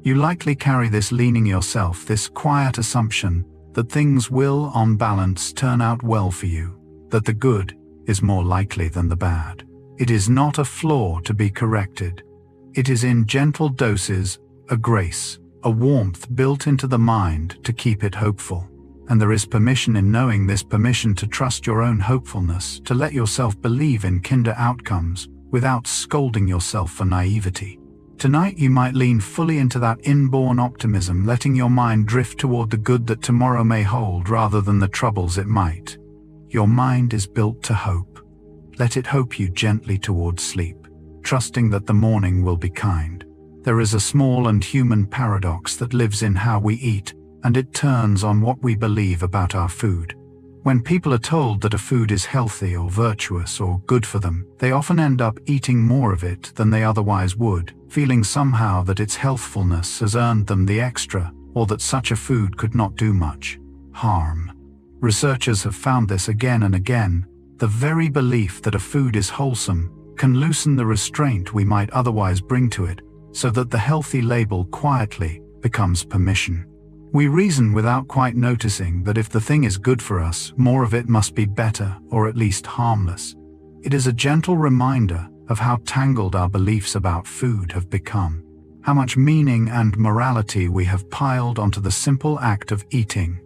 You likely carry this leaning yourself, this quiet assumption that things will, on balance, turn out well for you, that the good is more likely than the bad. It is not a flaw to be corrected. It is in gentle doses, a grace, a warmth built into the mind to keep it hopeful. And there is permission in knowing this, permission to trust your own hopefulness, to let yourself believe in kinder outcomes without scolding yourself for naivety. Tonight you might lean fully into that inborn optimism, letting your mind drift toward the good that tomorrow may hold rather than the troubles it might. Your mind is built to hope. Let it hope you gently toward sleep, trusting that the morning will be kind. There is a small and human paradox that lives in how we eat, and it turns on what we believe about our food. When people are told that a food is healthy or virtuous or good for them, they often end up eating more of it than they otherwise would, feeling somehow that its healthfulness has earned them the extra, or that such a food could not do much harm. Researchers have found this again and again. The very belief that a food is wholesome can loosen the restraint we might otherwise bring to it, so that the healthy label quietly becomes permission. We reason without quite noticing that if the thing is good for us, more of it must be better, or at least harmless. It is a gentle reminder of how tangled our beliefs about food have become, how much meaning and morality we have piled onto the simple act of eating.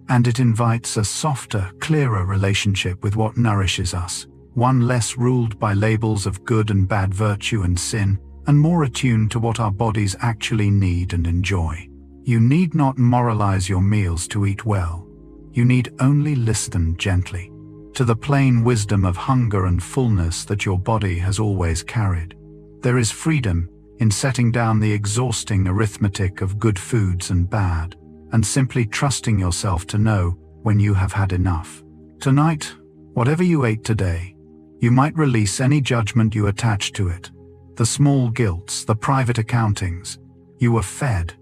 And it invites a softer, clearer relationship with what nourishes us, one less ruled by labels of good and bad, virtue and sin, and more attuned to what our bodies actually need and enjoy. You need not moralize your meals to eat well. You need only listen gently to the plain wisdom of hunger and fullness that your body has always carried. There is freedom in setting down the exhausting arithmetic of good foods and bad, and simply trusting yourself to know when you have had enough. Tonight, whatever you ate today, you might release any judgment you attach to it. The small guilts, the private accountings. You were fed.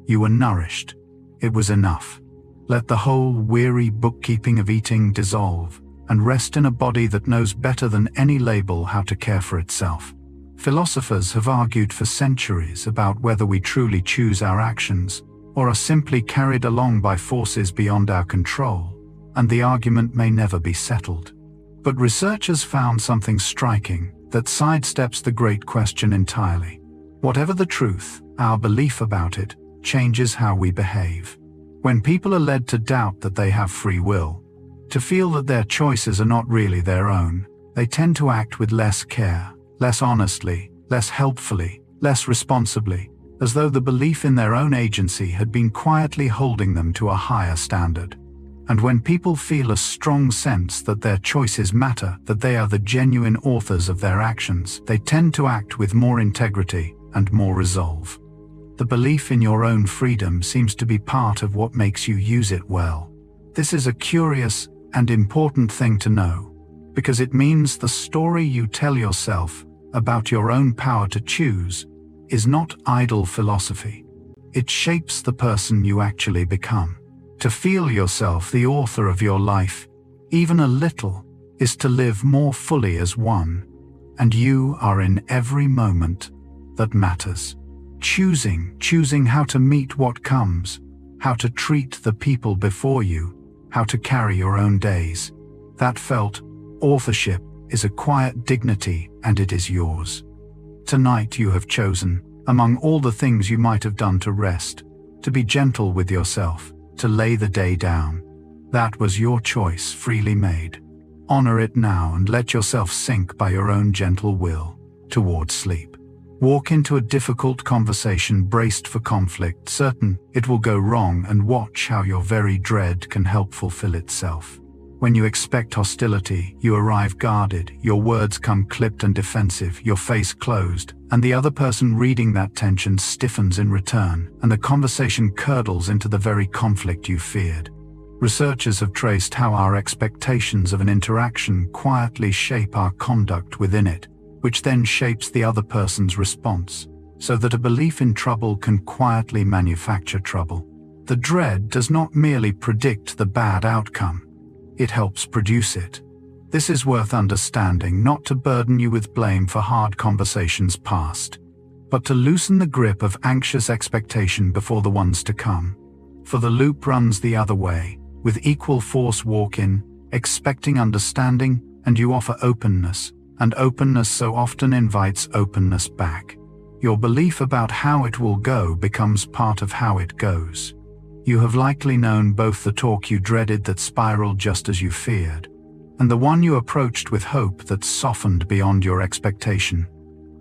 You were nourished. It was enough. Let the whole weary bookkeeping of eating dissolve and rest in a body that knows better than any label how to care for itself. Philosophers have argued for centuries about whether we truly choose our actions or are simply carried along by forces beyond our control, and the argument may never be settled. But researchers found something striking that sidesteps the great question entirely. Whatever the truth, our belief about it changes how we behave. When people are led to doubt that they have free will, to feel that their choices are not really their own, they tend to act with less care, less honestly, less helpfully, less responsibly, as though the belief in their own agency had been quietly holding them to a higher standard. And when people feel a strong sense that their choices matter, that they are the genuine authors of their actions, they tend to act with more integrity and more resolve. The belief in your own freedom seems to be part of what makes you use it well. This is a curious and important thing to know, because it means the story you tell yourself about your own power to choose is not idle philosophy. It shapes the person you actually become. To feel yourself the author of your life, even a little, is to live more fully as one, and you are in every moment that matters. Choosing how to meet what comes, how to treat the people before you, how to carry your own days. That felt authorship is a quiet dignity, and it is yours. Tonight you have chosen, among all the things you might have done, to rest, to be gentle with yourself, to lay the day down. That was your choice, freely made. Honor it now and let yourself sink by your own gentle will toward sleep. Walk into a difficult conversation braced for conflict, certain it will go wrong, and watch how your very dread can help fulfill itself. When you expect hostility, you arrive guarded, your words come clipped and defensive, your face closed, and the other person reading that tension stiffens in return, and the conversation curdles into the very conflict you feared. Researchers have traced how our expectations of an interaction quietly shape our conduct within it, which then shapes the other person's response, so that a belief in trouble can quietly manufacture trouble. The dread does not merely predict the bad outcome, it helps produce it. This is worth understanding, not to burden you with blame for hard conversations past, but to loosen the grip of anxious expectation before the ones to come. For the loop runs the other way. With equal force walk in, expecting understanding, and you offer openness, and openness so often invites openness back. Your belief about how it will go becomes part of how it goes. You have likely known both the talk you dreaded that spiraled just as you feared, and the one you approached with hope that softened beyond your expectation.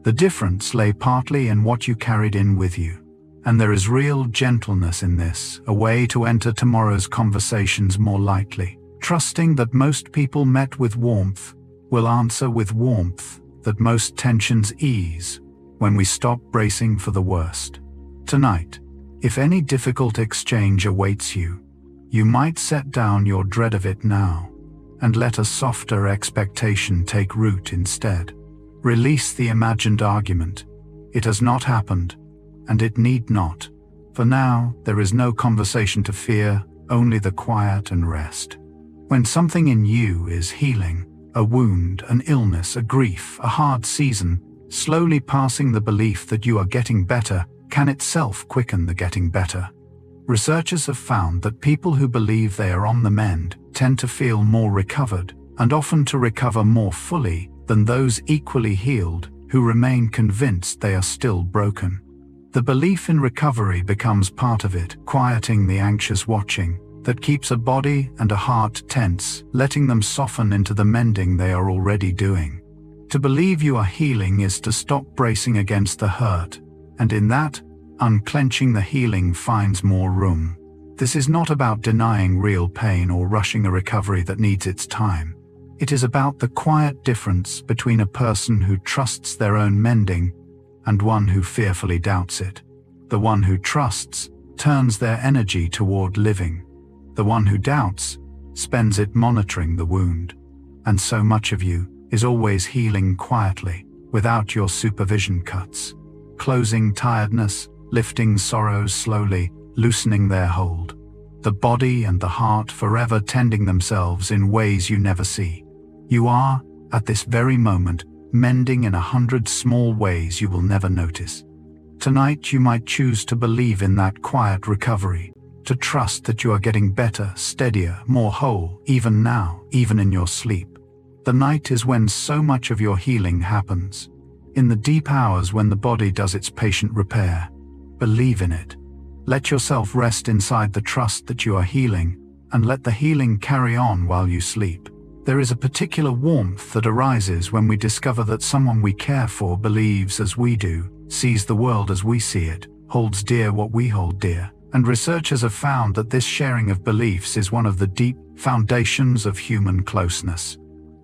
The difference lay partly in what you carried in with you, and there is real gentleness in this, a way to enter tomorrow's conversations more lightly, trusting that most people met with warmth will answer with warmth, that most tensions ease when we stop bracing for the worst. Tonight, if any difficult exchange awaits you, you might set down your dread of it now and let a softer expectation take root instead. Release the imagined argument. It has not happened, and it need not. For now, there is no conversation to fear, only the quiet and rest. When something in you is healing, a wound, an illness, a grief, a hard season, slowly passing, the belief that you are getting better can itself quicken the getting better. Researchers have found that people who believe they are on the mend tend to feel more recovered, and often to recover more fully than those equally healed who remain convinced they are still broken. The belief in recovery becomes part of it, quieting the anxious watching that keeps a body and a heart tense, letting them soften into the mending they are already doing. To believe you are healing is to stop bracing against the hurt, and in that, unclenching the healing finds more room. This is not about denying real pain or rushing a recovery that needs its time. It is about the quiet difference between a person who trusts their own mending and one who fearfully doubts it. The one who trusts turns their energy toward living. The one who doubts spends it monitoring the wound. And so much of you is always healing quietly, without your supervision cuts, closing tiredness, lifting sorrows slowly, loosening their hold. The body and the heart forever tending themselves in ways you never see. You are, at this very moment, mending in 100 small ways you will never notice. Tonight you might choose to believe in that quiet recovery, to trust that you are getting better, steadier, more whole, even now, even in your sleep. The night is when so much of your healing happens. In the deep hours when the body does its patient repair. Believe in it. Let yourself rest inside the trust that you are healing, and let the healing carry on while you sleep. There is a particular warmth that arises when we discover that someone we care for believes as we do, sees the world as we see it, holds dear what we hold dear. And researchers have found that this sharing of beliefs is one of the deep foundations of human closeness.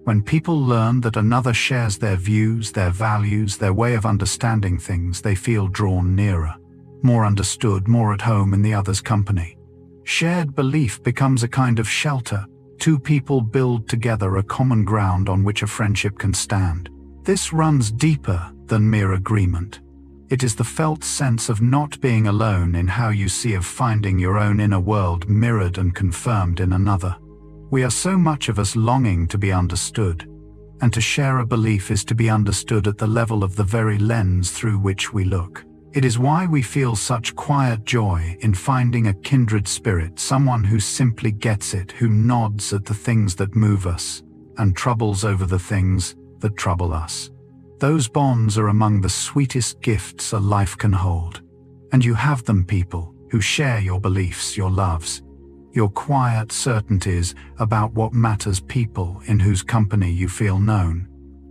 When people learn that another shares their views, their values, their way of understanding things, they feel drawn nearer, more understood, more at home in the other's company. Shared belief becomes a kind of shelter. Two people build together a common ground on which a friendship can stand. This runs deeper than mere agreement. It is the felt sense of not being alone in how you see, of finding your own inner world mirrored and confirmed in another. We are so much of us longing to be understood, and to share a belief is to be understood at the level of the very lens through which we look. It is why we feel such quiet joy in finding a kindred spirit, someone who simply gets it, who nods at the things that move us, and troubles over the things that trouble us. Those bonds are among the sweetest gifts a life can hold. And you have them, people who share your beliefs, your loves, your quiet certainties about what matters, people in whose company you feel known.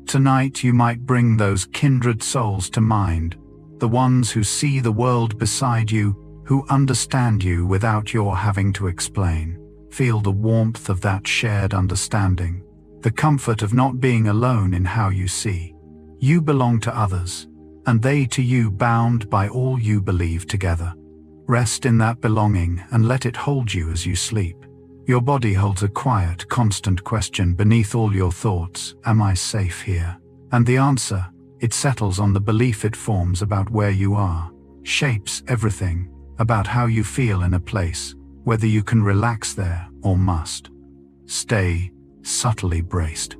Tonight you might bring those kindred souls to mind, the ones who see the world beside you, who understand you without your having to explain. Feel the warmth of that shared understanding, the comfort of not being alone in how you see. You belong to others, and they to you, bound by all you believe together. Rest in that belonging and let it hold you as you sleep. Your body holds a quiet, constant question beneath all your thoughts: am I safe here? And the answer, it settles on the belief it forms about where you are, shapes everything about how you feel in a place, whether you can relax there or must. Stay subtly braced.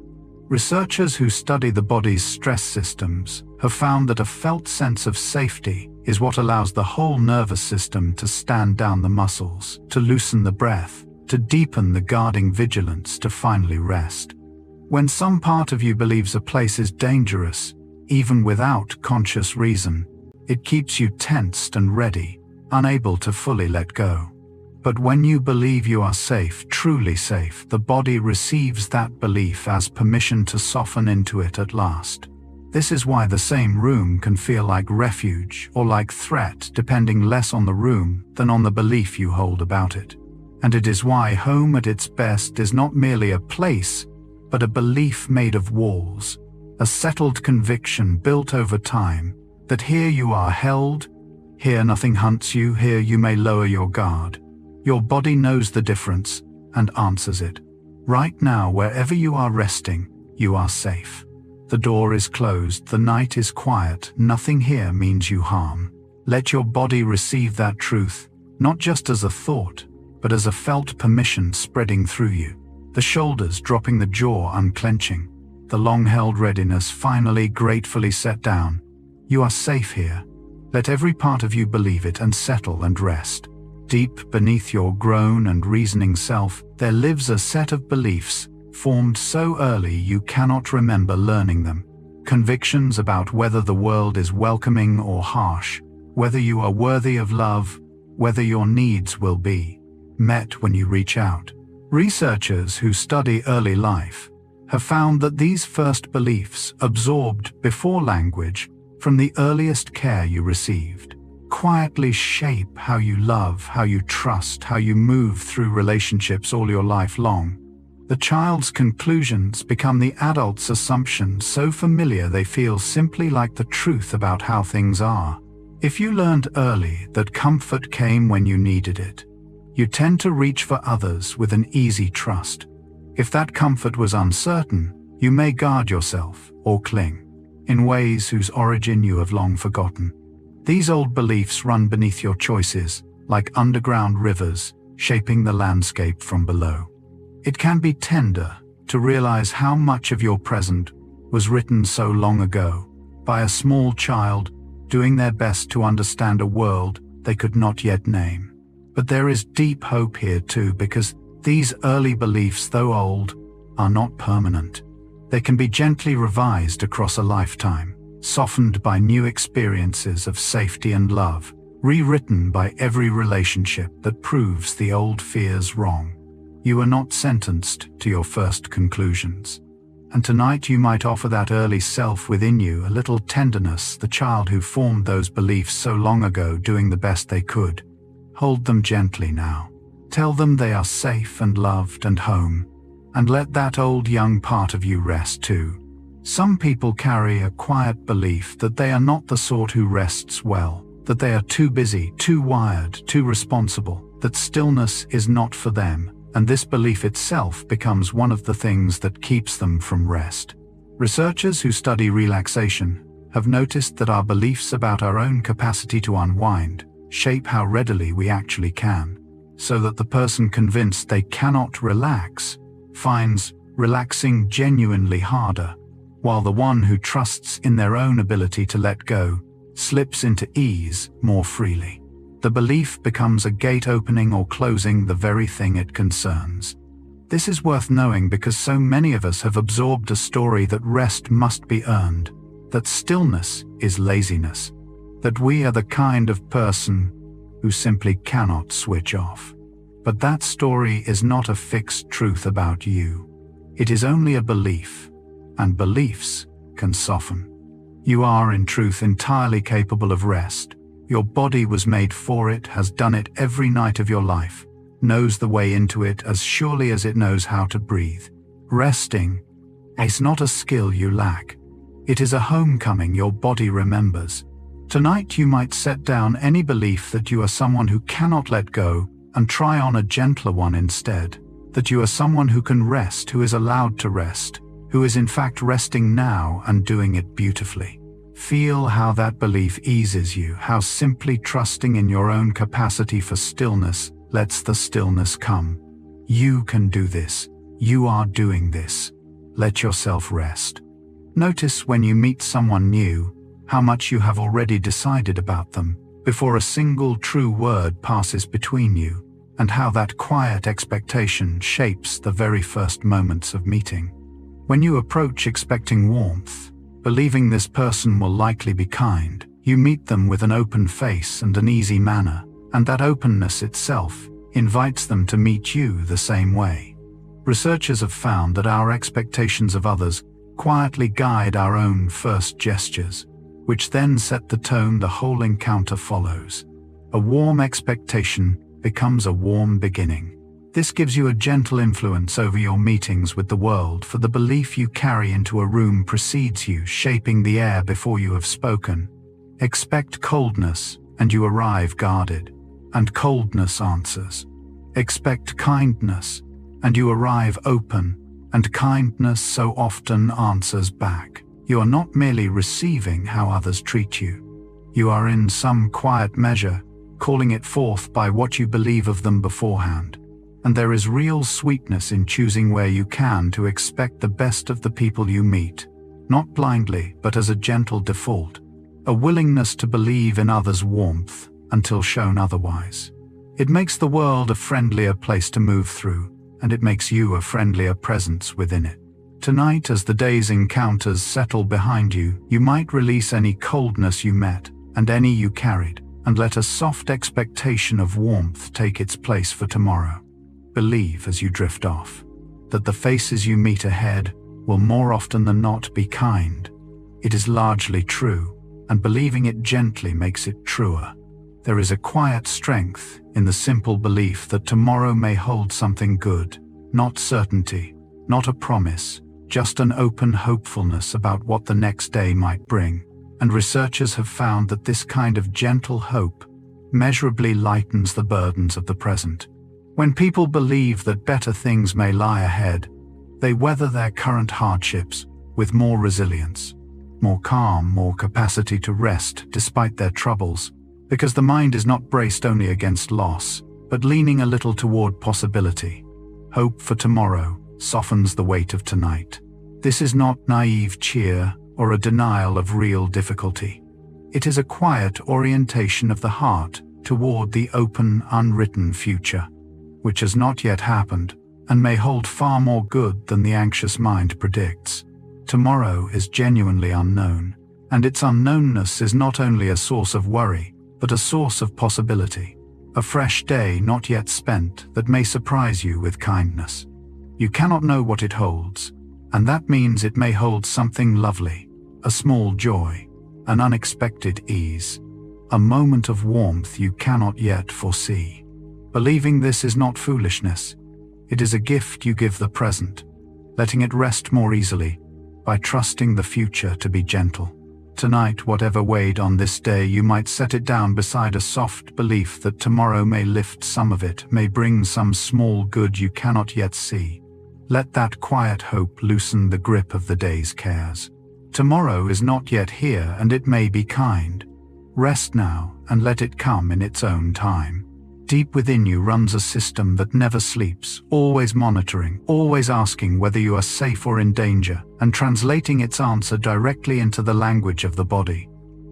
Researchers who study the body's stress systems have found that a felt sense of safety is what allows the whole nervous system to stand down the muscles, to loosen the breath, to deepen the guarding vigilance, to finally rest. When some part of you believes a place is dangerous, even without conscious reason, it keeps you tensed and ready, unable to fully let go. But when you believe you are safe, truly safe, the body receives that belief as permission to soften into it at last. This is why the same room can feel like refuge or like threat, depending less on the room than on the belief you hold about it. And it is why home at its best is not merely a place, but a belief made of walls, a settled conviction built over time that here you are held, here nothing hunts you, here you may lower your guard. Your body knows the difference and answers it. Right now, wherever you are resting, you are safe. The door is closed, the night is quiet, nothing here means you harm. Let your body receive that truth, not just as a thought, but as a felt permission spreading through you. The shoulders dropping, the jaw unclenching, the long-held readiness finally gratefully set down. You are safe here. Let every part of you believe it and settle and rest. Deep beneath your grown and reasoning self, there lives a set of beliefs formed so early you cannot remember learning them. Convictions about whether the world is welcoming or harsh, whether you are worthy of love, whether your needs will be met when you reach out. Researchers who study early life have found that these first beliefs, absorbed before language from the earliest care you received, quietly shape how you love, how you trust, how you move through relationships all your life long. The child's conclusions become the adult's assumptions, so familiar they feel simply like the truth about how things are. If you learned early that comfort came when you needed it, you tend to reach for others with an easy trust. If that comfort was uncertain, you may guard yourself or cling in ways whose origin you have long forgotten. These old beliefs run beneath your choices, like underground rivers, shaping the landscape from below. It can be tender to realize how much of your present was written so long ago by a small child doing their best to understand a world they could not yet name. But there is deep hope here too, because these early beliefs, though old, are not permanent. They can be gently revised across a lifetime, softened by new experiences of safety and love, rewritten by every relationship that proves the old fears wrong. You are not sentenced to your first conclusions. And tonight you might offer that early self within you a little tenderness, the child who formed those beliefs so long ago doing the best they could. Hold them gently now. Tell them they are safe and loved and home. And let that old young part of you rest too. Some people carry a quiet belief that they are not the sort who rests well, that they are too busy, too wired, too responsible, that stillness is not for them. And this belief itself becomes one of the things that keeps them from rest. Researchers who study relaxation have noticed that our beliefs about our own capacity to unwind shape how readily we actually can, so that the person convinced they cannot relax finds relaxing genuinely harder, while the one who trusts in their own ability to let go slips into ease more freely. The belief becomes a gate opening or closing the very thing it concerns. This is worth knowing because so many of us have absorbed a story that rest must be earned, that stillness is laziness, that we are the kind of person who simply cannot switch off. But that story is not a fixed truth about you. It is only a belief, and beliefs can soften. You are in truth entirely capable of rest. Your body was made for it, has done it every night of your life, knows the way into it as surely as it knows how to breathe. Resting is not a skill you lack. It is a homecoming your body remembers. Tonight you might set down any belief that you are someone who cannot let go and try on a gentler one instead, that you are someone who can rest, who is allowed to rest, who is in fact resting now and doing it beautifully. Feel how that belief eases you, how simply trusting in your own capacity for stillness lets the stillness come. You can do this. You are doing this. Let yourself rest. Notice when you meet someone new, how much you have already decided about them before a single true word passes between you, and how that quiet expectation shapes the very first moments of meeting. When you approach expecting warmth, believing this person will likely be kind, you meet them with an open face and an easy manner, and that openness itself invites them to meet you the same way. Researchers have found that our expectations of others quietly guide our own first gestures, which then set the tone the whole encounter follows. A warm expectation becomes a warm beginning. This gives you a gentle influence over your meetings with the world, for the belief you carry into a room precedes you, shaping the air before you have spoken. Expect coldness, and you arrive guarded, and coldness answers. Expect kindness, and you arrive open, and kindness so often answers back. You are not merely receiving how others treat you. You are in some quiet measure calling it forth by what you believe of them beforehand. And there is real sweetness in choosing where you can to expect the best of the people you meet, not blindly but as a gentle default, a willingness to believe in others' warmth until shown otherwise. It makes the world a friendlier place to move through, and it makes you a friendlier presence within it. Tonight, as the day's encounters settle behind you, you might release any coldness you met and any you carried, and let a soft expectation of warmth take its place for tomorrow. Believe as you drift off that the faces you meet ahead will more often than not be kind. It is largely true, and believing it gently makes it truer. There is a quiet strength in the simple belief that tomorrow may hold something good, not certainty, not a promise, just an open hopefulness about what the next day might bring. And researchers have found that this kind of gentle hope measurably lightens the burdens of the present. When people believe that better things may lie ahead, they weather their current hardships with more resilience, more calm, more capacity to rest despite their troubles, because the mind is not braced only against loss, but leaning a little toward possibility. Hope for tomorrow softens the weight of tonight. This is not naive cheer or a denial of real difficulty. It is a quiet orientation of the heart toward the open, unwritten future, which has not yet happened and may hold far more good than the anxious mind predicts. Tomorrow is genuinely unknown, and its unknownness is not only a source of worry, but a source of possibility. A fresh day not yet spent that may surprise you with kindness. You cannot know what it holds, and that means it may hold something lovely, a small joy, an unexpected ease, a moment of warmth you cannot yet foresee. Believing this is not foolishness. It is a gift you give the present, letting it rest more easily by trusting the future to be gentle. Tonight, whatever weighed on this day, you might set it down beside a soft belief that tomorrow may lift some of it, may bring some small good you cannot yet see. Let that quiet hope loosen the grip of the day's cares. Tomorrow is not yet here, and it may be kind. Rest now and let it come in its own time. Deep within you runs a system that never sleeps, always monitoring, always asking whether you are safe or in danger, and translating its answer directly into the language of the body.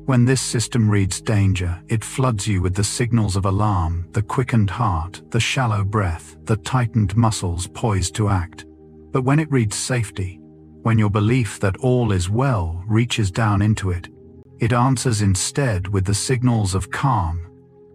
When this system reads danger, it floods you with the signals of alarm, the quickened heart, the shallow breath, the tightened muscles poised to act. But when it reads safety, when your belief that all is well reaches down into it, it answers instead with the signals of calm,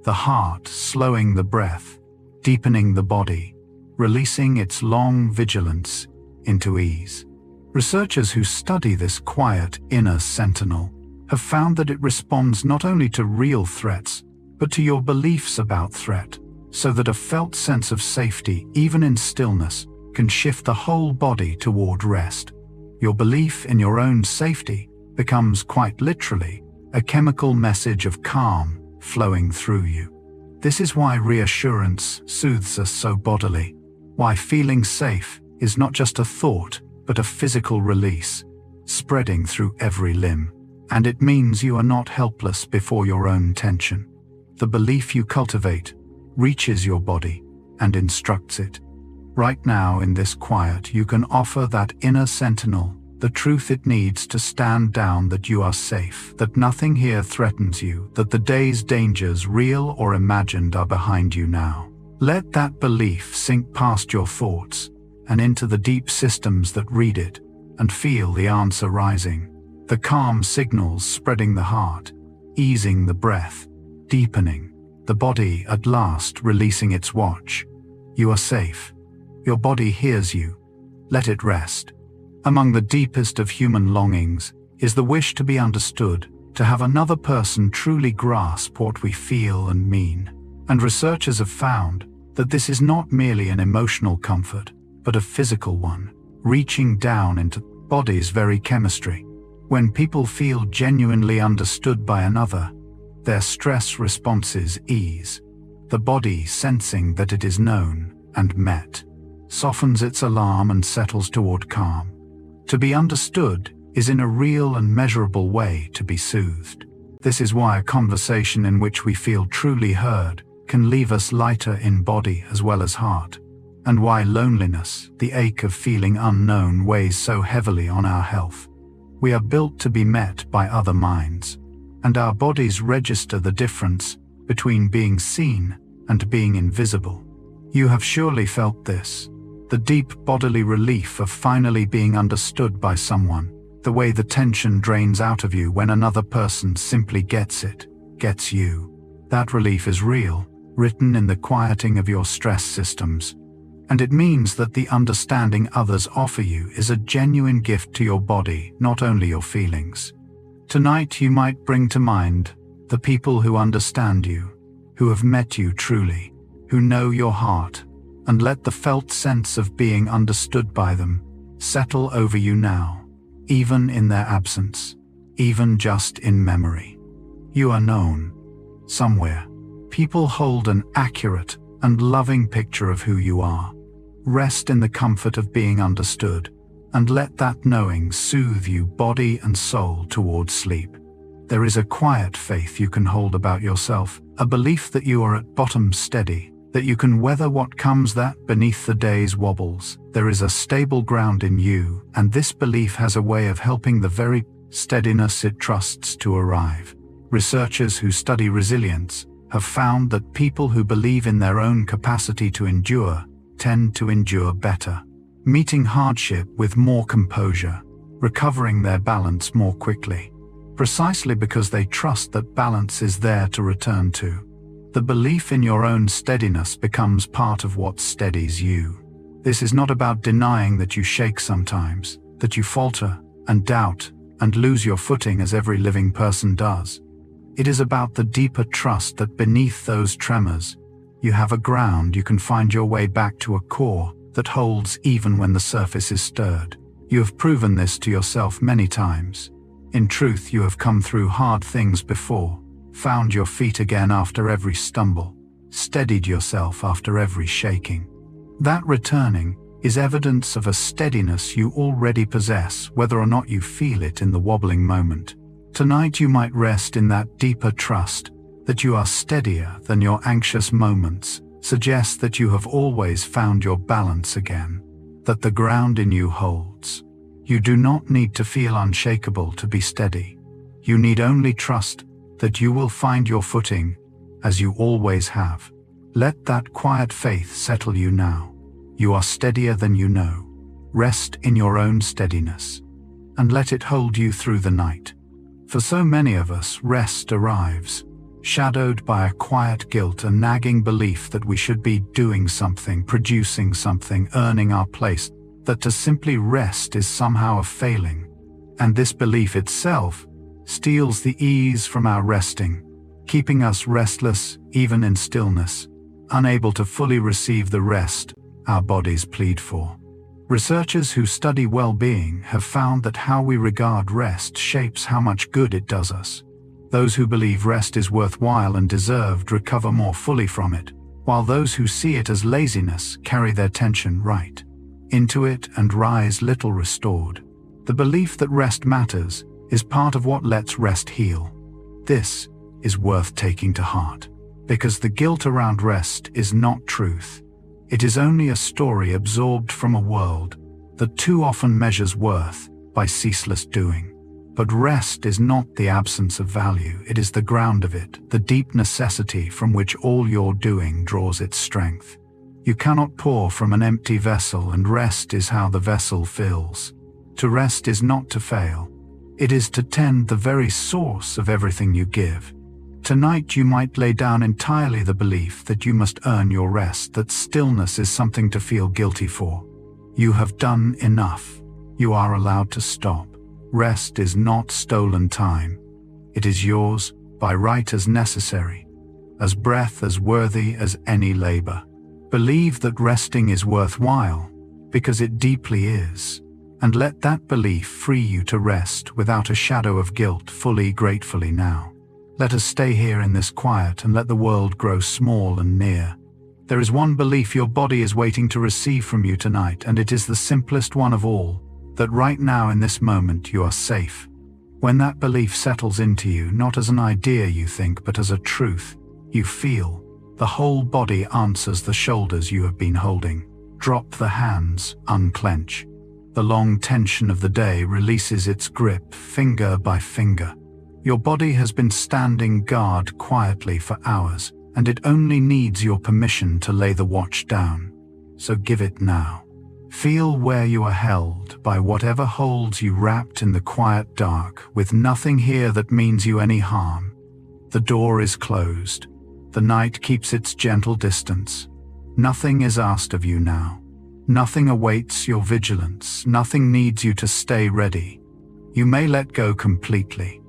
the heart slowing the breath, deepening the body, releasing its long vigilance into ease. Researchers who study this quiet inner sentinel have found that it responds not only to real threats, but to your beliefs about threat, so that a felt sense of safety, even in stillness, can shift the whole body toward rest. Your belief in your own safety becomes quite literally a chemical message of calm flowing through you. This is why reassurance soothes us so bodily, why feeling safe is not just a thought, but a physical release, spreading through every limb. And it means you are not helpless before your own tension. The belief you cultivate reaches your body and instructs it. Right now, in this quiet, you can offer that inner sentinel the truth it needs to stand down, that you are safe, that nothing here threatens you, that the day's dangers, real or imagined, are behind you now. Let that belief sink past your thoughts and into the deep systems that read it, and feel the answer rising, the calm signals spreading the heart, easing the breath, deepening the body, at last releasing its watch. You are safe. Your body hears you. Let it rest. Among the deepest of human longings is the wish to be understood, to have another person truly grasp what we feel and mean. And researchers have found that this is not merely an emotional comfort, but a physical one, reaching down into the body's very chemistry. When people feel genuinely understood by another, their stress responses ease. The body, sensing that it is known and met, softens its alarm and settles toward calm. To be understood is in a real and measurable way to be soothed. This is why a conversation in which we feel truly heard can leave us lighter in body as well as heart, and why loneliness, the ache of feeling unknown, weighs so heavily on our health. We are built to be met by other minds, and our bodies register the difference between being seen and being invisible. You have surely felt this. The deep bodily relief of finally being understood by someone, the way the tension drains out of you when another person simply gets it, gets you. That relief is real, written in the quieting of your stress systems. And it means that the understanding others offer you is a genuine gift to your body, not only your feelings. Tonight you might bring to mind the people who understand you, who have met you truly, who know your heart, and let the felt sense of being understood by them settle over you now, even in their absence, even just in memory. You are known. Somewhere, people hold an accurate and loving picture of who you are. Rest in the comfort of being understood, and let that knowing soothe you body and soul towards sleep. There is a quiet faith you can hold about yourself, a belief that you are at bottom steady, that you can weather what comes, that beneath the day's wobbles, there is a stable ground in you, and this belief has a way of helping the very steadiness it trusts to arrive. Researchers who study resilience have found that people who believe in their own capacity to endure tend to endure better, meeting hardship with more composure, recovering their balance more quickly, precisely because they trust that balance is there to return to. The belief in your own steadiness becomes part of what steadies you. This is not about denying that you shake sometimes, that you falter and doubt and lose your footing as every living person does. It is about the deeper trust that beneath those tremors, you have a ground you can find your way back to, a core that holds even when the surface is stirred. You have proven this to yourself many times. In truth, you have come through hard things before, found your feet again after every stumble, steadied yourself after every shaking. That returning is evidence of a steadiness you already possess, whether or not you feel it in the wobbling moment. Tonight you might rest in that deeper trust that you are steadier than your anxious moments, suggests that you have always found your balance again, that the ground in you holds. You do not need to feel unshakable to be steady. You need only trust that you will find your footing, as you always have. Let that quiet faith settle you now. You are steadier than you know. Rest in your own steadiness, and let it hold you through the night. For so many of us, rest arrives, shadowed by a quiet guilt, a nagging belief that we should be doing something, producing something, earning our place, that to simply rest is somehow a failing. And this belief itself steals the ease from our resting, keeping us restless even in stillness, unable to fully receive the rest our bodies plead for. Researchers who study well-being have found that how we regard rest shapes how much good it does us. Those who believe rest is worthwhile and deserved recover more fully from it, while those who see it as laziness carry their tension right into it and rise little restored. The belief that rest matters is part of what lets rest heal. This is worth taking to heart, because the guilt around rest is not truth. It is only a story absorbed from a world that too often measures worth by ceaseless doing. But rest is not the absence of value, it is the ground of it, the deep necessity from which all your doing draws its strength. You cannot pour from an empty vessel, and rest is how the vessel fills. To rest is not to fail. It is to tend the very source of everything you give. Tonight you might lay down entirely the belief that you must earn your rest, that stillness is something to feel guilty for. You have done enough. You are allowed to stop. Rest is not stolen time. It is yours by right, as necessary, as breath, as worthy as any labor. Believe that resting is worthwhile, because it deeply is, and let that belief free you to rest without a shadow of guilt, fully, gratefully now. Let us stay here in this quiet and let the world grow small and near. There is one belief your body is waiting to receive from you tonight, and it is the simplest one of all, that right now in this moment you are safe. When that belief settles into you, not as an idea you think, but as a truth you feel, the whole body answers the shoulders you have been holding. Drop the hands, unclench. The long tension of the day releases its grip, finger by finger. Your body has been standing guard quietly for hours, and it only needs your permission to lay the watch down. So give it now. Feel where you are held by whatever holds you, wrapped in the quiet dark, with nothing here that means you any harm. The door is closed. The night keeps its gentle distance. Nothing is asked of you now. Nothing awaits your vigilance. Nothing needs you to stay ready. You may let go completely.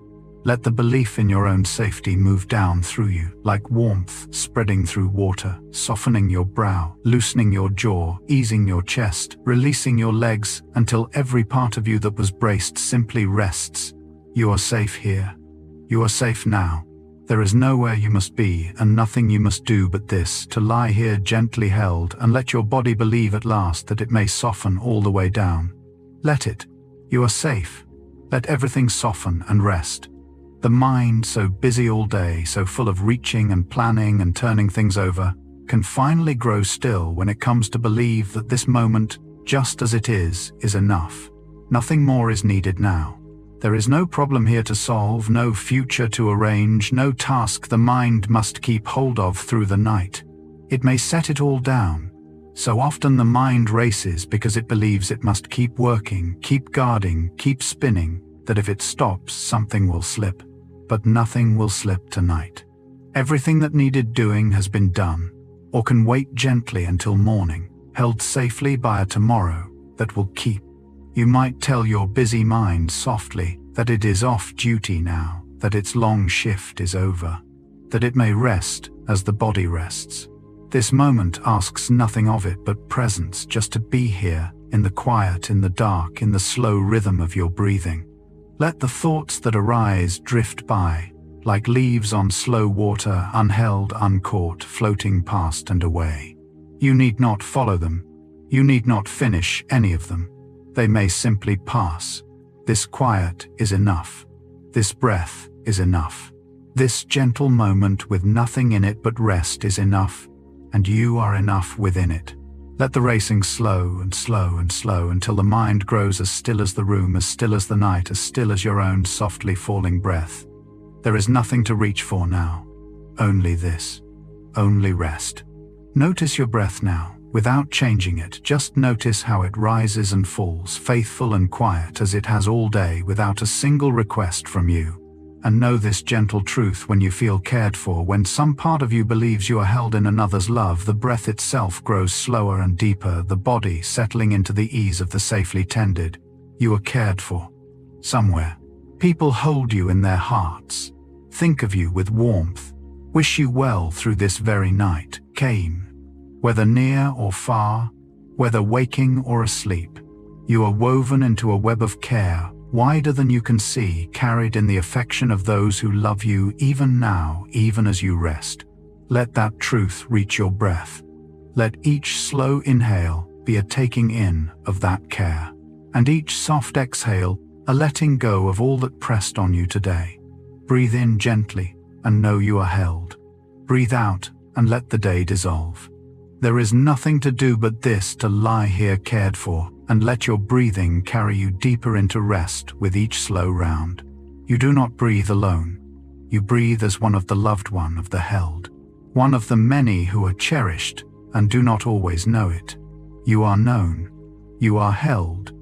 Let the belief in your own safety move down through you, like warmth spreading through water, softening your brow, loosening your jaw, easing your chest, releasing your legs until every part of you that was braced simply rests. You are safe here. You are safe now. There is nowhere you must be and nothing you must do but this, to lie here gently held and let your body believe at last that it may soften all the way down. Let it. You are safe. Let everything soften and rest. The mind, so busy all day, so full of reaching and planning and turning things over, can finally grow still when it comes to believe that this moment, just as it is enough. Nothing more is needed now. There is no problem here to solve, no future to arrange, no task the mind must keep hold of through the night. It may set it all down. So often the mind races because it believes it must keep working, keep guarding, keep spinning, that if it stops, something will slip. But nothing will slip tonight. Everything that needed doing has been done, or can wait gently until morning, held safely by a tomorrow that will keep. You might tell your busy mind softly that it is off duty now, that its long shift is over, that it may rest as the body rests. This moment asks nothing of it but presence, just to be here, in the quiet, in the dark, in the slow rhythm of your breathing. Let the thoughts that arise drift by, like leaves on slow water, unheld, uncaught, floating past and away. You need not follow them. You need not finish any of them. They may simply pass. This quiet is enough. This breath is enough. This gentle moment with nothing in it but rest is enough, and you are enough within it. Let the racing slow and slow and slow until the mind grows as still as the room, as still as the night, as still as your own softly falling breath. There is nothing to reach for now. Only this. Only rest. Notice your breath now, without changing it. Just notice how it rises and falls, faithful and quiet as it has all day, without a single request from you. And know this gentle truth: when you feel cared for, when some part of you believes you are held in another's love, the breath itself grows slower and deeper, the body settling into the ease of the safely tended. You are cared for. Somewhere. People hold you in their hearts. Think of you with warmth. Wish you well through this very night. Came. Whether near or far, whether waking or asleep, you are woven into a web of care, wider than you can see, carried in the affection of those who love you even now, even as you rest. Let that truth reach your breath. Let each slow inhale be a taking in of that care, and each soft exhale a letting go of all that pressed on you today. Breathe in gently and know you are held. Breathe out and let the day dissolve. There is nothing to do but this, to lie here cared for, and let your breathing carry you deeper into rest with each slow round. You do not breathe alone. You breathe as one of the loved, one of the held, one of the many who are cherished and do not always know it. You are known. You are held.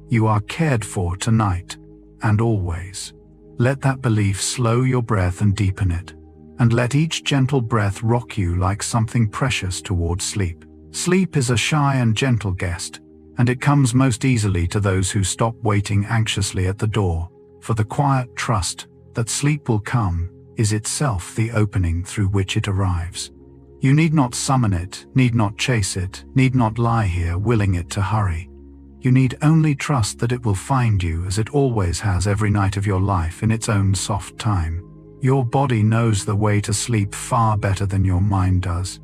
You are cared for tonight and always. Let that belief slow your breath and deepen it, and let each gentle breath rock you like something precious toward sleep. Sleep is a shy and gentle guest, and it comes most easily to those who stop waiting anxiously at the door, for the quiet trust that sleep will come is itself the opening through which it arrives. You need not summon it, need not chase it, need not lie here willing it to hurry. You need only trust that it will find you, as it always has every night of your life, in its own soft time. Your body knows the way to sleep far better than your mind does.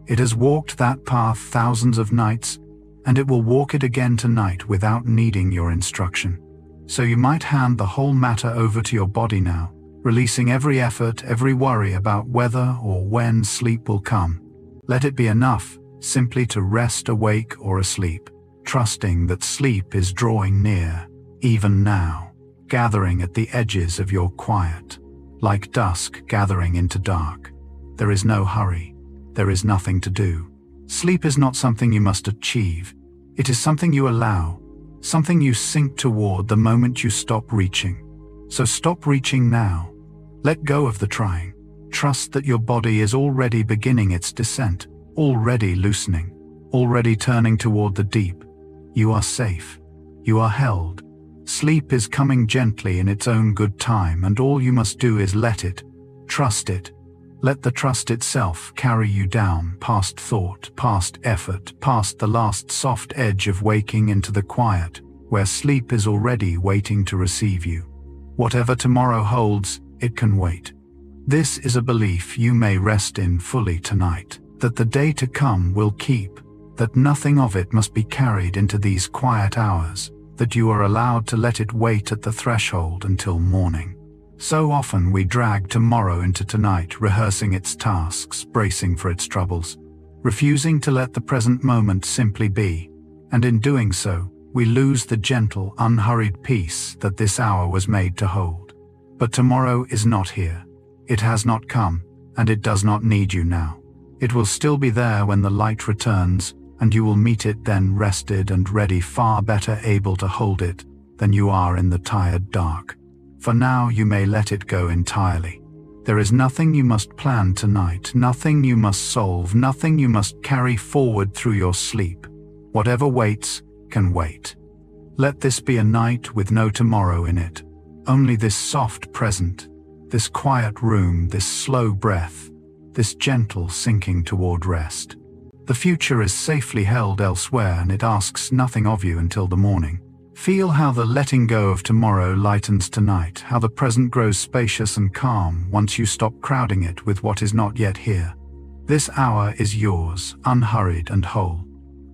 It has walked that path thousands of nights, and it will walk it again tonight without needing your instruction. So you might hand the whole matter over to your body now, releasing every effort, every worry about whether or when sleep will come. Let it be enough simply to rest awake or asleep, trusting that sleep is drawing near, even now, gathering at the edges of your quiet, like dusk gathering into dark. There is no hurry. There is nothing to do. Sleep is not something you must achieve. It is something you allow, something you sink toward the moment you stop reaching. So stop reaching now. Let go of the trying. Trust that your body is already beginning its descent, already loosening, already turning toward the deep. You are safe. You are held. Sleep is coming gently in its own good time, and all you must do is let it, trust it. Let the trust itself carry you down, past thought, past effort, past the last soft edge of waking into the quiet, where sleep is already waiting to receive you. Whatever tomorrow holds, it can wait. This is a belief you may rest in fully tonight, that the day to come will keep, that nothing of it must be carried into these quiet hours, that you are allowed to let it wait at the threshold until morning. So often we drag tomorrow into tonight, rehearsing its tasks, bracing for its troubles, refusing to let the present moment simply be, and in doing so, we lose the gentle, unhurried peace that this hour was made to hold. But tomorrow is not here. It has not come, and it does not need you now. It will still be there when the light returns, and you will meet it then rested and ready, far better able to hold it than you are in the tired dark. For now you may let it go entirely. There is nothing you must plan tonight, nothing you must solve, nothing you must carry forward through your sleep. Whatever waits can wait. Let this be a night with no tomorrow in it, only this soft present, this quiet room, this slow breath, this gentle sinking toward rest. The future is safely held elsewhere, and it asks nothing of you until the morning. Feel how the letting go of tomorrow lightens tonight, how the present grows spacious and calm once you stop crowding it with what is not yet here. This hour is yours, unhurried and whole.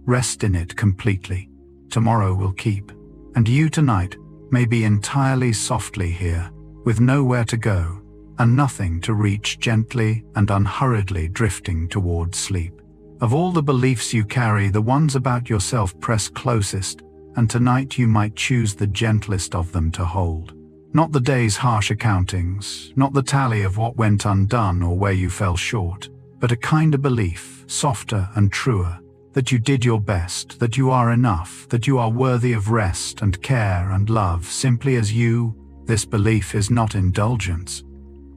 Rest in it completely. Tomorrow will keep, and you tonight may be entirely softly here, with nowhere to go, and nothing to reach, gently and unhurriedly drifting toward sleep. Of all the beliefs you carry, the ones about yourself press closest, and tonight you might choose the gentlest of them to hold. Not the day's harsh accountings, not the tally of what went undone or where you fell short, but a kinder belief, softer and truer, that you did your best, that you are enough, that you are worthy of rest and care and love simply as you. This belief is not indulgence.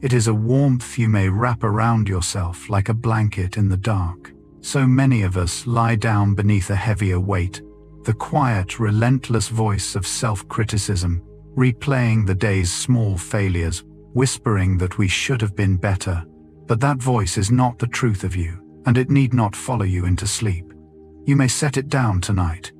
It is a warmth you may wrap around yourself like a blanket in the dark. So many of us lie down beneath a heavier weight, the quiet, relentless voice of self-criticism, replaying the day's small failures, whispering that we should have been better. But that voice is not the truth of you, and it need not follow you into sleep. You may set it down tonight.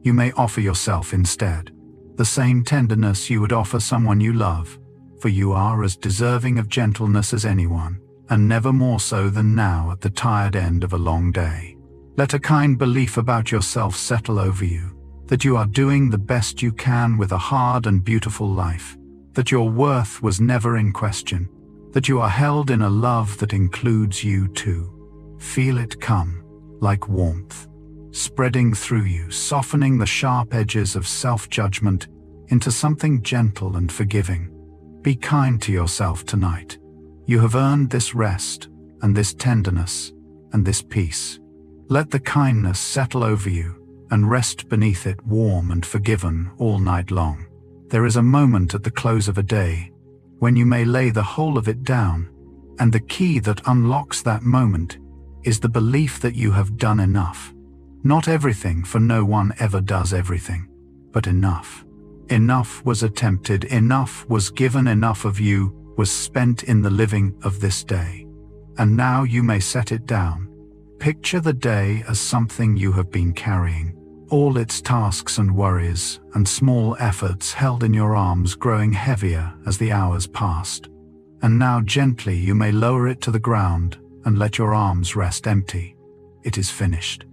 You may offer yourself instead the same tenderness you would offer someone you love, for you are as deserving of gentleness as anyone, and never more so than now at the tired end of a long day. Let a kind belief about yourself settle over you, that you are doing the best you can with a hard and beautiful life, that your worth was never in question, that you are held in a love that includes you too. Feel it come, like warmth, spreading through you, softening the sharp edges of self-judgment into something gentle and forgiving. Be kind to yourself tonight. You have earned this rest, and this tenderness, and this peace. Let the kindness settle over you, and rest beneath it warm and forgiven all night long. There is a moment at the close of a day when you may lay the whole of it down, and the key that unlocks that moment is the belief that you have done enough. Not everything, for no one ever does everything, but enough. Enough was attempted, enough was given, enough of you was spent in the living of this day. And now you may set it down. Picture the day as something you have been carrying, all its tasks and worries and small efforts held in your arms growing heavier as the hours passed. And now gently you may lower it to the ground and let your arms rest empty. It is finished.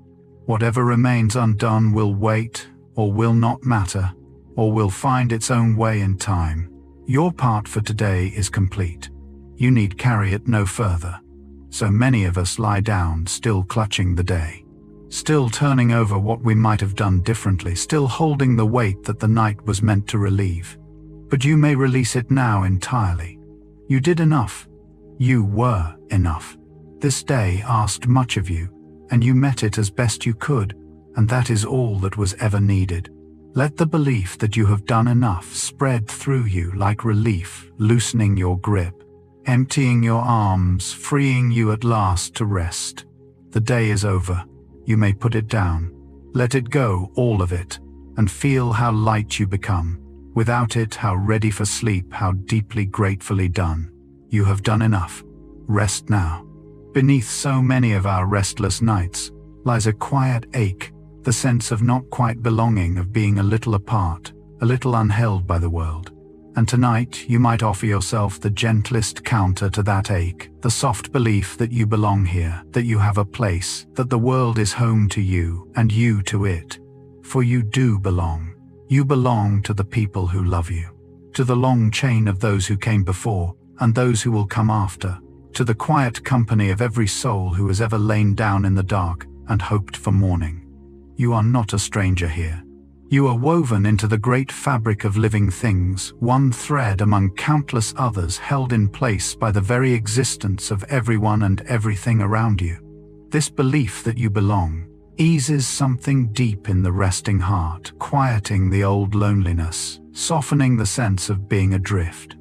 Whatever remains undone will wait, or will not matter, or will find its own way in time. Your part for today is complete. You need carry it no further. So many of us lie down, still clutching the day, still turning over what we might have done differently, still holding the weight that the night was meant to relieve. But you may release it now entirely. You did enough. You were enough. This day asked much of you, and you met it as best you could, and that is all that was ever needed. Let the belief that you have done enough spread through you like relief, loosening your grip, emptying your arms, freeing you at last to rest. The day is over. You may put it down. Let it go, all of it, and feel how light you become. Without it, how ready for sleep, how deeply gratefully done. You have done enough. Rest now. Beneath so many of our restless nights lies a quiet ache, the sense of not quite belonging, of being a little apart, a little unheld by the world. And tonight you might offer yourself the gentlest counter to that ache, the soft belief that you belong here, that you have a place, that the world is home to you and you to it. For you do belong. You belong to the people who love you, to the long chain of those who came before and those who will come after, to the quiet company of every soul who has ever lain down in the dark and hoped for morning. You are not a stranger here. You are woven into the great fabric of living things, one thread among countless others, held in place by the very existence of everyone and everything around you. This belief that you belong eases something deep in the resting heart, quieting the old loneliness, softening the sense of being adrift.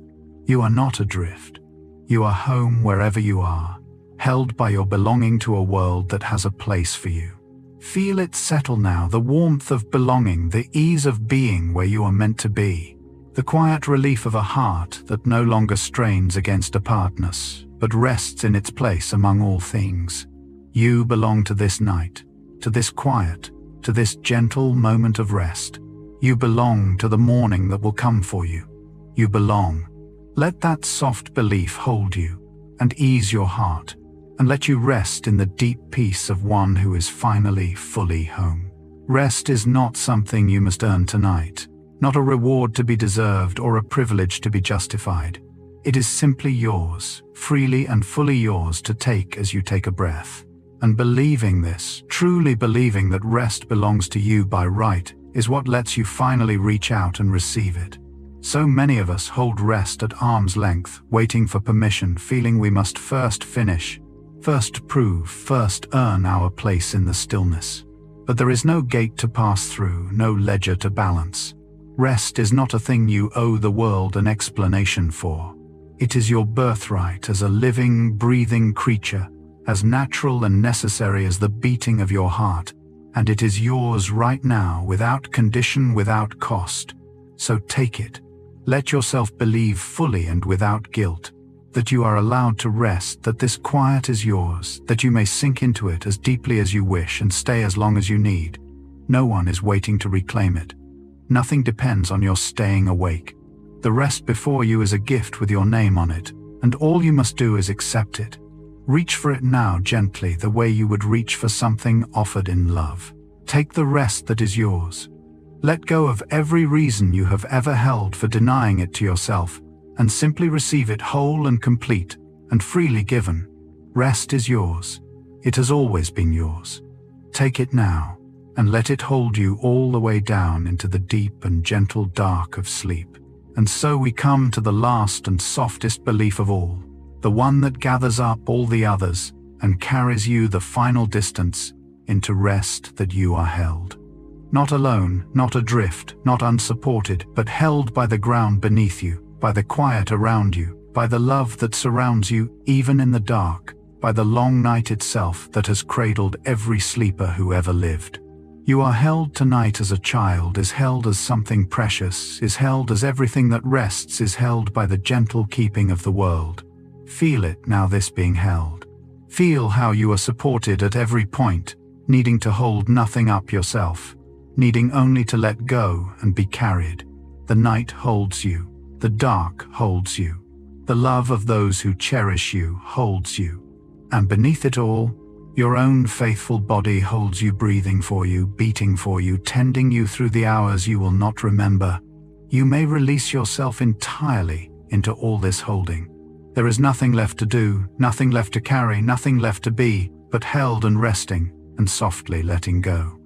You are not adrift. You are home wherever you are, held by your belonging to a world that has a place for you. Feel it settle now, the warmth of belonging, the ease of being where you are meant to be, the quiet relief of a heart that no longer strains against apartness, but rests in its place among all things. You belong to this night, to this quiet, to this gentle moment of rest. You belong to the morning that will come for you. You belong. Let that soft belief hold you and ease your heart, and let you rest in the deep peace of one who is finally fully home. Rest is not something you must earn tonight, not a reward to be deserved or a privilege to be justified. It is simply yours, freely and fully yours to take as you take a breath. And believing this, truly believing that rest belongs to you by right, is what lets you finally reach out and receive it. So many of us hold rest at arm's length, waiting for permission, feeling we must first finish, first prove, first earn our place in the stillness. But there is no gate to pass through, no ledger to balance. Rest is not a thing you owe the world an explanation for. It is your birthright as a living, breathing creature, as natural and necessary as the beating of your heart, and it is yours right now, without condition, without cost. So take it. Let yourself believe fully and without guilt that you are allowed to rest, that this quiet is yours, that you may sink into it as deeply as you wish and stay as long as you need. No one is waiting to reclaim it. Nothing depends on your staying awake. The rest before you is a gift with your name on it, and all you must do is accept it. Reach for it now gently, the way you would reach for something offered in love. Take the rest that is yours. Let go of every reason you have ever held for denying it to yourself, and simply receive it whole and complete and freely given. Rest is yours. It has always been yours. Take it now, and let it hold you all the way down into the deep and gentle dark of sleep. And so we come to the last and softest belief of all, the one that gathers up all the others and carries you the final distance into rest, that you are held. Not alone, not adrift, not unsupported, but held by the ground beneath you, by the quiet around you, by the love that surrounds you even in the dark, by the long night itself that has cradled every sleeper who ever lived. You are held tonight as a child is held, as something precious is held, as everything that rests is held by the gentle keeping of the world. Feel it now, this being held. Feel how you are supported at every point, needing to hold nothing up yourself, needing only to let go and be carried. The night holds you. The dark holds you. The love of those who cherish you holds you. And beneath it all, your own faithful body holds you, breathing for you, beating for you, tending you through the hours you will not remember. You may release yourself entirely into all this holding. There is nothing left to do, nothing left to carry, nothing left to be, but held and resting and softly letting go.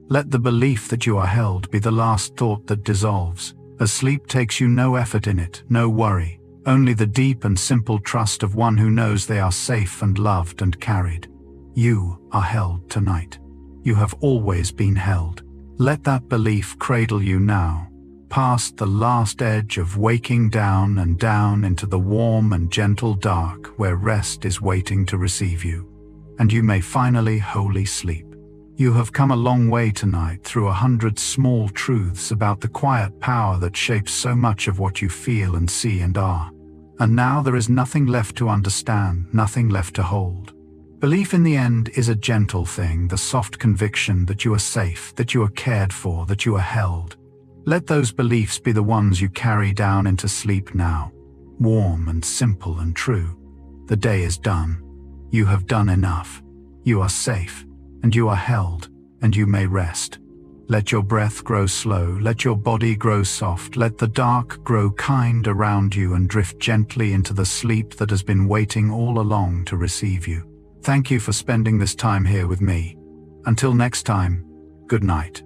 Let the belief that you are held be the last thought that dissolves, as sleep takes you no effort in it, no worry, only the deep and simple trust of one who knows they are safe and loved and carried. You are held tonight. You have always been held. Let that belief cradle you now, past the last edge of waking down and down into the warm and gentle dark where rest is waiting to receive you. and you may finally wholly sleep. You have come a long way tonight through 100 small truths about the quiet power that shapes so much of what you feel and see and are. And now there is nothing left to understand, nothing left to hold. Belief in the end is a gentle thing, the soft conviction that you are safe, that you are cared for, that you are held. Let those beliefs be the ones you carry down into sleep now, warm and simple and true. The day is done. You have done enough. You are safe, and you are held, and you may rest. Let your breath grow slow, let your body grow soft, let the dark grow kind around you and drift gently into the sleep that has been waiting all along to receive you. Thank you for spending this time here with me. Until next time, good night.